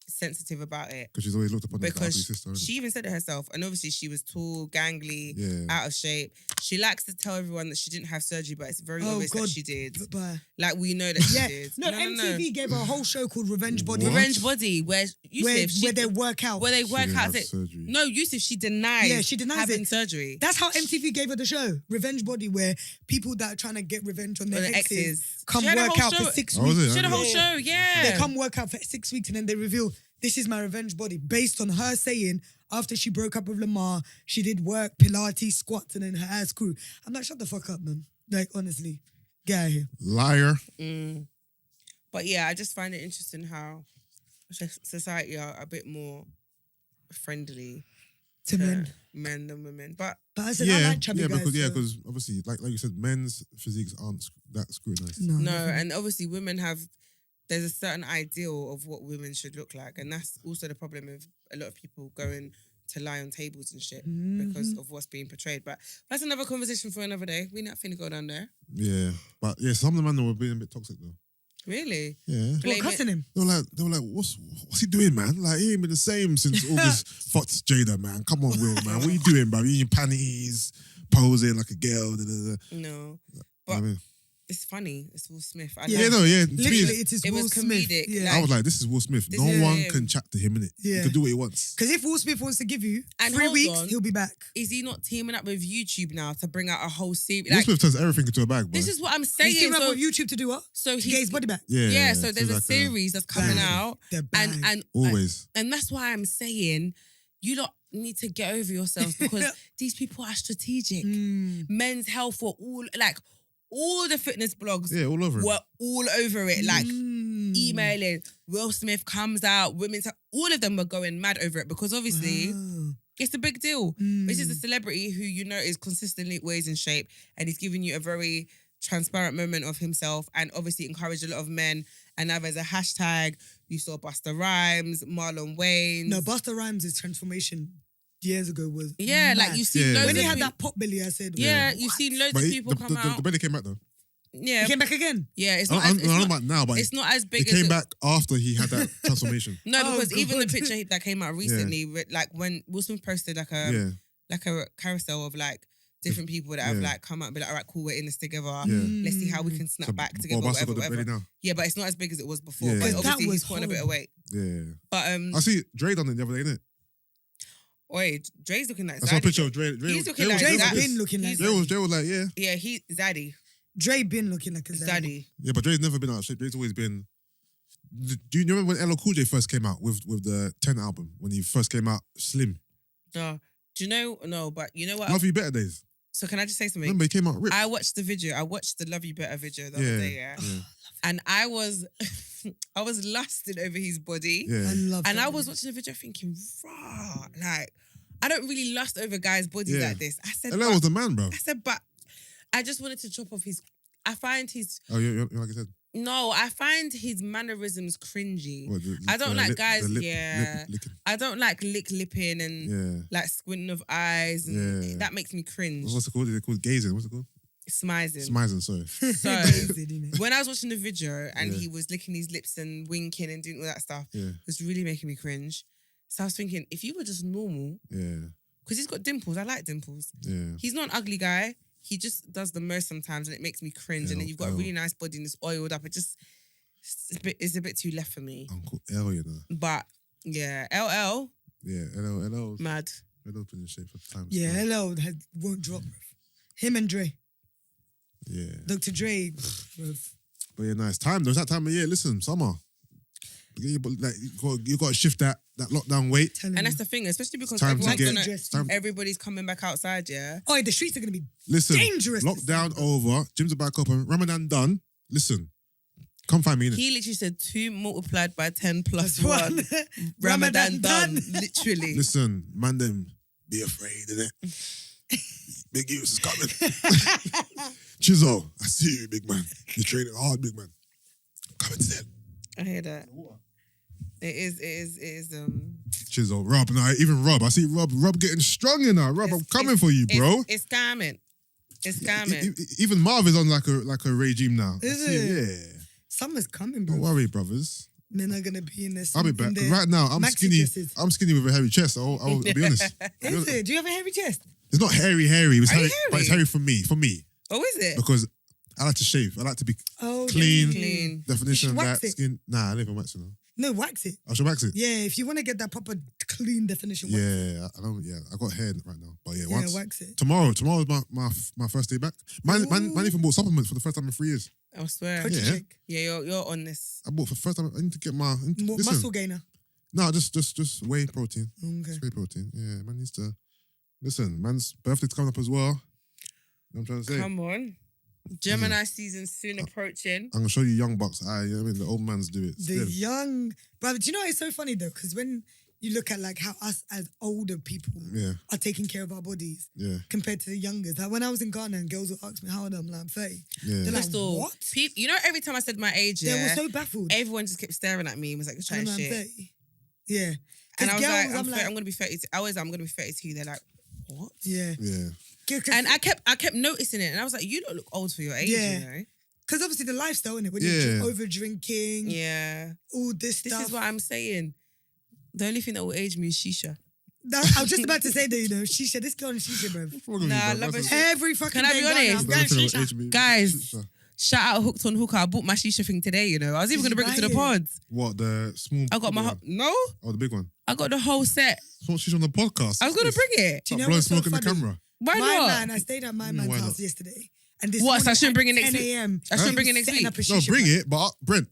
sensitive about it. because she's always looked upon as the ugly Because sister, innit? she even said it herself, and obviously she was tall, gangly, Yeah. out of shape. She likes to tell everyone that she didn't have surgery, but it's very Oh, obvious God. that she did. But Like we know that she yeah, did. no, MTV gave her a whole show called Revenge Body, What? Revenge Body, where Yusuff, where they work out. where they She work didn't out. have That, surgery. no, Yusuff, she denies. Yeah, she denies having it. surgery. That's how MTV gave her the show, Revenge Body, where people that are trying to get revenge on their Or the exes, exes. come She had a work whole out show. for 6 Oh, weeks. was it? She had a whole Yeah. show, yeah. They come work out for 6 weeks and then they reveal this is my revenge body based on her saying after she broke up with Lamar, she did work, Pilates, squats, and then her ass grew. I'm like, shut the fuck up, man. Like, honestly, get out of here. Liar. But yeah, I just find it interesting how society are a bit more friendly To men. men than women. But But I said, I like chubby guys. because obviously, like you said, men's physiques aren't that scrutinized. No, no, definitely. and obviously women have, there's a certain ideal of what women should look like. And that's also the problem with a lot of people going to lie on tables and shit because of what's being portrayed. But that's another conversation for another day. We're not finna go down there. Yeah, but yeah, some of the men were being a bit toxic though. Really? Yeah. What, Blame cussing him? They were like, what's he doing, man? Like, he ain't been the same since August fucked Jada, man. Come on, Will, man. What you doing, bro? You in your panties, posing like a girl. Da, da, da. No. I But mean, it's funny. It's Will Smith. I Yeah. love no, yeah. To Literally, me, it is it Will was Smith. comedic. Yeah. I was like, this is Will Smith. This No is one him. can chat to him, innit? Yeah. He can do what he wants. Because if Will Smith wants to give you And 3 hold weeks, on. he'll be back. Is he not teaming up with YouTube now to bring out a whole series? Will Like, Smith turns everything into a bag, bro. this is what I'm saying. He's teaming up So, with YouTube to do what? so To get his body back. yeah, so there's it's a like series that's coming Bang. out, They're and bang. always. and that's why I'm saying you don't need to get over yourselves because these people are strategic. Men's Health were all the fitness blogs Yeah, all over it. were all over it, like emailing. Will Smith comes out, women's Health, all of them were going mad over it because obviously Wow. it's a big deal. This is a celebrity who you know is consistently always in shape and he's giving you a very transparent moment of himself and obviously encouraged a lot of men. And now there's a hashtag. You saw Busta Rhymes, Marlon Wayans. No, Busta Rhymes' transformation years ago was Yeah, mad. like you've seen Yeah. loads When of he had people. that pot belly, I said, Yeah, what? you've seen loads But of he, people the, come the, out. the belly came back though. Yeah, He came back again. yeah, it's I not. don't As, know it's, about now, but it's not as he big. came as back after he had that transformation. No, Oh, because even the God. picture that came out recently, like when Will Smith posted like a carousel of like different people that have Yeah. like come out and be like, all right, cool, we're in this together. Yeah. Let's see how we can snap So, back together. Busta Whatever, got the whatever. belly now. Yeah, but it's not as big as it was before. Yeah. But That obviously was he's putting a bit of weight. Yeah. But I see Dre done it the other day, innit? wait, Dre's looking like I saw a Zaddy. picture of Dre. He's looking like Dre's Zaddy. been looking like He's- Dre was like, yeah. Yeah, he's Zaddy. Dre been looking like a zaddy. Zaddy. Yeah, but Dre's never been out of shape. Dre's always been. Do you remember when LL Cool J first came out with the 10 album? When he first came out slim? No. Do you know? No, but you know what? Love You Better days. So can I just say something? Remember, he came out ripped. I watched the video. I watched the Love You Better video the other day, yeah. And I was I was lusting over his body. Yeah. I love And that I was video. watching the video thinking, raw. Like, I don't really lust over guys' bodies Yeah. like this. I said, LL was the man, bro. but I just wanted to chop off his. I find his. Oh, yeah, like I said. No, I find his mannerisms cringy. What, I don't like guys. the Yeah. licking. I don't like lipping and Yeah. like squinting of eyes. And Yeah. that makes me cringe. What's it called? Is it called gazing? What's it called? Smizing. Smizing, sorry. So Amazing, innit? when I was watching the video and Yeah. he was licking his lips and winking and doing all that stuff, Yeah. it was really making me cringe. So I was thinking, if you were just normal, Yeah. because he's got dimples, I like dimples. Yeah. He's not an ugly guy. He just does the most sometimes, and it makes me cringe. And then you've got a L. really nice body and it's oiled up. It's a bit too left for me. Uncle L, you know. But yeah, LL, Yeah, LL. mad. LL's been in shape for time. Yeah, hello, won't drop. Him and Dre. Yeah. Dr. Dre. bruv. But yeah, nice time. There's that time of year. Listen, summer. You got to shift that lockdown weight. Telling And you. that's the thing, especially because Time to everyone's get. gonna, Time, everybody's coming back outside, yeah? Oh, the streets are going to be listen, dangerous this lockdown summer. over. Gyms are back open. Ramadan done. Listen, come find me in it. He literally said 2 multiplied by 10 plus 1. One. Ramadan done. Literally. Listen, man, them be afraid, innit? Big Use is coming. Chizzo, I see you, big man. You're training hard, big man. Come instead. I hear that. It is. Chizzo, Rob, no, even Rob. I see Rob getting strong in now. Rob, I'm coming for you, bro. It's coming. It's scamming. Even Marv is on like a regime now. Is it? Yeah. Summer's coming, bro. Don't worry, brothers. Men are gonna be in this. I'll be back. Right now, I'm skinny. Dresses. I'm skinny with a hairy chest. I'll be honest. Is it? Do you have a hairy chest? It's not hairy. It's hairy, hairy? but it's hairy for me. Oh, is it? Because I like to shave. I like to be clean. Clean. Definition of wax that it. skin. Nah, I don't even wax it now. No, wax it. I should wax it. Yeah, if you want to get that proper clean definition, wax it. Yeah, I don't. Yeah, I got hair right now, but yeah, Yeah, once wax it. tomorrow's my first day back. Man even bought supplements for the first time in 3 years. I swear. Protein Yeah. shake. Yeah, you're on this. I bought for the first time. I need to get my listen, Muscle gainer. No, just whey protein. Okay. Just whey protein. Yeah, man needs to listen. Man's birthday's coming up as well. You know what I'm trying to say? Come on. Gemini season soon approaching. I'm gonna show you young bucks. You know what I mean, the old mans do it. The Still. young brother. Do you know it's so funny though? Because when you look at like how us as older people Yeah, are taking care of our bodies yeah, compared to the youngers. Like when I was in Ghana and girls would ask me how old I'm like, I'm 30. yeah. They're like, Crystal, what? you know, every time I said my age, They were yeah, so baffled. everyone just kept staring at me and was like, you're And trying I'm shit. 30. Yeah. And I was girls, like, I'm going to be 32. I'm going to be 32. They're like, what? yeah. Yeah. And I kept noticing it. And I was like, you don't look old for your age, Yeah. you know? Because obviously the lifestyle, innit? When Yeah. you're over drinking, Yeah. all this This stuff. is what I'm saying. The only thing that will age me is shisha. I was just about to say that, you know, shisha, this girl on shisha, bro. Nah, I love it. Every fucking Can I day be in Ghana, honest? I'm going shisha. Guys. Shout out Hooked on Hooker. I bought my shisha thing today, you know. I was even going to bring it to the pods. What, the small? I got my... one? No? Oh, the big one. I got the whole set. She's on the podcast. I was going to bring it. Do you know blowing what's so smoke in the funny? camera. Why My not? man, I stayed at my man's why house not? yesterday. And this What, so I morning shouldn't bring it at next 10 week? a.m. I shouldn't bring it he was next setting week. up a No, shisha bring bar. it, but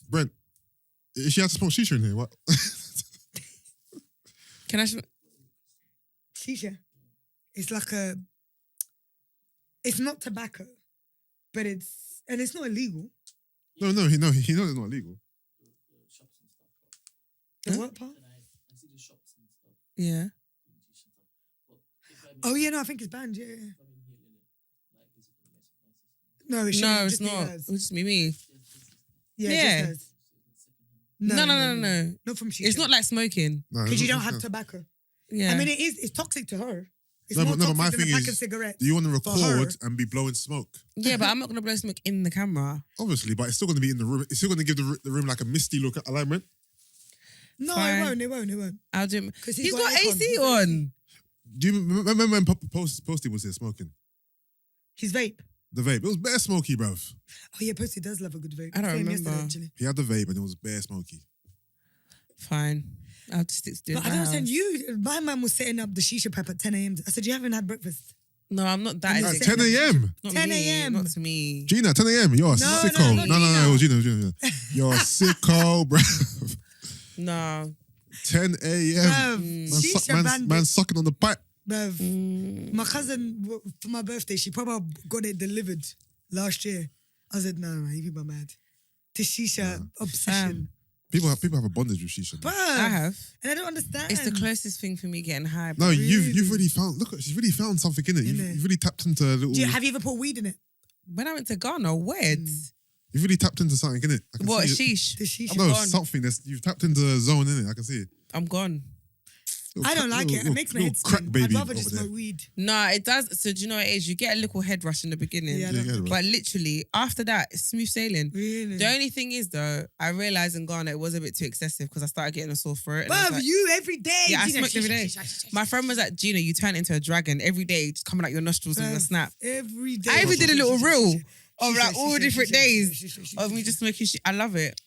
Brent, is she had to smoke shisha in here? What? Can I... Shisha. It's like a... It's not tobacco, but it's... And it's not illegal. No, he knows it's not illegal. The Huh? what part? Yeah. Oh, yeah, no, I think it's banned, yeah. No, it shouldn't. No, it's just be not. hers. It was just me. Yeah, Yeah. just hers. No. Not from shisha. It's not like smoking. No, Because you it's don't not- have tobacco. Yeah. I mean, it's toxic to her. It's No, more but my toxic than thing a pack is, of cigarettes. Do you want to For her. record and be blowing smoke? Yeah, but I'm not going to blow smoke in the camera. Obviously, but it's still going to be in the room. It's still going to give the room like a misty look alignment. No, Fine. it won't. I'll do it. 'Cause He's got aircon. AC on. Do you remember when Posty was here smoking? His vape. The vape. It was bare smoky, bruv. Oh yeah, Posty does love a good vape. I don't Same remember. yesterday, actually. He had the vape and it was bare smoky. Fine. I'll just stick to doing But I my don't understand. house. My man was setting up the shisha prep at 10 a.m. I said, you haven't had breakfast. No, I'm not that At At addicted. 10 a.m. Not 10 me, a.m.. Not to me. Gina, 10 a.m. You're a No, sicko. not No, it was Gina. You're a sicko, bruv. No. 10 a.m. Bruv, shisha bandit. Man sucking on the pipe. Bruv, my cousin, for my birthday, she probably got it delivered last year. I said, no, man, you people are mad. The shisha obsession. People have a bondage with shisha. Bruv, I have. and I don't understand. It's the closest thing for me getting high. No, bro. you've really found. Look, she's really found something in it. Innit? You've really tapped into a little. Have you ever put weed in it? When I went to Ghana, wed. You've really tapped into something in it. I can What, see it. sheesh? The shisha. No, gone. something. You've tapped into a zone in it. I can see it. I'm gone. I don't like it. It makes my head crack spin. baby I'd rather just over there. smoke weed. No, it does. So do you know what it is? You get a little head rush in the beginning. Yeah, I Yeah, know. yeah, But literally, after that, it's smooth sailing. Really? The only thing is, though, I realised in Ghana it was a bit too excessive because I started getting a sore throat. And I was Bruv, like, you every day. Yeah, I Gina, smoked every shisha, day. shisha, shisha, my shisha. friend was like, Gina, you turn into a dragon every day, just coming out your nostrils with a Bruv, snap. Every day. I even did a little Shisha, reel shisha, of like shisha, all shisha, different shisha, days shisha, shisha, of me shisha. just smoking shit. I love it.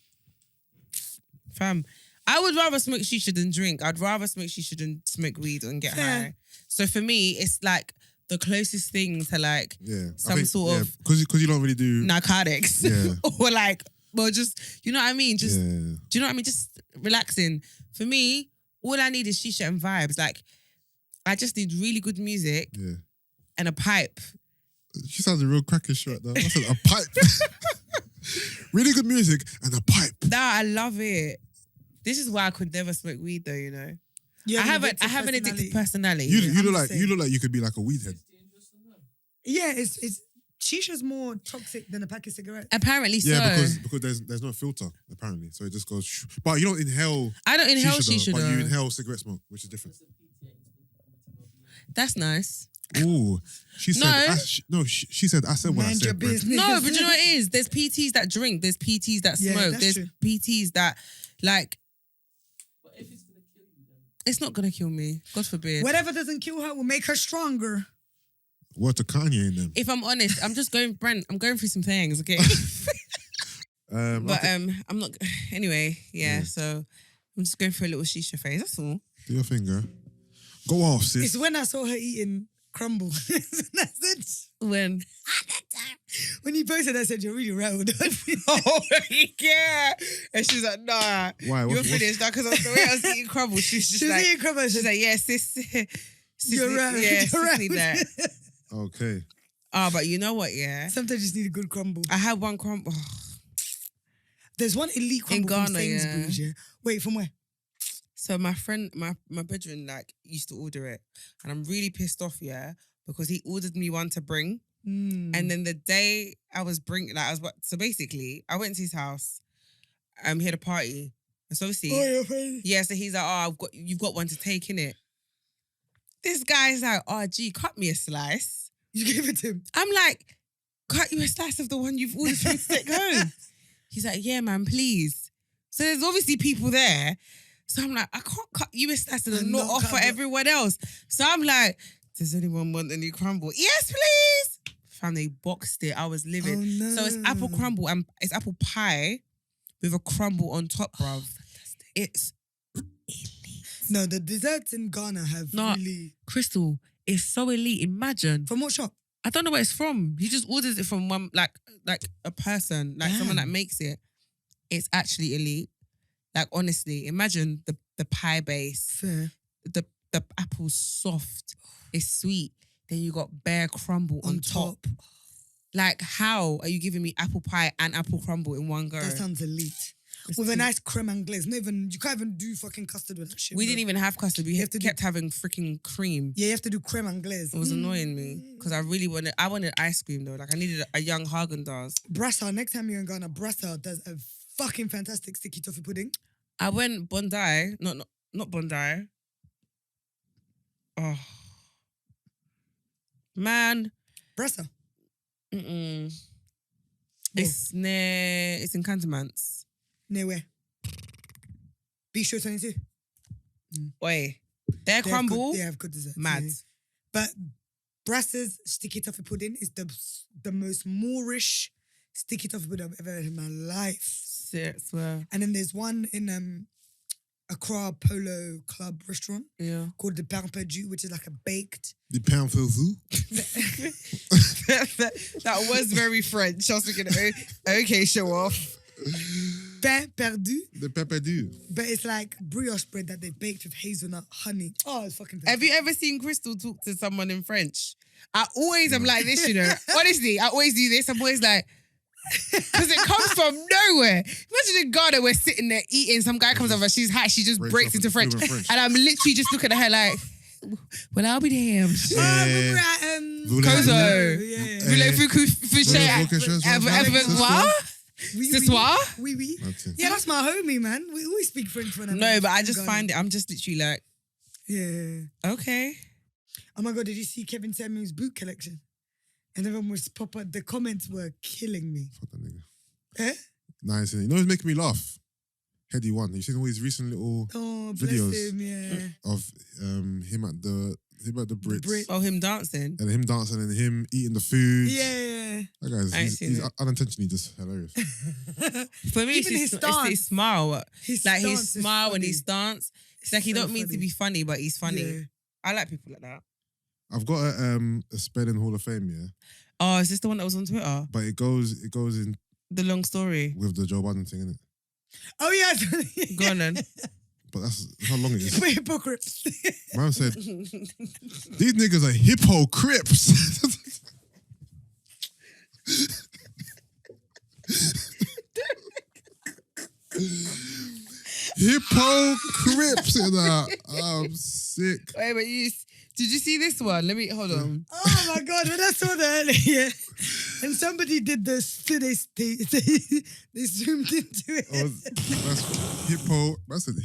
Fam. I would rather smoke shisha than drink. I'd rather smoke shisha than smoke weed and get Fair. high. So for me, it's like the closest thing to like Yeah. some sort of because you don't really do. narcotics. Yeah. Or like, well, just, you know what I mean? Just, Yeah. do you know what I mean? Just relaxing. For me, all I need is shisha and vibes. Like, I just need really good music Yeah. and a pipe. She sounds a real crackish right now. I said a pipe. Really good music and a pipe. Nah, I love it. This is why I could never smoke weed though, you know. You I have have an addictive personality. You I'm look the like same. you look like you could be like a weed head. Yeah, it's shisha's more toxic than a pack of cigarettes. Apparently Yeah, so. because there's no filter apparently, so it just goes. But you don't inhale. I don't inhale shisha but though. you inhale cigarette smoke, which is different. That's nice. Ooh, she said. She said. I said what I said. Your business. No, but you know what it is? There's PTs that drink. There's PTs that smoke. There's true. PTs that like. But if it's gonna kill you, then it's not gonna kill me. God forbid. Whatever doesn't kill her will make her stronger. What to Kanye in them? If I'm honest, I'm just going, Brent. I'm going through some things, okay. But I'm not. Anyway, yeah. So I'm just going through a little shisha phase. That's all. Do your thing, girl. Go off, sis. It's when I saw her eating crumble. That's it. When? When you posted, I said, you're really rattled. Oh, yeah. And she's like, nah. Why? You're finished now because the way I was eating crumble. She's like, eating crumble. She's like, yeah, sis. You're right. Yeah, You're right. that. Okay. Oh, but you know what, yeah? Sometimes you just need a good crumble. I had one crumble. There's one elite crumble in Ghana, from Sainsbury's, yeah. Wait, from where? So my friend, my bedroom, like, used to order it. And I'm really pissed off, yeah, because he ordered me one to bring. And then the day I was bringing, like, so basically, I went to his house. He had a party. And so obviously, yeah, so he's like, you've got one to take, innit? This guy's like, cut me a slice. You gave it to him? I'm like, cut you a slice of the one you've ordered for me to take home. He's like, yeah, man, please. So there's obviously people there. So I'm like, I can't cut you a slice and not offer everyone else. So I'm like, does anyone want any crumble? Yes, please. Fam, they boxed it. I was livid. Oh, no. So it's apple crumble and it's apple pie with a crumble on top, bruv. It's elite. No, the desserts in Ghana have really... Christel, it's so elite. Imagine. From what shop? I don't know where it's from. He just orders it from one, like a person, like someone that makes it. It's actually elite. Like, honestly, imagine the pie base. Fair. The apple's soft. It's sweet. Then you got bare crumble on top. Like, how are you giving me apple pie and apple crumble in one go? That sounds elite. With a nice creme anglaise. You can't even do fucking custard with that shit. We didn't even have custard. We kept having freaking cream. Yeah, you have to do creme anglaise. It was annoying me because I wanted ice cream though. Like, I needed a young Haagen-Dazs. Brassa, next time you're in Ghana, Brassa does a fucking fantastic sticky toffee pudding. I went Bondi, not Bondi. Oh, man, Brassa. It's in Cantonments. Near where? Be sure 22. Wait, their crumble. They have good desserts. Mad. Yeah. But Brassa's sticky toffee pudding is the most Moorish sticky toffee pudding I've ever had in my life. I swear. And then there's one in Accra Polo Club restaurant called the Pain Perdu, which is like a baked. The pain perdu? That was very French. I was thinking, okay, show off. Pain Perdu. The pain perdu. But it's like brioche bread that they baked with hazelnut honey. Oh, it's fucking fantastic. Have you ever seen Christel talk to someone in French? I always am like this, you know. Honestly, I always do this. I'm always like, because it comes from nowhere. Imagine in Ghana, we're sitting there eating. Some guy comes over, she's hot, she just breaks into French. And I'm literally just looking at her like, well, I'll be damned. Kozo. Voulez-vous coucher moi? Ce soir? Oui, oui. Yeah, that's my homie, man. We always speak French when I'm No, but I just find it, I'm just literally like, yeah. Okay. Oh my God, did you see Kevin Samuel's boot collection? And everyone was proper, the comments were killing me. Fuck that nigga. Eh? Nice. You know who's making me laugh? Heady One. You've seen all his recent little videos him, yeah. of him at the Brits. Oh, him dancing. And him dancing and him eating the food. Yeah. That guy's he's unintentionally just hilarious. For me, even it's his smile. His like his stance smile is when he funny. stance. It's like he don't mean to be funny, but he's funny. Yeah. I like people like that. I've got a Spinall Hall of Fame, yeah. Oh, is this the one that was on Twitter? But it goes in The long story. with the Joe Budden thing, innit? Oh, yeah. Go on then. But that's how long it is. We're hypocrites. Man said, these niggas are hypocrites. Hypocrites in that. I'm sick. Wait, but did you see this one? Hold on. Oh my God, when I saw that earlier, and somebody did this, they zoomed into it. That's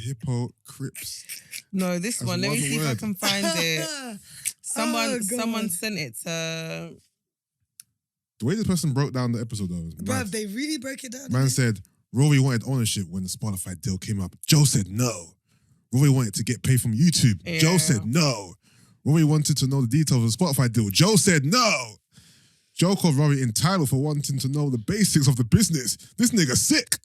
hypocrites. No, this That's one. Let me one see if I word. can find it. God. Someone sent it to. The way this person broke down the episode though, Bruv, they really broke it down. man said Rory wanted ownership when the Spotify deal came up. Joe said no. Rory wanted to get paid from YouTube. Yeah. Joe said no. Rory wanted to know the details of the Spotify deal. Joe said no. Joe called Rory entitled for wanting to know the basics of the business. This nigga sick.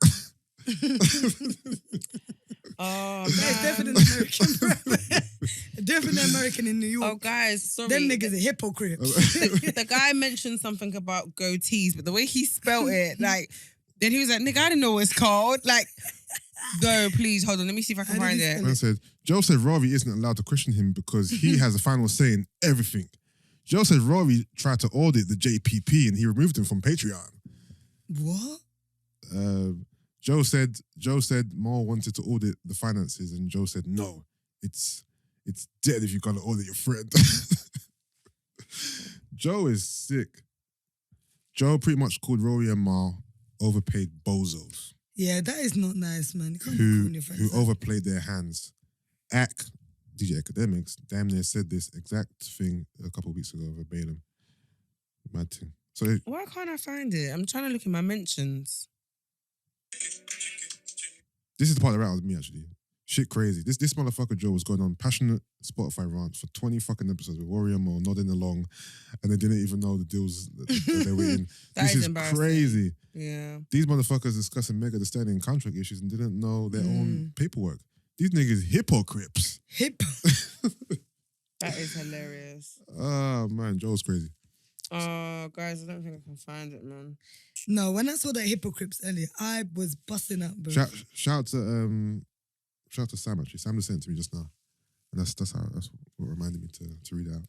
Oh, It's man. definitely American, bruv. Definitely American in New York. Oh, guys, sorry. Them niggas are hypocrites. The guy mentioned something about goatees, but the way he spelled it, like, then he was like, nigga, I didn't know what it's called. Like, go, please, hold on. Let me see if I can How did find he it. spell Man said, Joe said Rory isn't allowed to question him because he has a final say in everything. Joe said Rory tried to audit the JPP and he removed him from Patreon. What? Joe said Mo wanted to audit the finances and Joe said no. It's dead if you gotta audit your friend. Joe is sick. Joe pretty much called Rory and Mal overpaid bozos Yeah, that is not nice, man. You can't be calling your friends who that. overplayed their hands. DJ Academics damn near said this exact thing a couple of weeks ago verbatim. Mad thing. So Why can't I find it? I'm trying to look in my mentions. this is the part that rattles me actually. Shit crazy. This motherfucker Joe was going on passionate Spotify rant for 20 fucking episodes with Warrior Mo nodding along and they didn't even know the deals that they were in. That This is is embarrassing. crazy. Yeah. These motherfuckers discussing Mega Thee Stallion contract issues and didn't know their own paperwork. These niggas hypocrites. Hip. That is hilarious. Oh man, Joe's crazy. Oh, guys, I don't think I can find it, man. No, when I saw that hypocrites earlier, I was busting up, bro. Shout out to Sam actually. Sam just sent it to me just now. And that's what reminded me to read it out.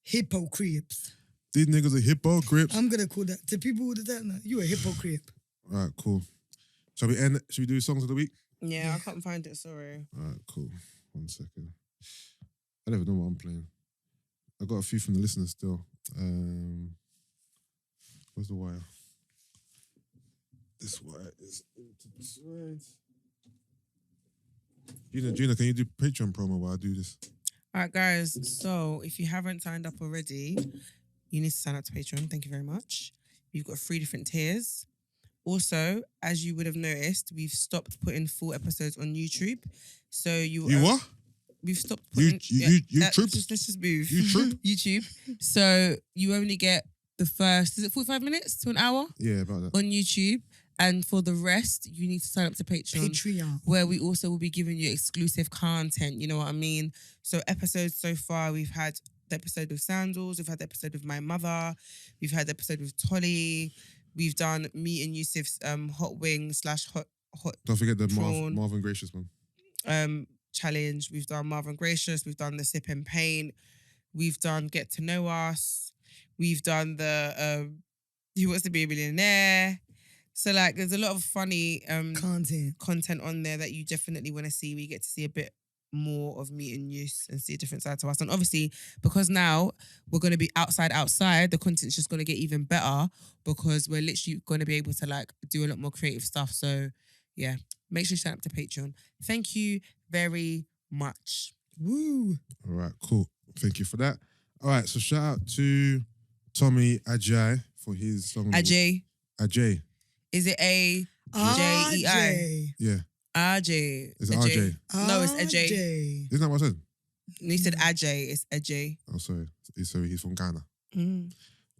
Hypocrites. These niggas are hypocrites. I'm gonna call that to people who do that now. You a hypocrite. All right, cool. Shall we do songs of the week? Yeah, I can't find it, sorry. All right, cool. 1 second. I don't even know what I'm playing. I got a few from the listeners still. Where's the wire? This wire is into the side. Gina, can you do Patreon promo while I do this? All right, guys. So if you haven't signed up already, you need to sign up to Patreon. Thank you very much. We've got 3 different tiers. Also, as you would have noticed, we've stopped putting full episodes on YouTube. So you what? We've stopped putting YouTube? Let's just move. YouTube? YouTube. So you only get the first, is it 45 minutes to an hour? Yeah, about that. On YouTube. And for the rest, you need to sign up to Patreon. Where we also will be giving you exclusive content. You know what I mean? So episodes so far, we've had the episode with Sandals. We've had the episode with my mother. We've had the episode with Tolly. We've done me and Yusuff's hot wing / hot. Don't forget the prawn, Marvin Gracious one. Challenge. We've done Marvin Gracious. We've done the Sip and Paint. We've done Get to Know Us. We've done the Who Wants to Be a Millionaire. So like, there's a lot of funny content on there that you definitely want to see. We get to see a bit more of me and Yus and see a different side to us. And obviously, because now we're going to be outside, the content's just going to get even better because we're literally going to be able to like do a lot more creative stuff. So yeah, make sure you sign up to Patreon. Thank you very much. Woo. All right, cool. Thank you for that. All right, so shout out to Tomo Ayaji for his song. Ajay. Is it A-J-E-I? Yeah. Ajay. Is it RJ? No, it's Ajay. Isn't that what I said? You said Ajay. It's Ajay. Oh, sorry. He's from Ghana. Mm.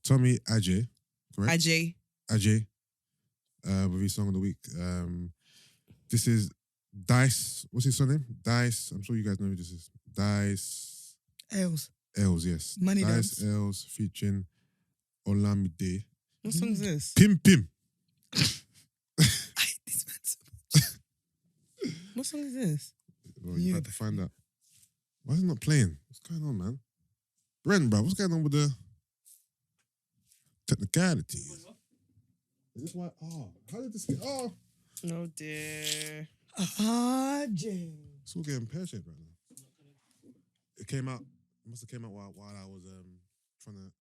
Tomo Ayaji, correct? Ajay. With his song of the week. This is Dice. What's his surname? Dice. I'm sure you guys know who this is. Dice. Ailes, yes. Money Dice Dance. Ailes featuring Olamide. What song is this? Pim Pim. I hate this man so much. What song is this? Well, you have to find out. Why is it not playing? What's going on, man? Brent, bro, what's going on with the technicalities? Is this why? Oh, how did this get? Oh. No, dear. Ajay. It's all getting pear-shaped right now. It must have came out while I was trying to